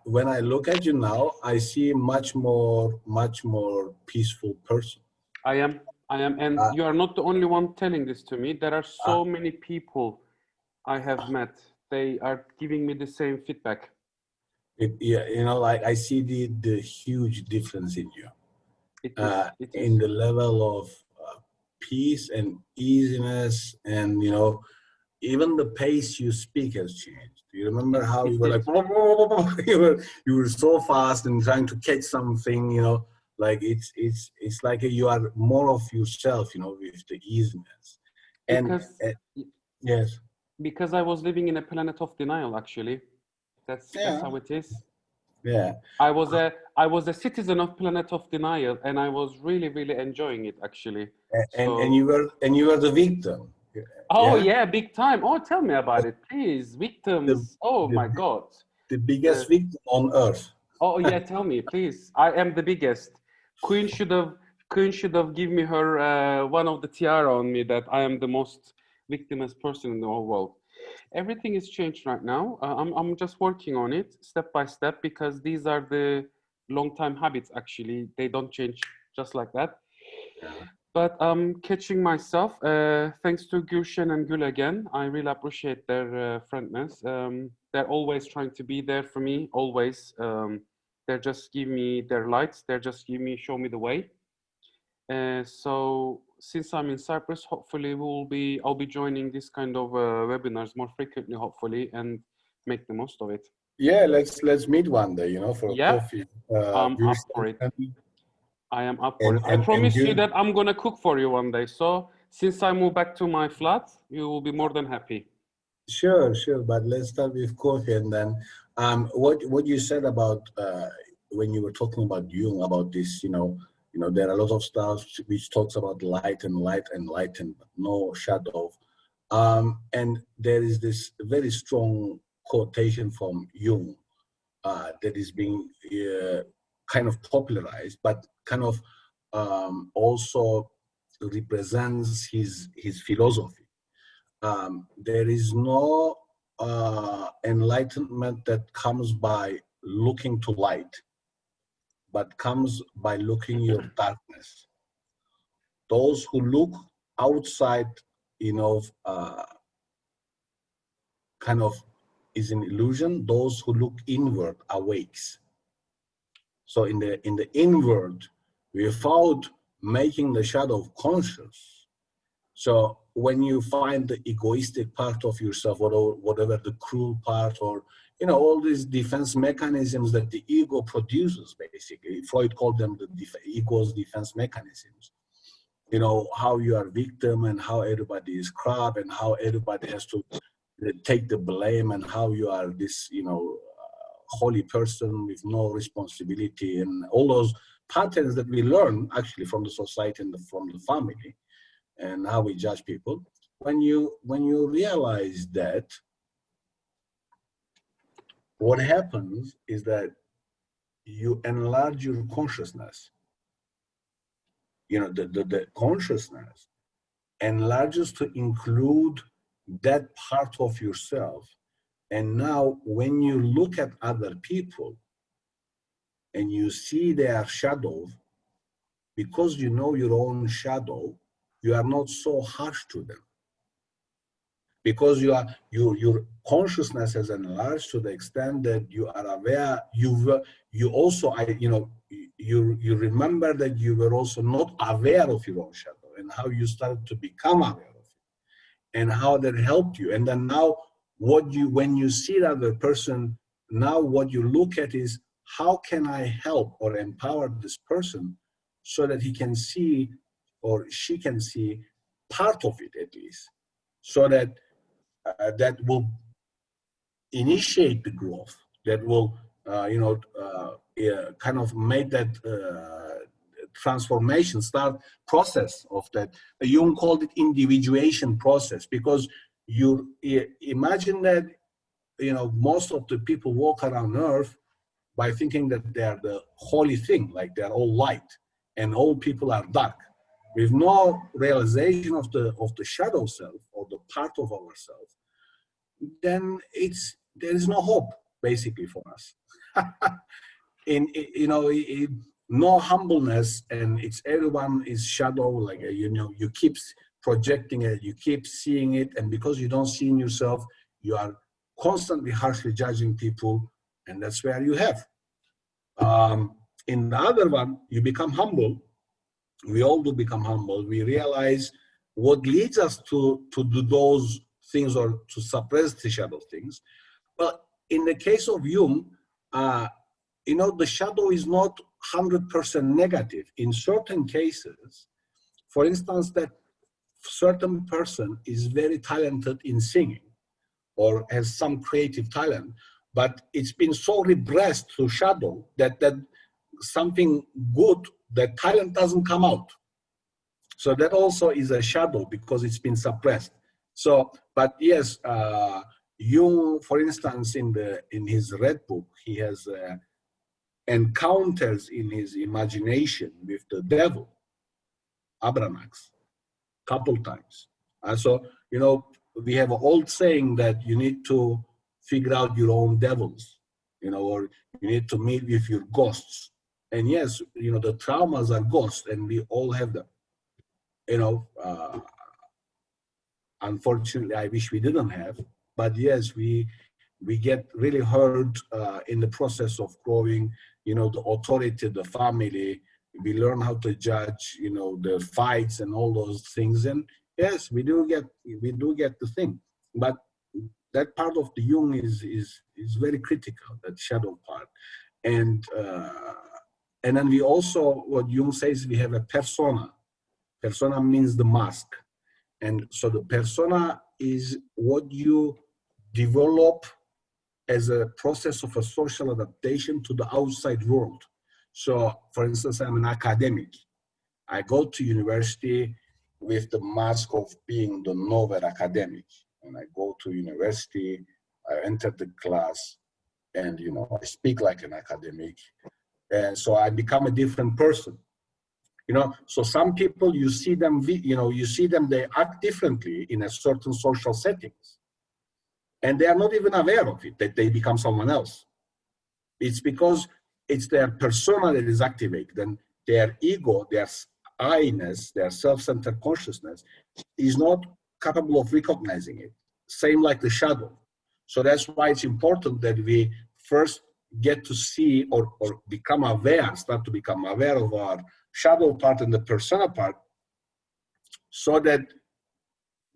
When I look at you now, I see much more peaceful person. I am, and you are not the only one telling this to me. There are so many people I have met. They are giving me the same feedback. Yeah, you know, like I see the huge difference in you. It is. In the level of peace and easiness, and you know, even the pace you speak has changed. Do you remember how you were like, you were so fast and trying to catch something, you know, like it's like you are more of yourself, you know, with the easiness. And yes, because I was living in a planet of denial, actually. That's how it is. Yeah. I was a citizen of planet of denial, and I was really enjoying it, actually. And you were the victim. Oh yeah, big time. Oh, tell me about it, please. Victims. My God. The biggest victim on earth. Oh yeah, tell me, please. I am the biggest. Queen should have given me her one of the tiara on me that I am the most victimless person in the whole world. Everything is changed right now. I'm just working on it step by step, because these are the long time habits. Actually, they don't change just like that. Yeah. But I'm catching myself. Thanks to Gülşen and Gül again. I really appreciate their friendness. They're always trying to be there for me, always. They're just give me their lights. They're just show me the way. So since I'm in Cyprus, hopefully I'll be joining this kind of webinars more frequently, hopefully, and make the most of it. Yeah, let's meet one day, you know, for a coffee. I'm up for it. I am up for it. I promise you that I'm gonna cook for you one day. So since I move back to my flat, you will be more than happy. Sure. But let's start with coffee, and then what you said about when you were talking about Jung, about this, you know, there are a lot of stuff which talks about light and no shadow. And there is this very strong quotation from Jung that is being kind of popularized, but kind of also represents his philosophy. There is no enlightenment that comes by looking to light, but comes by looking your darkness. Those who look outside, you know, kind of is an illusion. Those who look inward awakes. So in the inward, without making the shadow conscious. So when you find the egoistic part of yourself, or whatever the cruel part, or you know, all these defense mechanisms that the ego produces, basically, Freud called them the ego's defense mechanisms. You know, how you are victim, and how everybody is crap, and how everybody has to take the blame, and how you are this, you know, holy person with no responsibility, and all those patterns that we learn actually from the society and from the family, and how we judge people. When you realize that, what happens is that you enlarge your consciousness. You know, the consciousness enlarges to include that part of yourself. And now when you look at other people and you see their shadows, because you know your own shadow, you are not so harsh to them. Because your consciousness has enlarged to the extent that you are aware, you also, you remember that you were also not aware of your own shadow, and how you started to become aware of it, and how that helped you. And then now, when you see the other person, now what you look at is, how can I help or empower this person so that he can see, or she can see, part of it at least, so that that will initiate the growth, that will kind of made that transformation process of that. Jung called it individuation process, because you imagine that, you know, most of the people walk around Earth by thinking that they are the holy thing, like they're all light and all people are dark, with no realization of the shadow self or the part of ourselves. Then there is no hope basically for us. No humbleness, and it's everyone is shadow, like, you know, you keep projecting it, you keep seeing it, and because you don't see in yourself, you are constantly harshly judging people, and that's where you have. In the other one, you become humble. We all do become humble. We realize what leads us to do those things or to suppress the shadow things. But in the case of Jung, you know, the shadow is not 100% negative. In certain cases, for instance, that certain person is very talented in singing or has some creative talent, but it's been so repressed through shadow that something good, that talent doesn't come out. So that also is a shadow because it's been suppressed. So, but yes, Jung, for instance, in his Red Book, he has encounters in his imagination with the devil, Abranax, couple times. And so, you know, we have an old saying that you need to figure out your own devils, you know, or you need to meet with your ghosts. And yes, you know, the traumas are ghosts, and we all have them. You know, unfortunately, I wish we didn't have, but yes, we get really hurt in the process of growing. You know, the authority, the family. We learn how to judge. You know, the fights and all those things. And yes, we do get the thing, but that part of the Jung is very critical. That shadow part, and then we also, what Jung says, we have a persona. Persona means the mask. And so the persona is what you develop as a process of a social adaptation to the outside world. So, for instance, I'm an academic. I go to university with the mask of being the novel academic. And I go to university, I enter the class, and, you know, I speak like an academic. And so I become a different person. You know, so some people, you see them, they act differently in a certain social settings. And they are not even aware of it, that they become someone else. It's because it's their persona that is activated, and their ego, their I-ness, their self-centered consciousness is not capable of recognizing it. Same like the shadow. So that's why it's important that we first get to see or become aware, start to become aware of our shadow part and the persona part, so that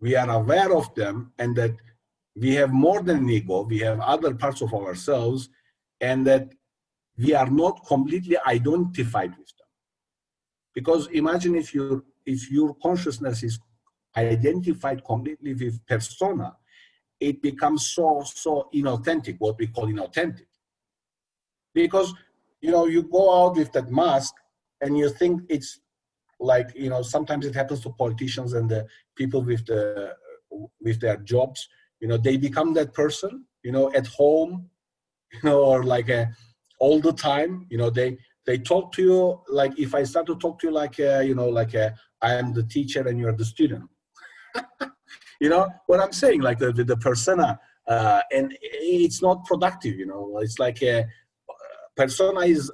we are aware of them, and that we have more than an ego, we have other parts of ourselves, and that we are not completely identified with them. Because imagine if your consciousness is identified completely with persona, it becomes so inauthentic, what we call inauthentic. Because, you know, you go out with that mask and you think it's like, you know, sometimes it happens to politicians and the people with their jobs, you know, they become that person, you know, at home, you know, or like all the time, you know, they talk to you like, if I start to talk to you like, you know, like I am the teacher and you're the student. You know what I'm saying? Like the persona, and it's not productive, you know. It's like a persona is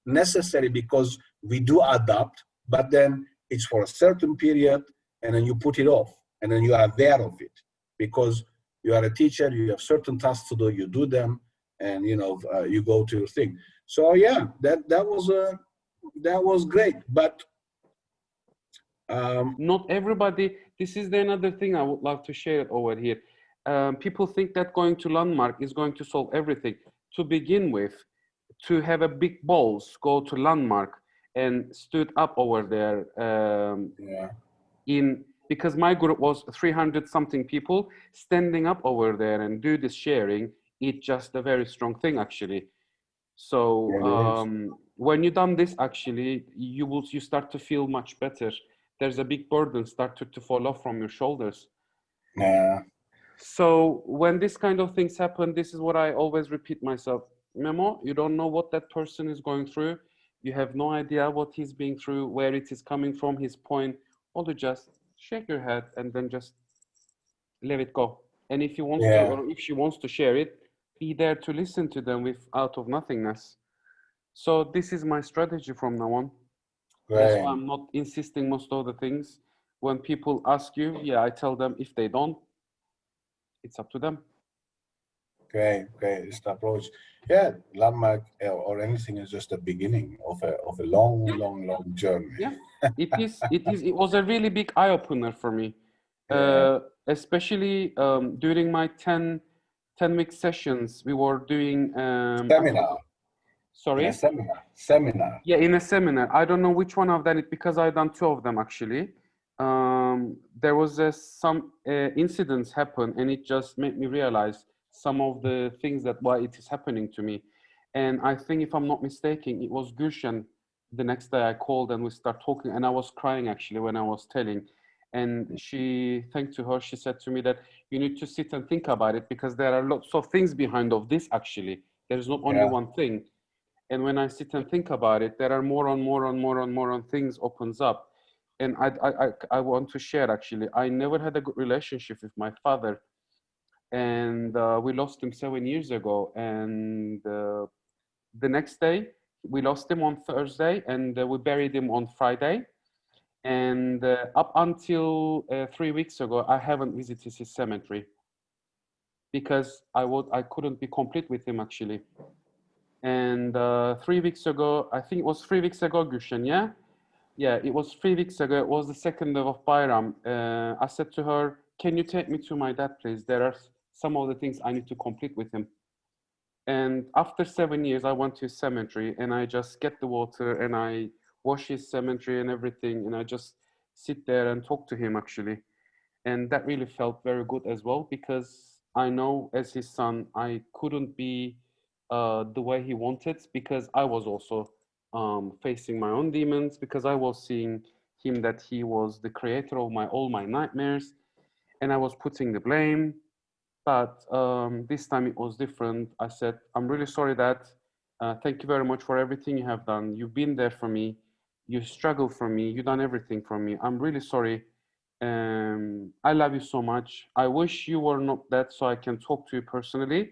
necessary because we do adapt, but then it's for a certain period, and then you put it off, and then you are aware of it because you are a teacher, you have certain tasks to do, you do them, and you know, you go to your thing. So yeah, that was great, but not everybody. This is another thing I would love to share over here. People think that going to Landmark is going to solve everything. To begin with, to have a big balls, go to Landmark and stood up over there. Because my group was 300 something people standing up over there and do this sharing. It's just a very strong thing, actually. So Really is. when you done this, actually, you start to feel much better. There's a big burden started to fall off from your shoulders. Yeah. So when this kind of things happen, this is what I always repeat myself. Memo, you don't know what that person is going through. You have no idea what he's being through, where it is coming from, his point. All you just shake your head and then just let it go. And if he wants to, Yeah. or if she wants to share it, be there to listen to them with out of nothingness. So this is my strategy from now on. That's why Great. I'm not insisting most of the things. When people ask you, yeah, I tell them if they don't, it's up to them. Great. It's the approach. Yeah, landmark or anything is just the beginning of a long journey. Yeah, it is. It was a really big eye opener for me, Yeah. especially during my 10-week sessions. We were doing Seminar. In a sorry. seminar. Yeah, in a seminar. I don't know which one I've done it because I've done 2 of them actually. There was some incidents happen, and it just made me realize some of the things that why it is happening to me. And I think, if I'm not mistaken, it was Gülşen. The next day I called and we start talking, and I was crying actually when I was telling. And she, thanks to her, she said to me that you need to sit and think about it, because there are lots of things behind of this actually. There is not only Yeah. one thing. And when I sit and think about it, there are more and things opens up. And I want to share actually, I never had a good relationship with my father. And we lost him 7 years ago. And the next day, we lost him on Thursday, and we buried him on Friday. And up until 3 weeks ago, I haven't visited his cemetery because I couldn't be complete with him actually. And 3 weeks ago, I think it was 3 weeks ago, Gülşen, yeah? Yeah, it was 3 weeks ago. It was the 2nd of Bayram. I said to her, can you take me to my dad, please? There are some of the things I need to complete with him. And after 7 years, I went to his cemetery, and I just get the water and I wash his cemetery and everything. And I just sit there and talk to him actually. And that really felt very good as well, because I know as his son, I couldn't be the way he wanted, because I was also facing my own demons, because I was seeing him that he was the creator of all my nightmares, and I was putting the blame. But this time it was different. I said, I'm really sorry, Dad. Thank you very much for everything you have done. You've been there for me. You struggled for me. You've done everything for me. I'm really sorry. I love you so much. I wish you were not dead so I can talk to you personally.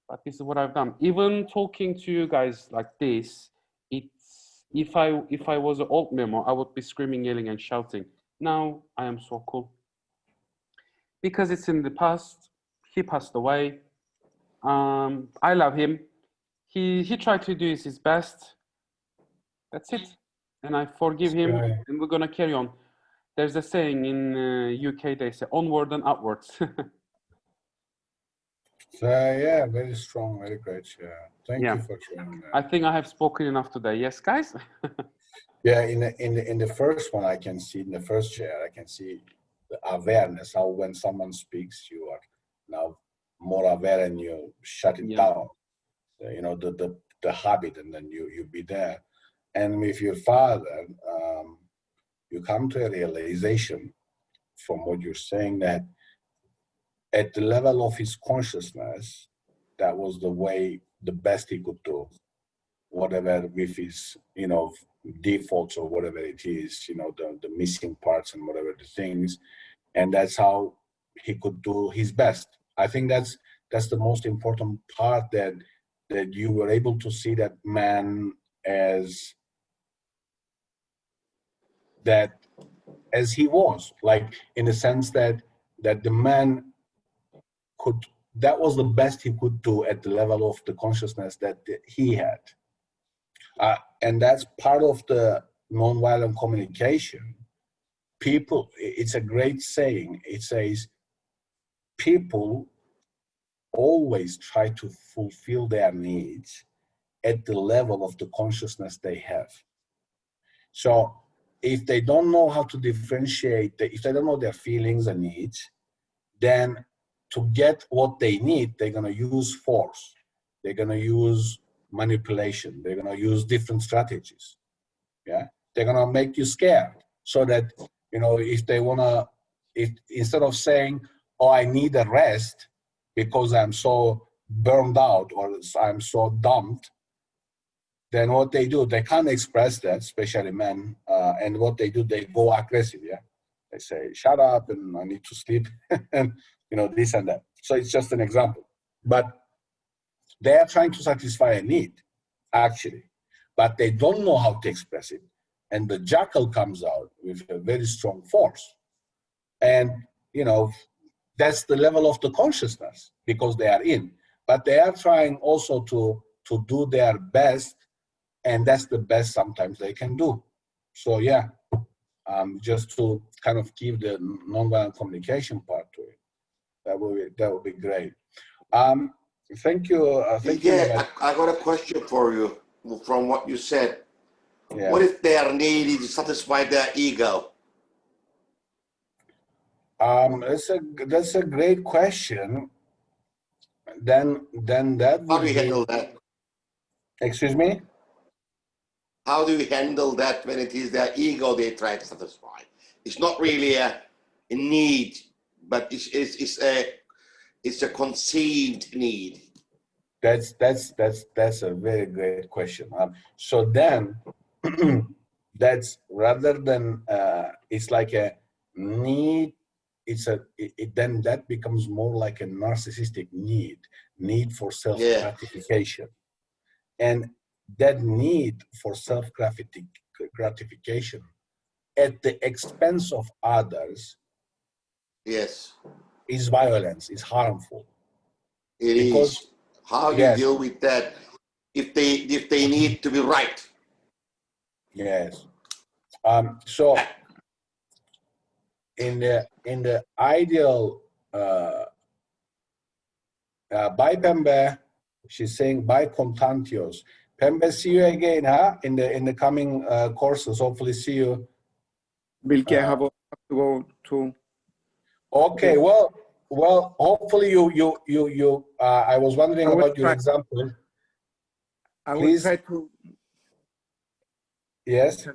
But this is what I've done. Even talking to you guys like this, it's if I was an old Memo, I would be screaming, yelling, and shouting. Now I am so cool. Because it's in the past. He passed away. I love him. He tried to do his best. That's it. And I forgive him, and we're gonna carry on. There's a saying in UK, they say onward and upwards. So yeah, very strong, very great. Yeah, thank you for sharing that. I think I have spoken enough today. Yes, guys. Yeah, in the first one, I can see in the first share, I can see the awareness. How when someone speaks, you are now more aware and you shut it down. You know the habit, and then you be there. And with your father, you come to a realization from what you're saying that at the level of his consciousness, that was the best he could do. Whatever with his, defaults or whatever it is, the missing parts and whatever the things, and that's how he could do his best. I think that's the most important part, that you were able to see that man as he was, like in the sense that the man that was the best he could do at the level of the consciousness that he had. And that's part of the nonviolent communication. People, it's a great saying. It says, people always try to fulfill their needs at the level of the consciousness they have. So if they don't know how to differentiate, if they don't know their feelings and needs, then to get what they need, they're going to use force. they're going to use manipulation. They're going to use different strategies. Yeah, they're going to make you scared so that, you know, if they want to, if instead of saying, oh, I need a rest because I'm so burned out or I'm so dumped, then what they do, they can't express that, especially men. And what they do, they go aggressive. Yeah, they say, shut up and I need to sleep and, you know, this and that. So it's just an example. But they are trying to satisfy a need, actually, but they don't know how to express it. And the jackal comes out with a very strong force. And, you know, that's the level of the consciousness because they are in. But they are trying also to do their best, and that's the best sometimes they can do. So, yeah, just to kind of give the nonviolent communication part to it, that would be great. Thank you. Thank you. Yeah, I got a question for you from what you said. Yeah. What if their need is to satisfy their ego? That's a great question. Then that would How do you be, handle that? excuse me? How do you handle that when it is their ego they try to satisfy? It's not really a need, but it's a conceived need. That's a very great question. So then, that's rather than it's like a need. Then that becomes more like a narcissistic need for self-gratification, and that need for self-gratification at the expense of others, yes, is violence, is harmful. It is. How do you deal with that if they need to be right? Yes. So in the ideal, bye Pembe, she's saying bye Contantios. Pembe, see you again, huh? In the coming courses. Hopefully, see you. Bilge'ce, I have to go to. Okay. Well. Hopefully, you. I was wondering about your example. I will try to. Yes.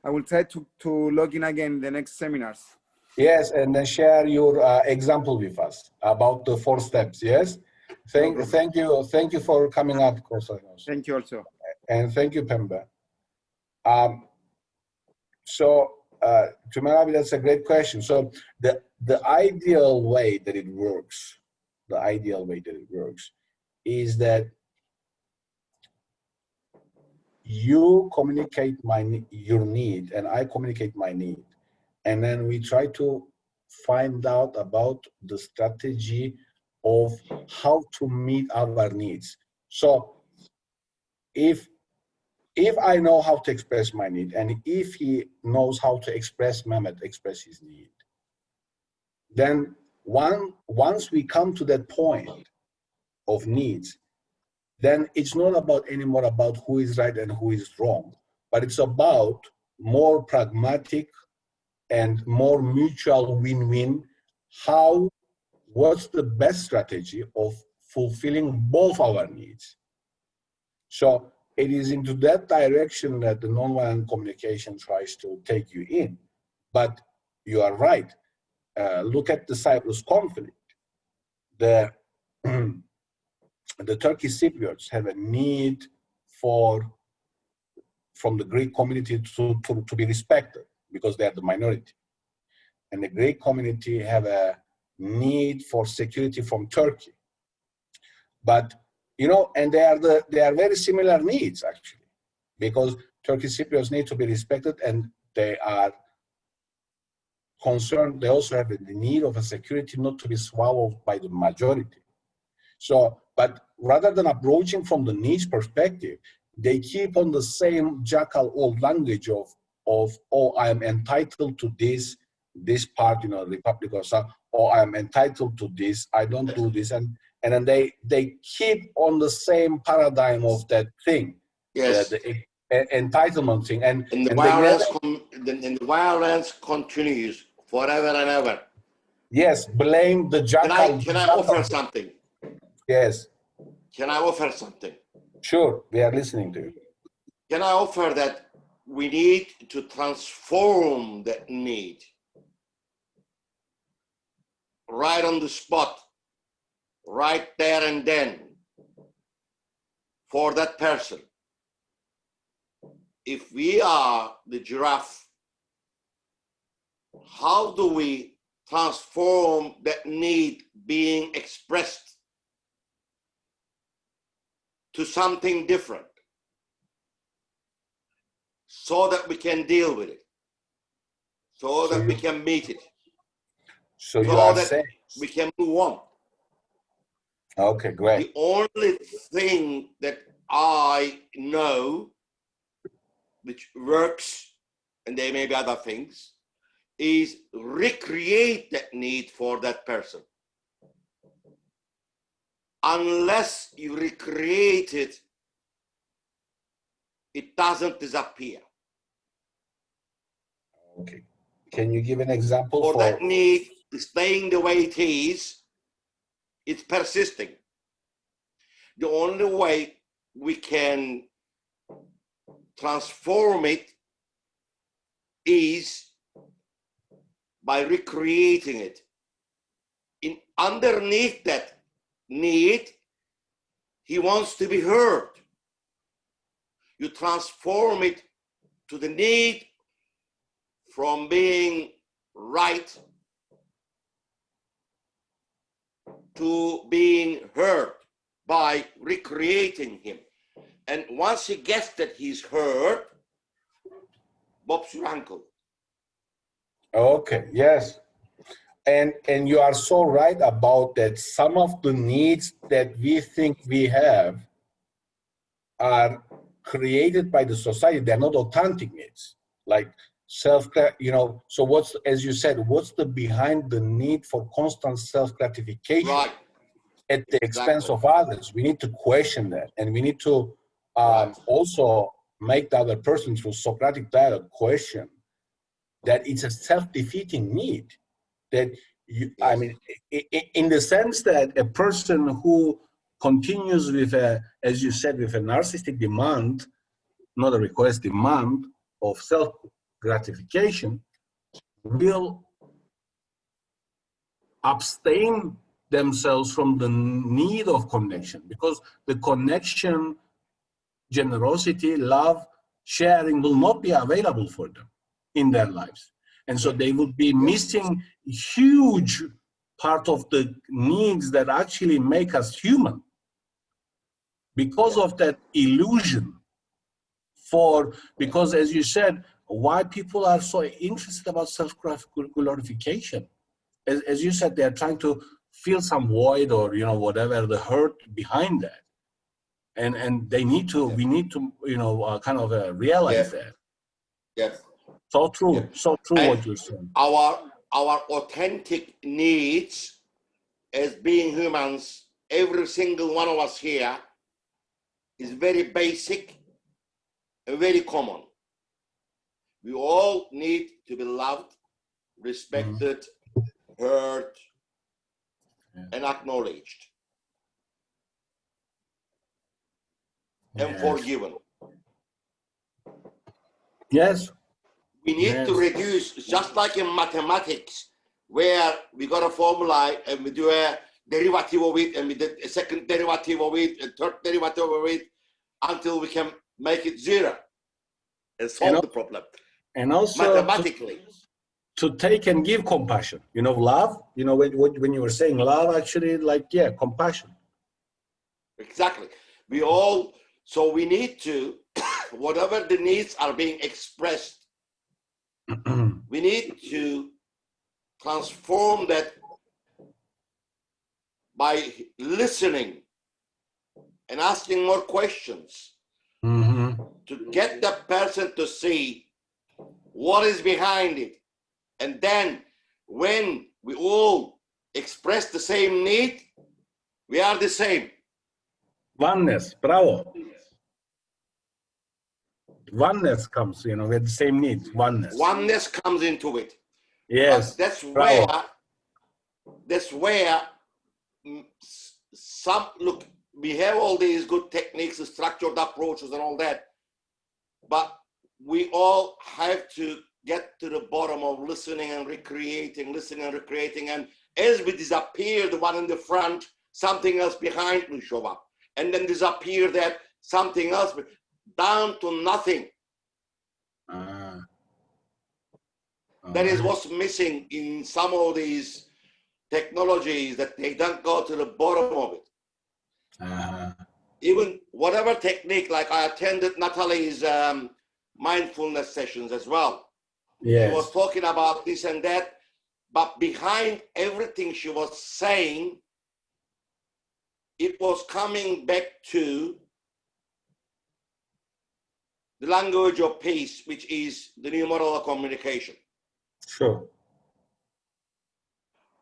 I will try to log in again in the next seminars. Yes, and then share your example with us about the 4 steps. Yes. Thank you for coming up, Konstantinos. Thank you also. And thank you, Pembe. So, Tumarabi, that's a great question. So the ideal way that it works, is that you communicate your need, and I communicate my need, and then we try to find out about the strategy of how to meet our needs. So if I know how to express my need, and if he knows how to express his need, then once we come to that point of needs, then it's not anymore about who is right and who is wrong, but it's about more pragmatic and more mutual win-win. What's the best strategy of fulfilling both our needs? So it is into that direction that the nonviolent communication tries to take you in. But you are right. Look at the Cyprus conflict. The Turkish Cypriots have a need from the Greek community to be respected because they are the minority. And the Greek community have a need for security from Turkey. But, you know, and they are very similar needs, actually, because Turkish Cypriots need to be respected, and they are concerned. They also have the need of a security not to be swallowed by the majority. So, but rather than approaching from the needs perspective, they keep on the same jackal old language of oh, I am entitled to this part, you know, Republic or something, or I am entitled to this, I don't do this, and then they keep on the same paradigm of that thing, the entitlement thing, and the violence continues forever and ever. Yes, blame the jackal. Can I offer something? Yes. can I offer something? Sure, we are listening to you. Can I offer that we need to transform that need right on the spot, right there and then, for that person? If we are the giraffe, how do we transform that need being expressed to something different so that we can deal with it, so that we can meet it, So you so are that saying, we can move on? okay, great. The only thing that I know which works, and there may be other things, is recreate that need for that person. Unless you recreate it, it doesn't disappear. Okay. Can you give an example For for that need staying the way it is, it's persisting. The only way we can transform it is by recreating it. Underneath that need, he wants to be heard. You transform it to the need from being right to being heard by recreating him. And once he gets that he's heard, Bob's your uncle. Okay, yes. And you are so right about that. Some of the needs that we think we have are created by the society. They're not authentic needs, like so what's, as you said, what's the behind the need for constant self-gratification Right. at the expense Exactly. of others? We need to question that, and we need to Right. also make the other person, through Socratic dialogue, question that it's a self-defeating need. That you, I Yes. mean, in the sense that a person who continues with a, as you said, with a narcissistic demand, not a request, demand of self-gratification, will abstain themselves from the need of connection, because the connection, generosity, love, sharing will not be available for them in their lives. And so they would be missing huge part of the needs that actually make us human, because of that illusion. Because as you said, why people are so interested about self-glorification. As you said, they're trying to fill some void, or whatever the hurt behind that. And they need to, we need to, kind of realize that. Yes. So true, so true And what you're saying. Our authentic needs as being humans, every single one of us here, is very basic and very common. We all need to be loved, respected, heard, and acknowledged, and forgiven. Yes. We need to reduce, just like in mathematics, where we got a formula and we do a derivative of it, and we did a second derivative of it, a third derivative of it, until we can make it zero and solve the problem. And also mathematically. To take and give compassion, love, when you were saying love, actually, compassion. Exactly. So we need to, whatever the needs are being expressed, we need to transform that by listening and asking more questions to get the person to see what is behind it. And then when we all express the same need, we are the same. Oneness, bravo. Oneness comes, with the same needs, oneness. Oneness comes into it. Yes. But that's where some, look, we have all these good techniques, structured approaches and all that, but we all have to get to the bottom of listening and recreating, and as we disappear, the one in the front, something else behind will show up, and then disappear that something else, down to nothing. That is what's missing in some of these technologies, that they don't go to the bottom of it. Even whatever technique, like I attended Natalie's mindfulness sessions as well. Yes. She was talking about this and that, but behind everything she was saying, it was coming back to the language of peace, which is the new model of communication. Sure.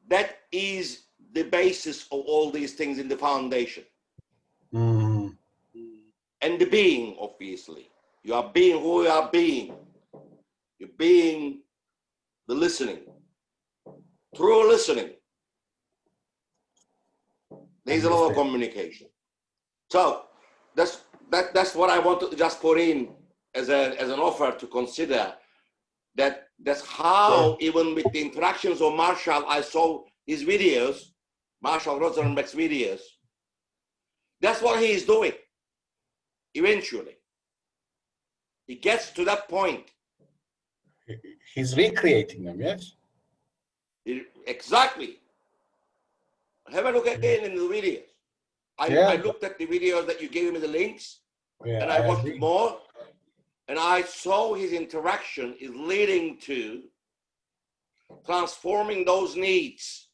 That is the basis of all these things in the foundation. Mm. And the being, obviously. You are being who you are being. You're being the listening. Through listening, there's a lot of communication. So that's what I want to just put in as an offer to consider. That's how, even with the interactions of Marshall, I saw his videos, Marshall Rosenberg's videos. That's what he is doing. Eventually, he gets to that point. He's recreating them, yes? Exactly. Have a look again in the videos. I looked at the videos that you gave me the links, and I watched more, and I saw his interaction is leading to transforming those needs.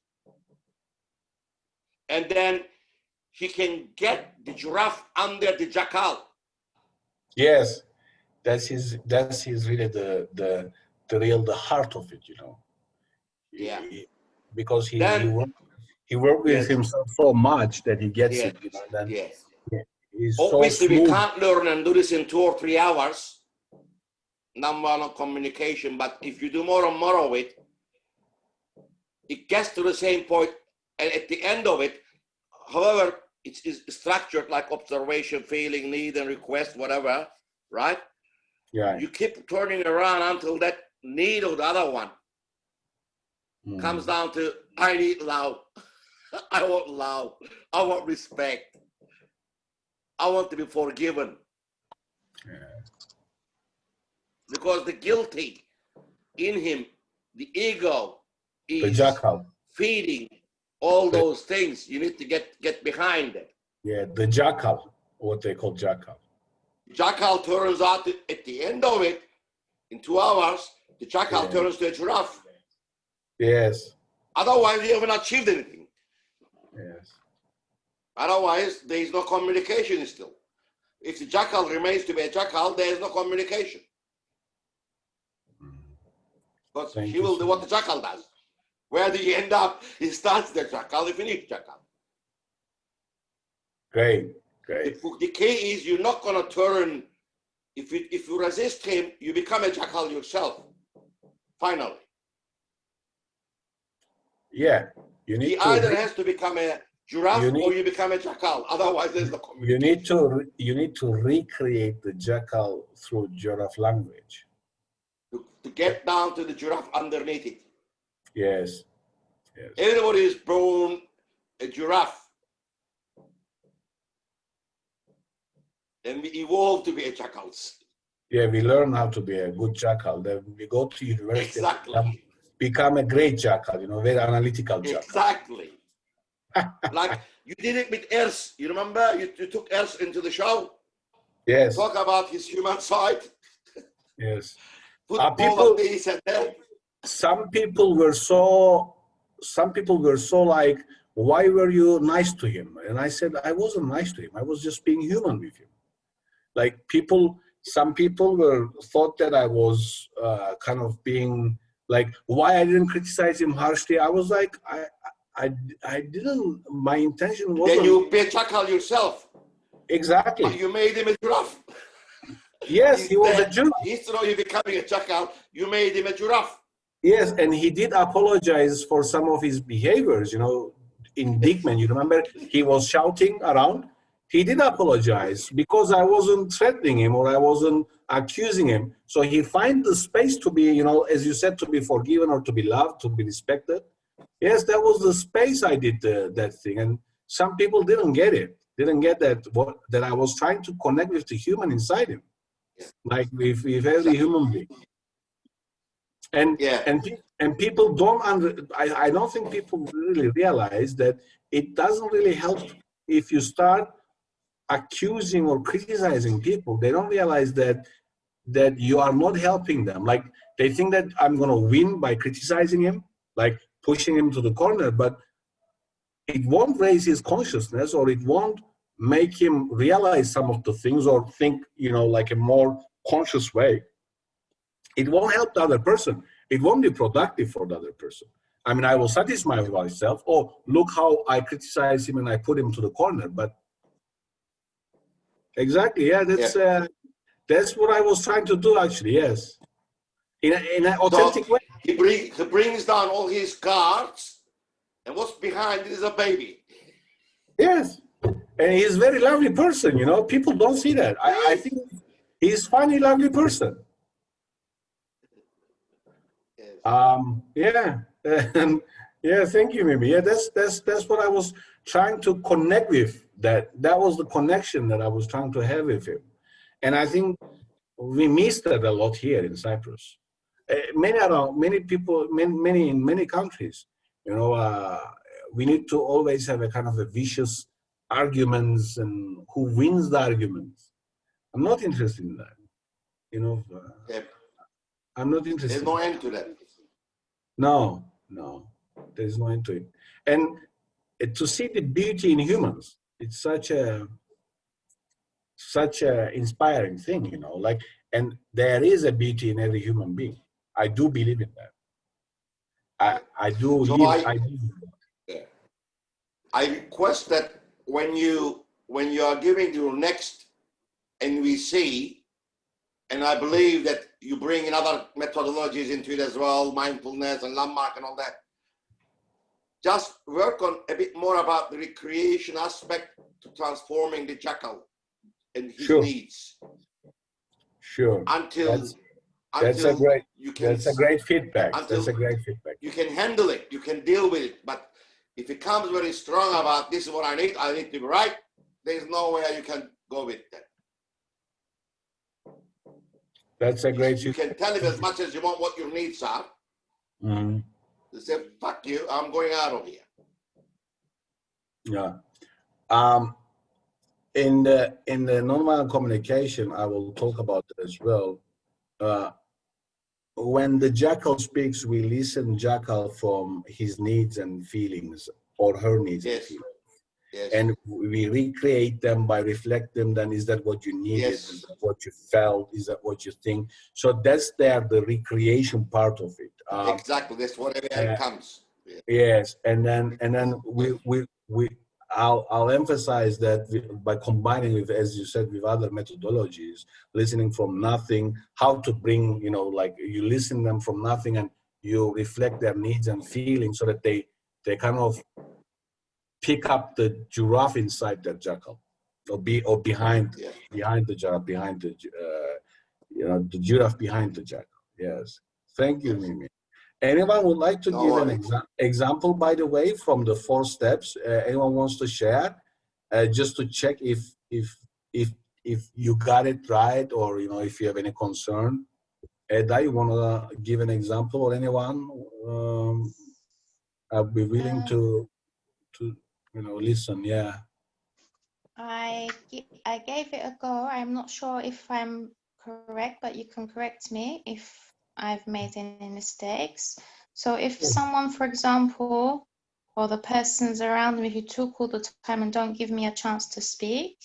And then he can get the giraffe under the jackal. Yes, that's his really the heart of it, you know. Yeah. Because he worked with himself so much that he gets it, you know. Then he's obviously so we can't learn and do this in 2 or 3 hours, nonviolent communication, but if you do more and more of it, it gets to the same point, and at the end of it, however, it's structured like observation, feeling, need, and request, whatever, right? Yeah. You keep turning around until that need of the other one comes down to, I need love. I want love. I want respect. I want to be forgiven. Yeah. Because the guilty in him, the ego, The is jackal. feeding all those things. You need to get behind it. Yeah, the jackal, what they call jackal. Jackal turns out at the end of it, in 2 hours, the jackal turns to a giraffe. Yes. Otherwise, you haven't achieved anything. Yes. Otherwise, there is no communication still. If the jackal remains to be a jackal, there is no communication. Because he will do what the jackal does. Where do you end up? He starts the jackal, he finishes the jackal. Great, great. The key is you're not going to turn, if you resist him, you become a jackal yourself, finally. Yeah, you need he either has to become a giraffe or you become a jackal. Otherwise, there's no communication. You need to recreate the jackal through giraffe language. To get down to the giraffe underneath it. Yes. Yes. Everybody is born a giraffe. And we evolve to be a jackals. Yeah, we learn how to be a good jackal. Then we go to university. Exactly. Become a great jackal, you know, very analytical jackal. Exactly. Like you did it with Ers. You remember? You took Ers into the show. Yes. Talk about his human side. Yes. Put all this and that. Some people were so like, why were you nice to him? And I said, I wasn't nice to him. I was just being human with him. Like some people thought that I was kind of being like, why I didn't criticize him harshly. I was like, I didn't, my intention wasn't. Then you be a jackal yourself. Exactly. But you made him a giraffe. Yes, he was a giraffe. Instead of you becoming a jackal, you made him a giraffe. Yes, and he did apologize for some of his behaviors, you know, in Dickman. You remember he was shouting around? he did apologize because I wasn't threatening him or I wasn't accusing him. So he find the space to be, you know, as you said, to be forgiven or to be loved, to be respected. Yes, that was the space I did that thing. And some people didn't get it, didn't get that I was trying to connect with the human inside him, like with every human being. And people don't I don't think people really realize that it doesn't really help if you start accusing or criticizing people. They don't realize that you are not helping them. Like they think that I'm going to win by criticizing him, like pushing him to the corner, but it won't raise his consciousness, or it won't make him realize some of the things or think, you know, like a more conscious way. It won't help the other person. It won't be productive for the other person. I mean, I will satisfy myself. Oh, look how I criticize him and I put him to the corner. But exactly, yeah, that's what I was trying to do, actually. Yes, in an authentic way. He brings down all his cards, and what's behind it is a baby. Yes, and he's a very lovely person. You know, people don't see that. I think he's a funny, lovely person. Yeah, and yeah, thank you, Mimi. Yeah, that's what I was trying to connect with. That was the connection that I was trying to have with him, and I think we missed that a lot here in Cyprus. Many people, many in many countries, you know, we need to always have a kind of a vicious arguments and who wins the arguments. I'm not interested in that, you know. I'm not interested. There's no end to that. No, there's no end to it. And to see the beauty in humans, it's such a inspiring thing, you know, like, and there is a beauty in every human being. I do believe in that. I do. I request that when you are giving your next NVC, and I believe that you bring in other methodologies into it as well, mindfulness and landmark and all that, just work on a bit more about the recreation aspect to transforming the jackal and his needs. Sure. That's a great feedback. That's a great feedback. You can handle it, you can deal with it, but if it comes very strong about this is what I need to be right, there's nowhere you can go with that. That's a great feedback. You can tell him as much as you want what your needs are. Mm-hmm. They say, fuck you, I'm going out of here. Yeah. In the nonviolent communication, I will talk about it as well. When the jackal speaks, we listen jackal from his needs and feelings, or her needs and feelings. Yes. And we recreate them by reflecting them. Is that what you needed? Yes. Is that what you felt? Is that what you think? So that's the recreation part of it. Exactly. That's whatever it comes. Yeah. Yes, and then I'll emphasize that by combining with, as you said, with other methodologies, listening from nothing, how to bring, you know, like you listen them from nothing and you reflect their needs and feelings so that they kind of pick up the giraffe inside that jackal, or behind the giraffe, the giraffe behind the jackal. Yes, thank you, Mimi. Anyone would like to give an example, by the way, from the 4 steps? Anyone wants to share, just to check if you got it right, or if you have any concern? Edda, you want to give an example, or anyone? I'll be willing to listen. Yeah. I gave it a go. I'm not sure if I'm correct, but you can correct me if I've made any mistakes. So if someone, for example, or the persons around me who talk all the time and don't give me a chance to speak,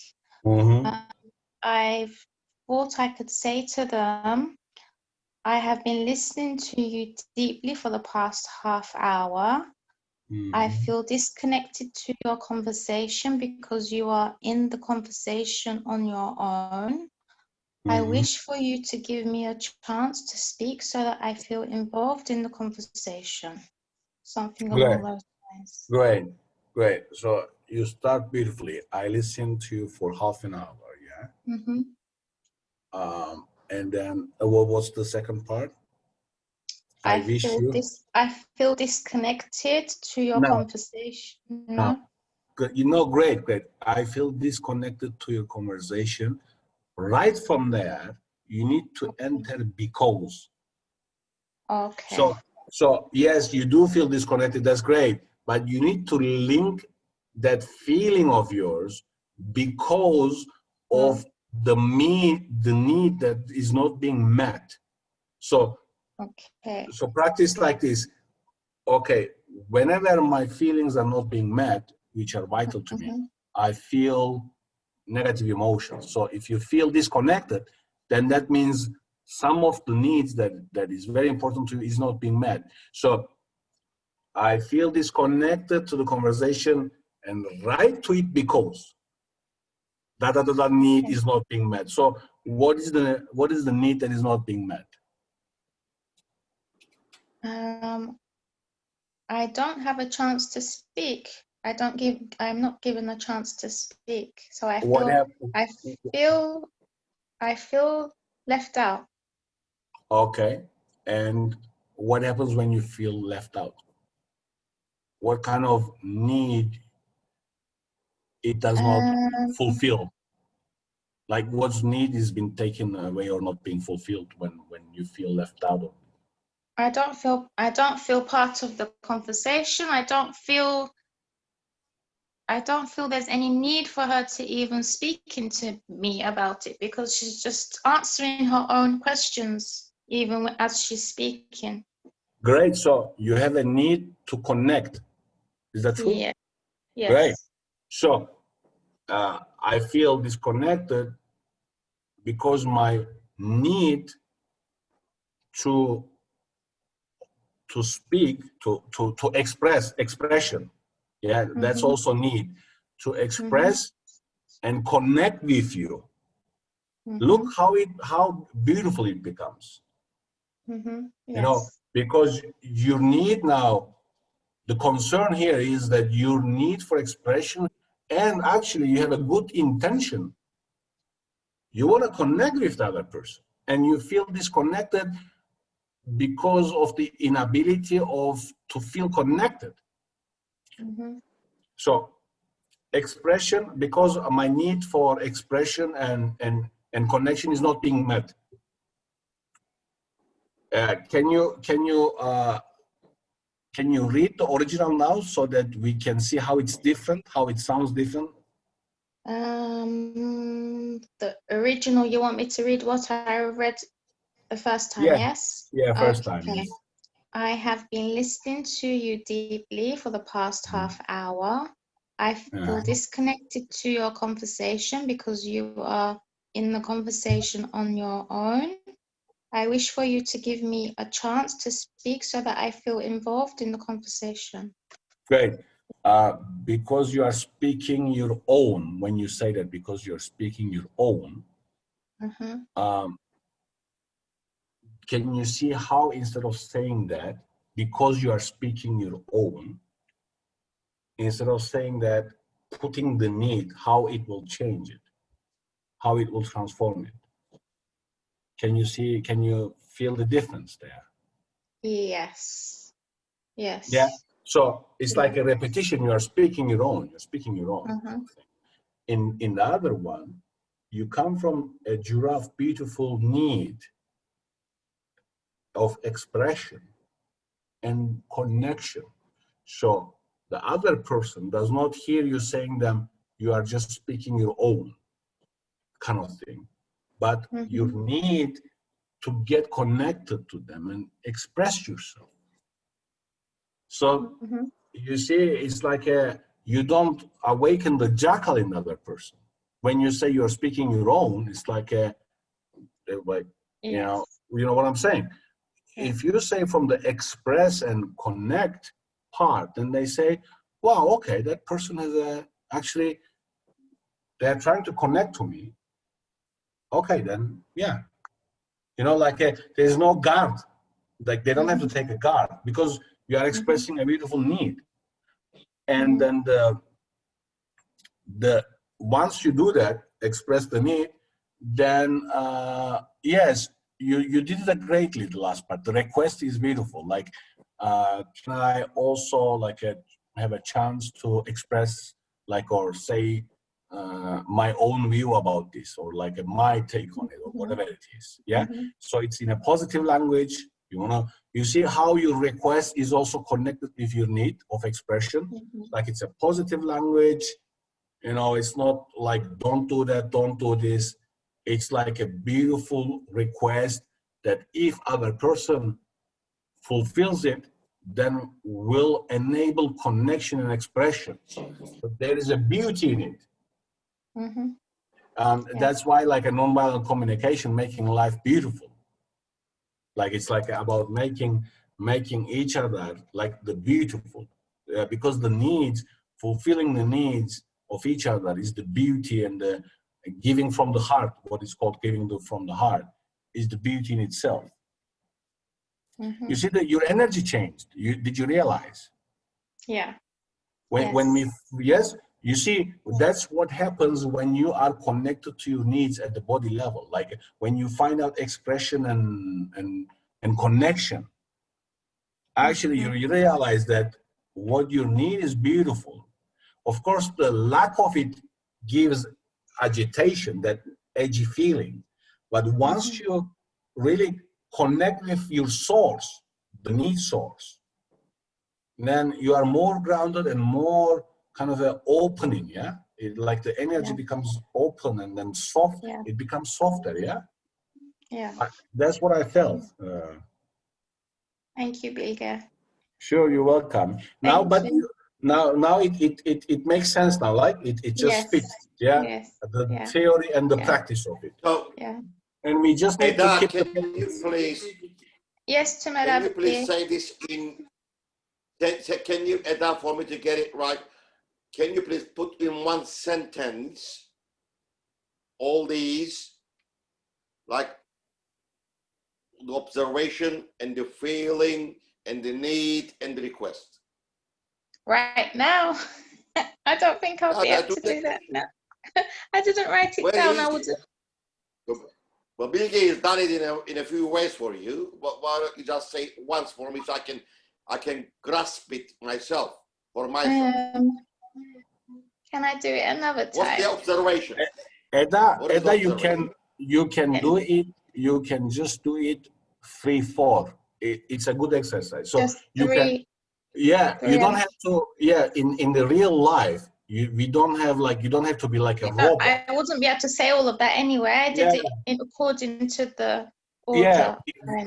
I thought I could say to them, I have been listening to you deeply for the past half hour. I feel disconnected to your conversation because you are in the conversation on your own. I wish for you to give me a chance to speak so that I feel involved in the conversation. Something along those lines. Great. So you start beautifully. I listened to you for half an hour, yeah? Mm-hmm. And then what was the second part? I wish you. I feel disconnected to your No, conversation. no. No? Good. You know, great, great. I feel disconnected to your conversation. Right from there, you need to enter because. Okay. So yes, you do feel disconnected. That's great, but you need to link that feeling of yours because of the need that is not being met. So Okay. so practice like this. Okay, whenever my feelings are not being met, which are vital to me, I feel negative emotions. So if you feel disconnected, then that means some of the needs that is very important to you is not being met. So I feel disconnected to the conversation and write to it because that need is not being met. So what is the need that is not being met? I don't have a chance to speak. I'm not given a chance to speak. So I feel left out. Okay. And what happens when you feel left out? What kind of need it does not fulfill? Like what's need is being taken away or not being fulfilled when you feel left out of? I don't feel part of the conversation. I don't feel there's any need for her to even speaking to me about it because she's just answering her own questions even as she's speaking. Great. So you have a need to connect. Is that true? Yeah. Yes. Great. So I feel disconnected because my need to speak, to expression. Yeah, that's also need to express and connect with you. Look how beautiful it becomes. Yes. You know, because your need now, the concern here is that your need for expression, and actually you have a good intention. You want to connect with the other person, and you feel disconnected because of the inability to feel connected. So expression, because my need for expression and connection is not being met. Can you read the original now so that we can see how it's different, how it sounds different? The original, you want me to read what I read the first time, yes? Yeah, first time, yes. I have been listening to you deeply for the past half hour. I feel disconnected to your conversation because you are in the conversation on your own. I wish for you to give me a chance to speak so that I feel involved in the conversation. Great. Because you are speaking your own, when you say that, because you're speaking your own, can you see how instead of saying that, because you are speaking your own, instead of saying that, putting the need, how it will change it, how it will transform it? Can you feel the difference there? Yes. Yes. Yeah. So it's like a repetition. You are speaking your own. You're speaking your own. In the other one, you come from a giraffe beautiful need of expression and connection. So the other person does not hear you saying them, you are just speaking your own kind of thing, but you need to get connected to them and express yourself. So you see, it's like you don't awaken the jackal in the other person. When you say you're speaking your own, it's like you know what I'm saying? If you say from the express and connect part, then they say, wow, okay, that person has actually, they're trying to connect to me. Okay, then, yeah. You know, like there's no guard. Like they don't have to take a guard because you are expressing a beautiful need. And then once you do that, express the need, then yes, you did it greatly, the last part. The request is beautiful. Like, can I also like have a chance to express like, or say my own view about this, or like my take on it, or whatever it is. Yeah. So it's in a positive language. You see how your request is also connected with your need of expression. Like it's a positive language. It's not like, don't do that, don't do this. It's like a beautiful request that if other person fulfills it, then will enable connection and expression. But there is a beauty in it. That's why like a nonviolent communication, making life beautiful. Like it's like about making each other like the beautiful, because the needs, fulfilling the needs of each other is the beauty, and the giving from the heart, what is called giving from the heart, is the beauty in itself. You see that your energy changed. Did you realize? Yeah. Yes, you see, that's what happens when you are connected to your needs at the body level. Like when you find out expression and connection, actually you realize that what you need is beautiful. Of course, the lack of it gives agitation, that edgy feeling. But once you really connect with your source, the need source, then you are more grounded and more kind of an opening, yeah? Like the energy becomes open and then soft, it becomes softer, yeah? Yeah. That's what I felt. Thank you, Bilge. Sure, you're welcome. Now, but now it makes sense now, like it just fits, yeah? The theory and the practice of it. So, and we just need to keep can you please? Yes, can you please say this in? Can you, Eda, for me to get it right? Can you please put in one sentence all these, like the observation and the feeling and the need and the request? Right now, I don't think I'll be able to do that now. I didn't write it down. I would have. Well, Bilge'ce has done it in a few ways for you. But why don't you just say it once for me so I can grasp it myself for myself? Can I do it another time? What's the observation? Eda, you can do it. You can just do it 3-4. It's a good exercise. So just you three. You don't have to. In the real life, we don't have like, you don't have to be like a robot. I wouldn't be able to say all of that anyway. I did it according to the order.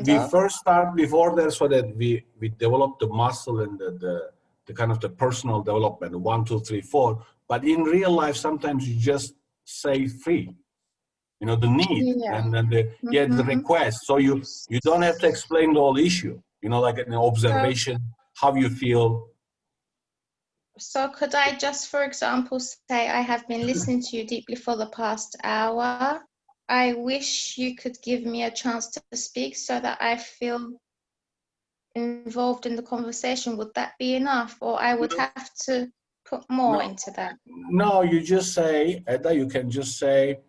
We first start with order so that we develop the muscle and the kind of the personal development, 1, 2, 3, 4. But in real life, sometimes you just say 3. The need and then the request. So you don't have to explain the whole issue. Like an observation, how you feel. So could I just, for example, say, I have been listening to you deeply for the past hour. I wish you could give me a chance to speak so that I feel involved in the conversation. Would that be enough? Or I would have to put more into that? No, you just say, Eda, you can just say,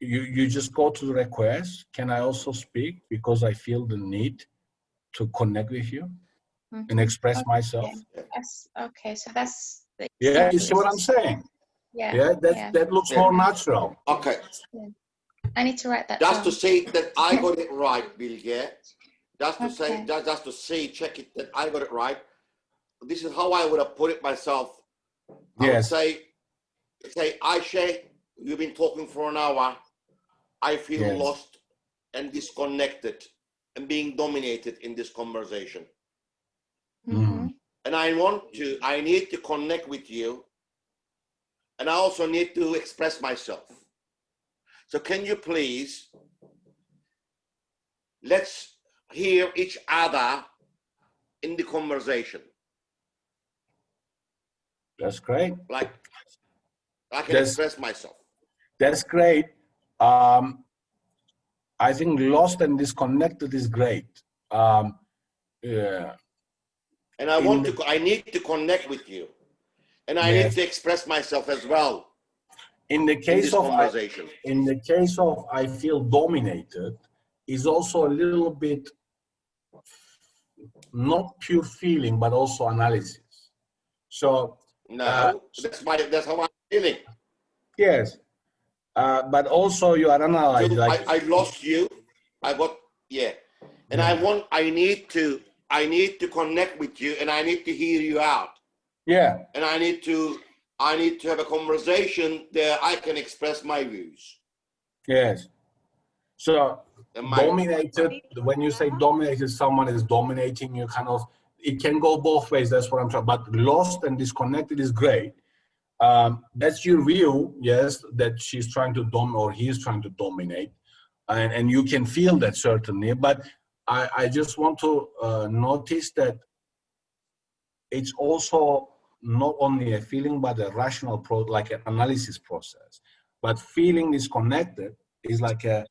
you just go to the request. Can I also speak? Because I feel the need to connect with you and express myself. Okay, so that's the you see what I'm saying? That looks more natural. Okay. I need to write that just down. To say that I got it right, Bilge. Just to say, just to say, check it that I got it right. This is how I would have put it myself. I would say, Aisha, you've been talking for an hour. I feel lost and disconnected and being dominated in this conversation. And I need to connect with you. And I also need to express myself. So can you please, let's hear each other in the conversation. That's great. Like I can express myself. That's great. I think lost and disconnected is great. And I need to connect with you. and I need to express myself as well. In the case of conversation. I feel dominated, is also a little bit not pure feeling, but also analysis. So that's how I'm feeling. Yes, but also you are analyzing. Like, I lost you. And I need to connect with you, and I need to hear you out. Yeah. And I need to have a conversation that I can express my views. Yes. So dominated, when you say dominated, someone is dominating you, kind of, it can go both ways. That's what I'm trying. But lost and disconnected is great. That's your view, yes, that she's trying to or he's trying to dominate. And you can feel that certainly. But I just want to notice that it's also not only a feeling, but a rational like an analysis process. But feeling disconnected is like a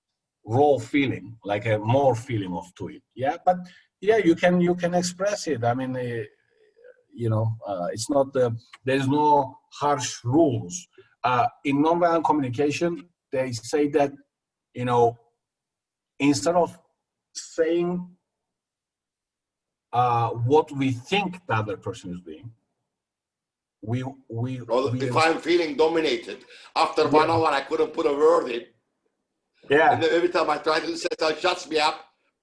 raw feeling, like a more feeling of to it. Yeah, but yeah, you can express it. I mean, it's not there's no harsh rules. In nonviolent communication, they say that, instead of saying what we think the other person is doing, if I'm feeling dominated, after 1 hour I couldn't put a word in. Yeah. And then every time I try to say that, shuts me up.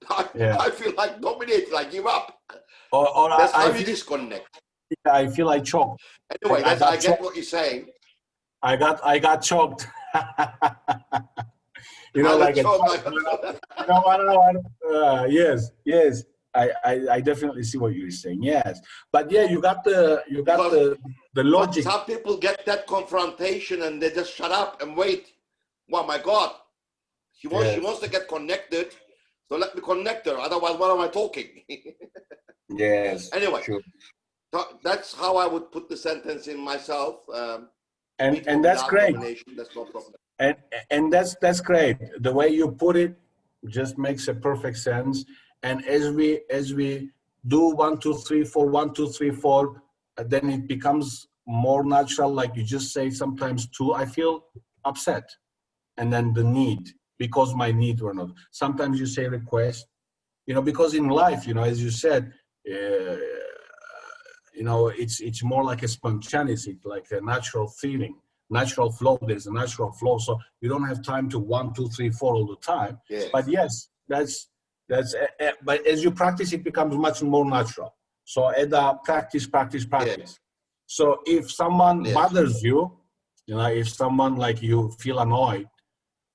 I feel like dominated. I give up. That's how you disconnect. I feel I choked. Anyway, I get what you're saying. I got choked. Yes. I definitely see what you're saying. Yes, but yeah, you got the logic. Some people get that confrontation and they just shut up and wait. Oh my God, she wants to get connected, so let me connect her. Otherwise, what am I talking? Yes. Anyway, sure. So that's how I would put the sentence in myself. And that's great. That's no problem. And that's great. The way you put it just makes a perfect sense. And as we do 1, 2, 3, 4, 1, 2, 3, 4, then it becomes more natural. Like you just say sometimes 2, I feel upset, and then the need, because my need or not. Sometimes you say request, because in life, as you said, it's more like a spontaneity, like a natural feeling, natural flow. There's a natural flow, so you don't have time to 1, 2, 3, 4 all the time. Yes. But yes, that's. But as you practice, it becomes much more natural. So practice. Yes. So if someone bothers you, if someone like you feel annoyed,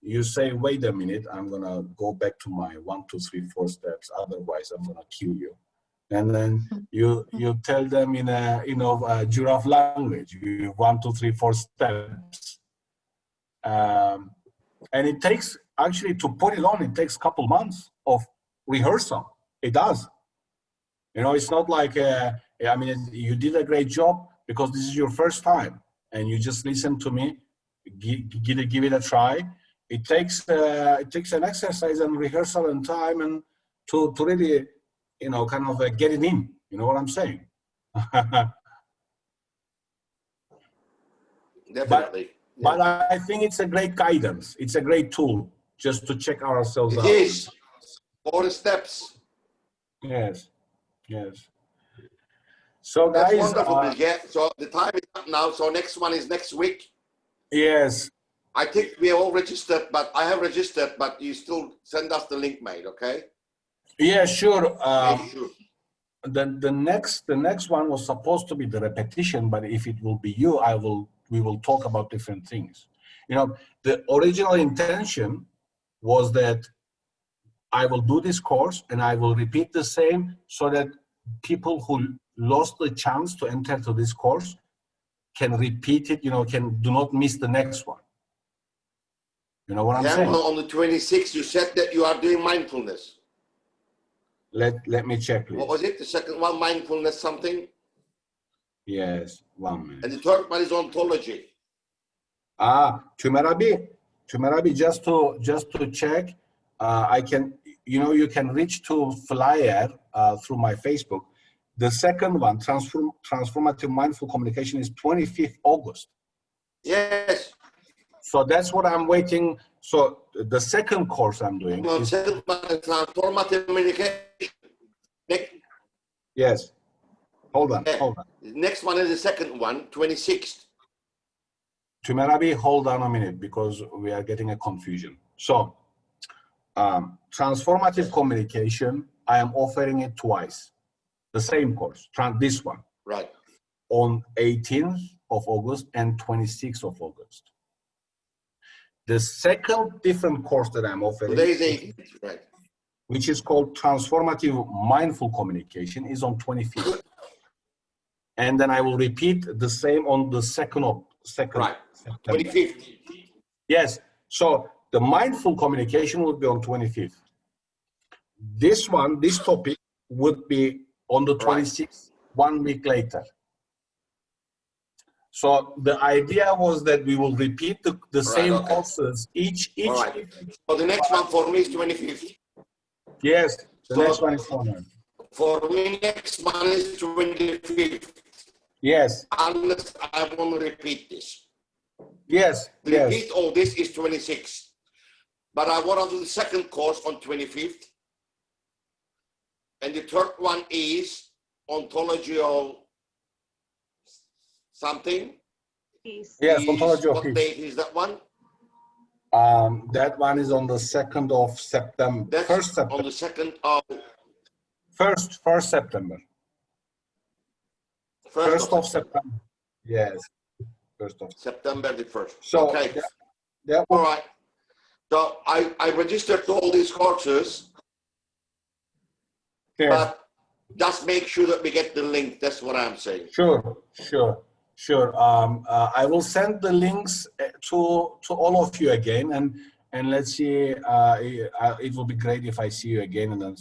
you say, "Wait a minute, I'm gonna go back to my 1, 2, 3, 4 steps. Otherwise, I'm gonna kill you." And then you tell them in a giraffe language, you 1, 2, 3, 4 steps, and it takes actually to put it on. It takes a couple months of rehearsal. It does. It's not like you did a great job because this is your first time and you just listen to me. Give it a try. It takes an exercise and rehearsal and time and to really kind of get it in. You know what I'm saying? Definitely. But I think it's a great guidance. It's a great tool just to check ourselves out. It is. 4 steps. Yes. So that's guys, wonderful, Bilge'ce. So the time is up now. So next one is next week. Yes. I think we are all registered, but I have registered, but you still send us the link, mate. Okay? Yeah, sure. Sure. The next one was supposed to be the repetition, but if it will be you, we will talk about different things. The original intention was that I will do this course and I will repeat the same so that people who lost the chance to enter to this course can repeat it, do not miss the next one. You know what I'm saying? On the 26th, you said that you are doing mindfulness. Let me check, please. What was it? The second one, mindfulness something? Yes, 1 minute. And the third one is ontology. Tumerabi, just to check, I can, you can reach to flyer through my Facebook. the second one, Transformative Mindful Communication, is 25th August. Yes. So that's what I'm waiting. So the second course I'm doing No, is, Transformative Communication. yes. Hold on. Next one is the second one, 26th. Tumerabi, hold on a minute because we are getting a confusion. So Transformative Communication, I am offering it twice. The same course, this one. Right. On 18th of August and 26th of August. The second different course that I'm offering, Today is 18th, right? which is called Transformative Mindful Communication, is on 25th. And then I will repeat the same on the second Right. September. 25th. Yes. So the mindful communication will be on 25th. This one, this topic would be on the 26th, 1 week later. So the idea was that we will repeat the same courses each. All right. So the next one for me is 25th. Yes, the next one is for me. For me, next one is 25th. Yes. Unless I want to repeat this. Yes. Repeat all this is 26th. But I want to do the second course on 25th. And the third one is ontology of something. Yes, ontology of what peace. date is that one? That one is on the 2nd of September. That's 1st September. on the 2nd of... 1st September. 1st of September. Yes. 1st of September the 1st. So, okay. All right. So I registered to all these courses. Okay. But just make sure that we get the link. That's what I'm saying. Sure. I will send the links to all of you again, and let's see. It will be great if I see you again and then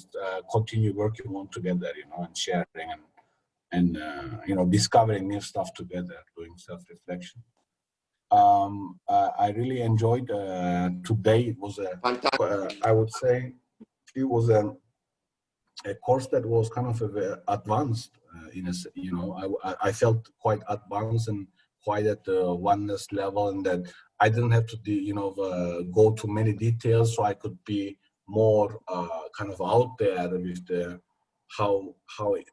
continue working on together, and sharing and discovering new stuff together, doing self-reflection. I really enjoyed today. It was I would say it was a course that was kind of advanced. I felt quite advanced and quite at the oneness level, and that I didn't have to go to many details, so I could be more kind of out there with how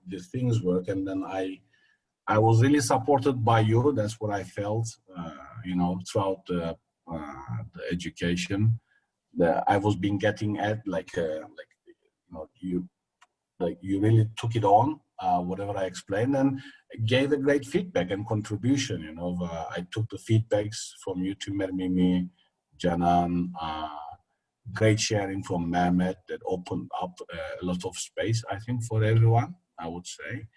the things work. And then I was really supported by you. That's what I felt, throughout the education that I was being getting at, you really took it on, whatever I explained, and gave a great feedback and contribution. I took the feedbacks from you, Mimi, Janan, great sharing from Mehmet that opened up a lot of space, I think, for everyone, I would say.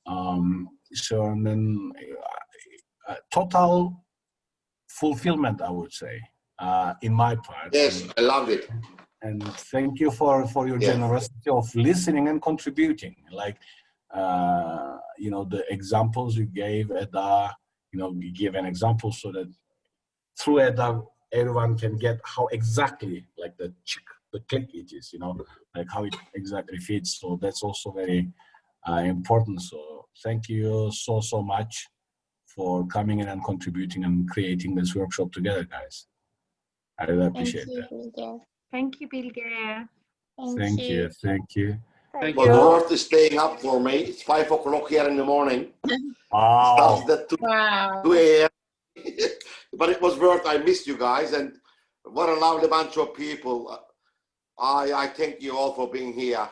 And then total fulfillment, I would say, in my part. Yes, I love it. And thank you for your generosity of listening and contributing. The examples you gave, Eda, you gave an example so that through Eda, everyone can get how exactly, the click it is, how it exactly fits. So that's also very important. So thank you so much for coming in and contributing and creating this workshop together, guys. I really appreciate that. Thank you, Bilge. Thank you. It was worth staying up for me. It's 5 o'clock here in the morning. Wow. Started at 2 a.m. But it was worth. I missed you guys, and what a lovely bunch of people. I thank you all for being here.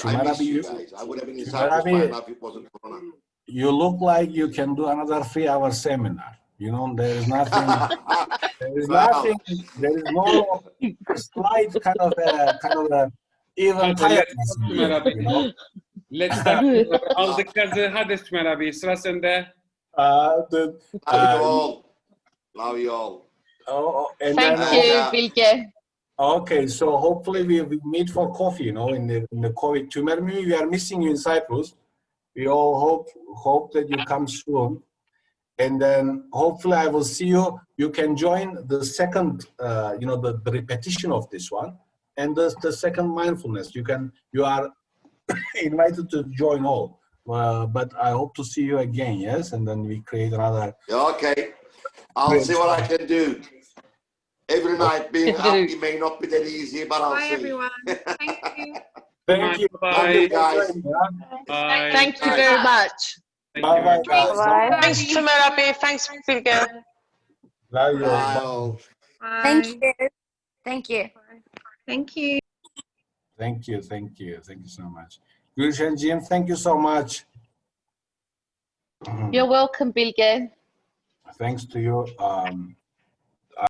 I miss you guys. I would have been in Cyprus by now if it wasn't Corona. You look like you can do another 3-hour seminar. There is nothing. There is nothing. There is no slight kind of a even tiredness. Let's start. Aldık gazı. Hadi Tümer abi. Sıra sende. Love you all. Thank you, Bilge. Okay, so hopefully we meet for coffee, in the COVID. Tümer, we are missing you in Cyprus. We all hope that you come soon. And then hopefully I will see you. You can join the second, the repetition of this one, and the second mindfulness. You are invited to join all. But I hope to see you again, yes? And then we create another. Okay, I'll see what I can do. Every night being happy may not be that easy, but I'll Bye, see. everyone. Thank you. Thank you. Bye. Thank you, guys. Bye. Thank you very much. Thank you. Bye-bye, guys. Bye. Thanks, Tumerapi. Thanks, Bilge. Love you. Bye. Bye. all. Bye. Thank you. Thank you. Thank you. Thank you. Thank you. Thank you so much. Gülşen'cim, thank you so much. You're welcome, Bilge. Thanks to you.